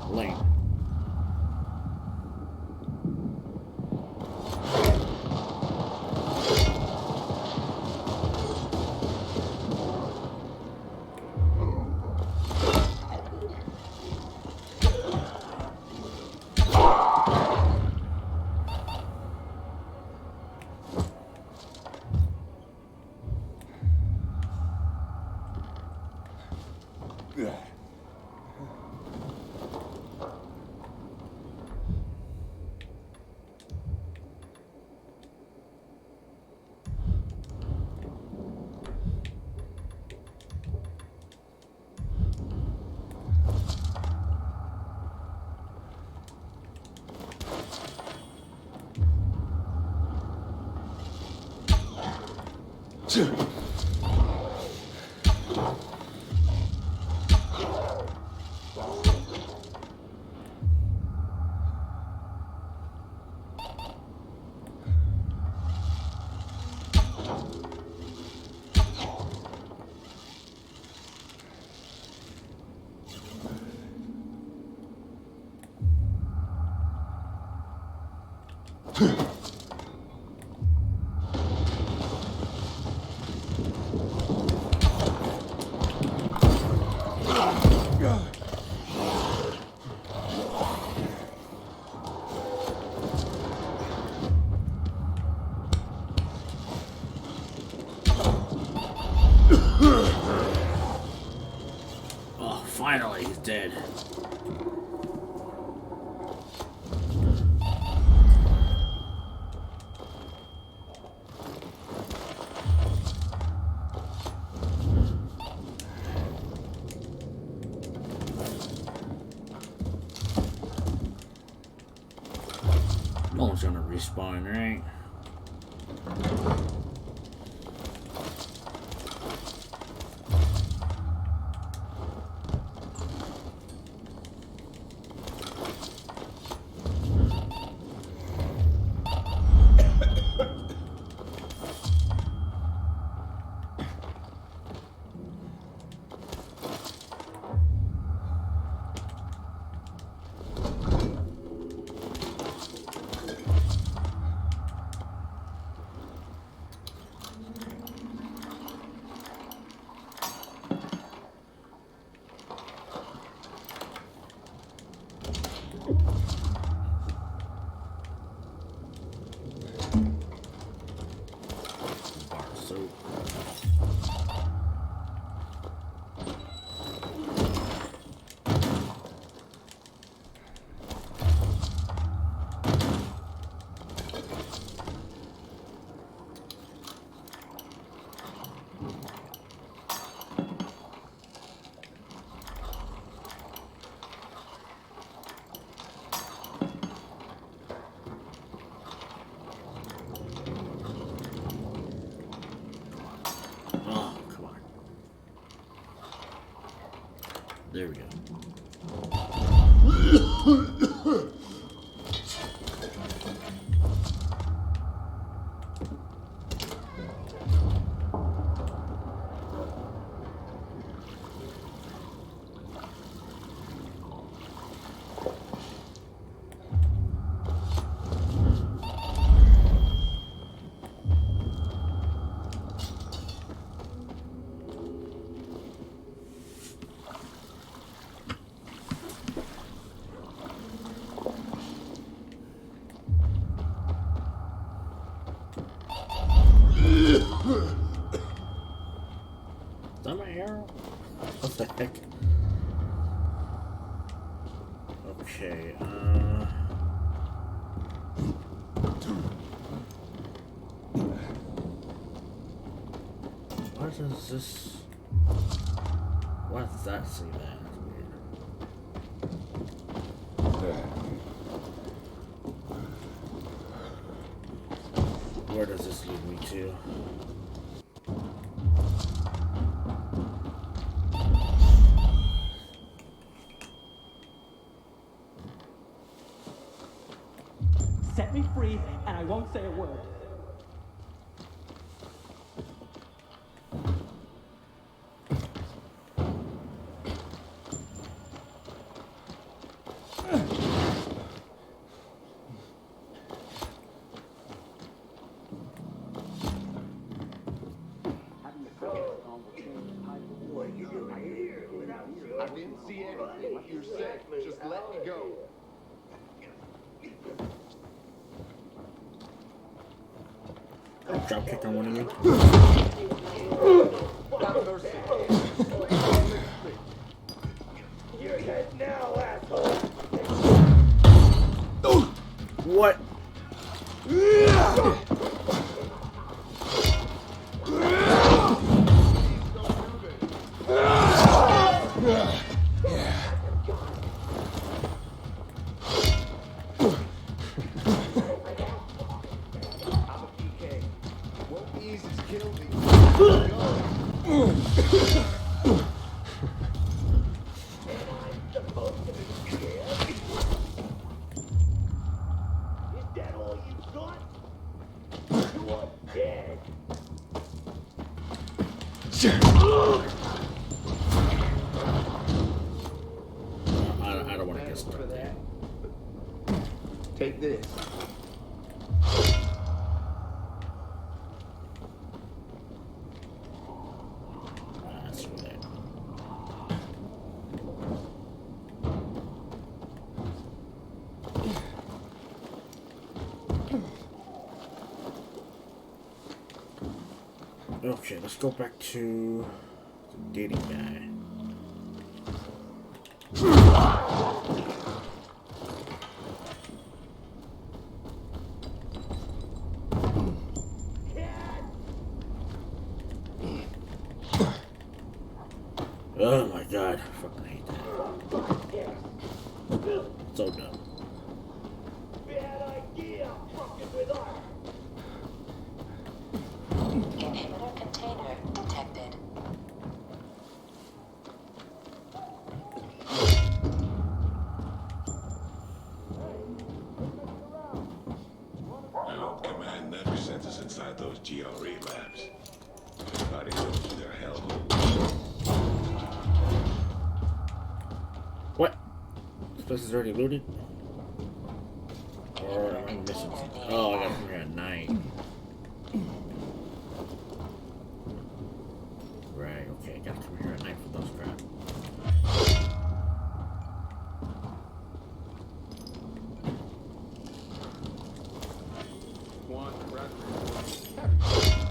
Lame. Oh, finally, he's dead. No one's gonna respawn, right? There we go. Is that my arrow? What the heck? Okay, what is this? What does that say that? That's weird. Where does this lead me to? Set me free, and I won't say a word. I didn't see anything. You're safe. Just let me go. Drop kick on one of you. Have mercy. You're dead now, asshole. What? Is that all you got? You're dead. I don't want to get stuck there. Take this. Screw that. Okay, let's go back to the dating guy. Oh my god, I fucking hate that. So dumb. Bad idea, fucking with us. Inhibitor container detected. I hope Command never sends us inside those GRE labs. Everybody knows they're hellhole. What? This place is already looted? Or am I missing something? Oh, I gotta come here at night. Right, okay, I gotta come here at night for those crap.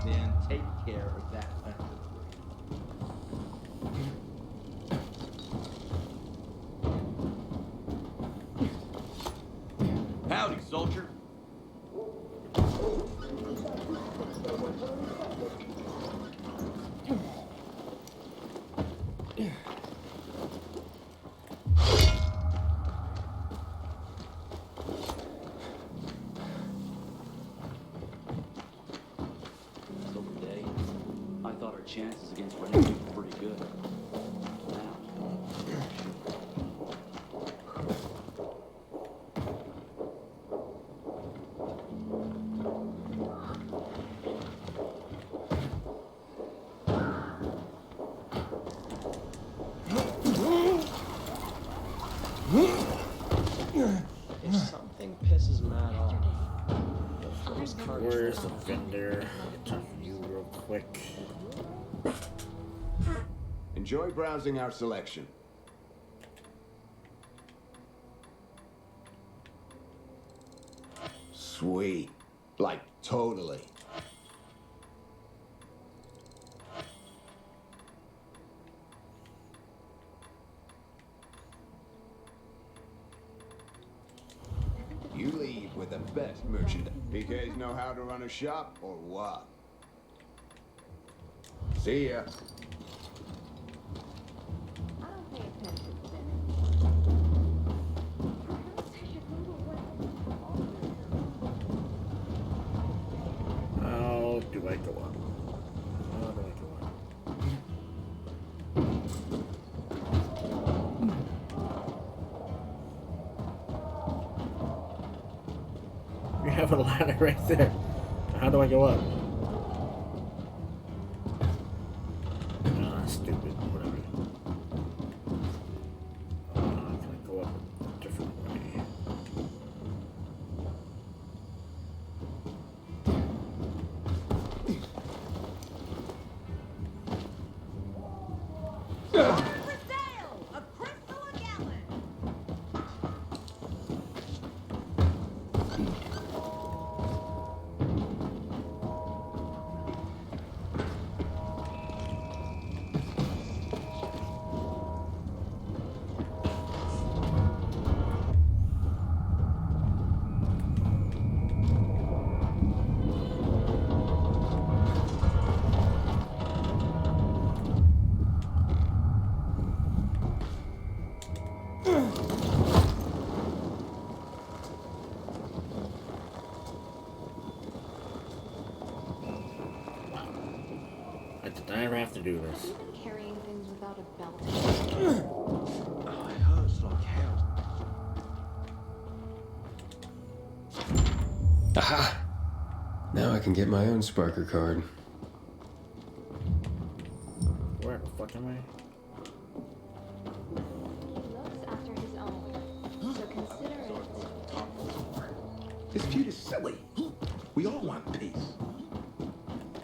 Then take care of that. Howdy, soldier. Until today, I thought our chances against Renegade were pretty good. Now, Where's the vendor? Talk to you real quick. Enjoy browsing our selection. Sweet. Like, totally. You leave with the best merchandise. PKs know how to run a shop, or what? See ya. How do I go up? How do I go up? You have a ladder right there. How do I go up? Ah, stupid. Whatever. Can I go up a different way? I never have to do this. Even carrying things without a belt. Oh, it hurts like hell. Aha! Now I can get my own Sparker card. Where the fuck am I? He looks after his own. So consider it. This feud is silly. We all want peace.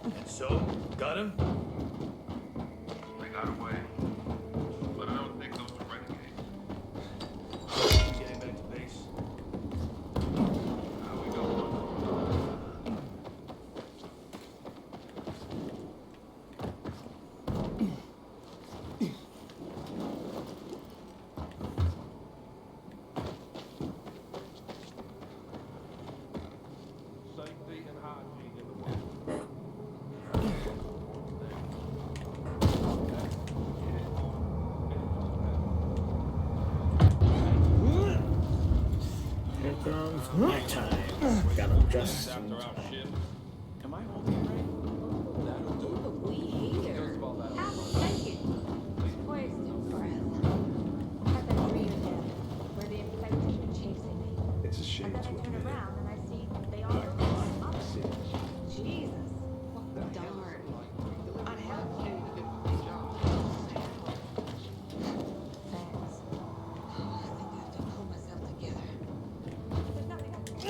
And so, got him? They got away. But I don't think those were renegades. Getting back to base. How we going? Safety and hygiene in the world. Here comes my time. Got him just in After our time. ship. Am I holding it right? That'll do it. We here. First of all, that'll Have a second. Wasted breath. Had that dream again, where the infected were chasing me. It's a shame And then to I turn admit it. around and I see they all look up. Jesus. What the darn. I'd have you. Thanks. I think I have to pull myself together. There's nothing I can do.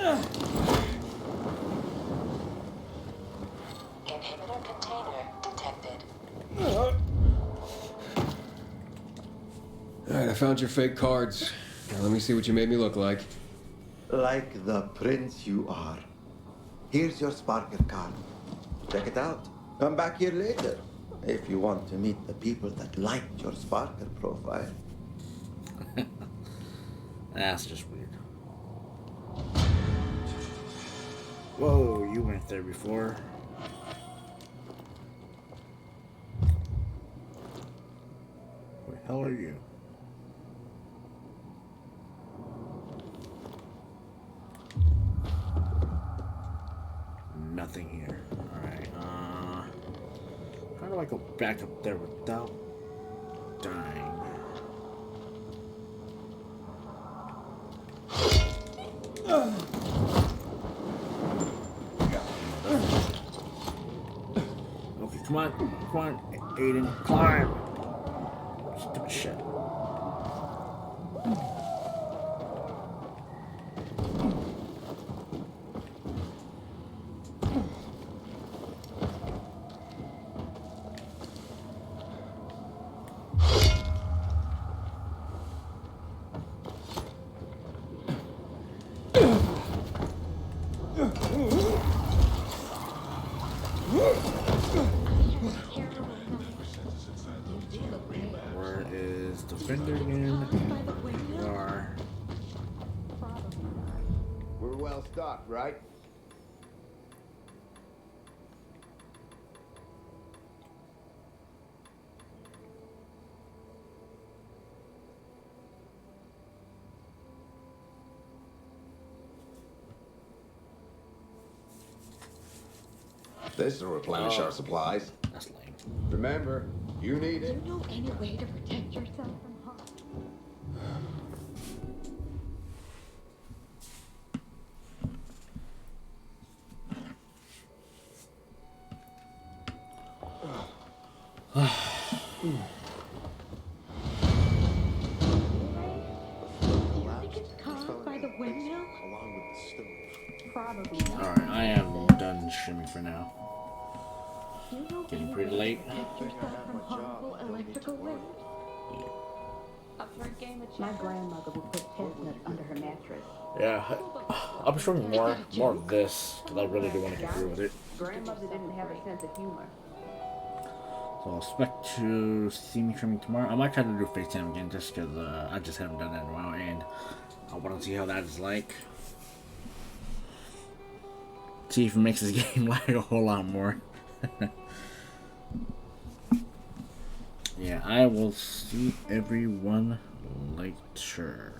Inhibitor container detected. Alright, I found your fake cards. Now let me see what you made me look like. Like the prince you are. Here's your Sparker card. Check it out. Come back here later if you want to meet the people that liked your Sparker profile. That's just weird. Whoa, you went there before. Who the hell are you? Nothing here. Alright, how do I go back up there without dying? Okay, come on, Aiden, climb! Stupid shit. there again. We are. We're well stocked, right? This will replenish our supplies. That's lame. Remember, you need Do it. you know any way to protect yourself from harm? Caused by the windmill? Along with the stove. Probably not. Alright, I am done streaming for now. Do you know Getting any pretty way late. to protect yourself from harmful electrical waves? Up for a game of chess? My grandmother would put chestnuts under her mattress. Yeah, I'll be showing more of this because I really do want to get through with it. Grandmother didn't have a sense of humor. So I'll expect to see me streaming tomorrow. I might try to do FaceTime again just because I just haven't done that in a while and I want to see how that is like. See if it makes this game lag a whole lot more. Yeah, I will see everyone later.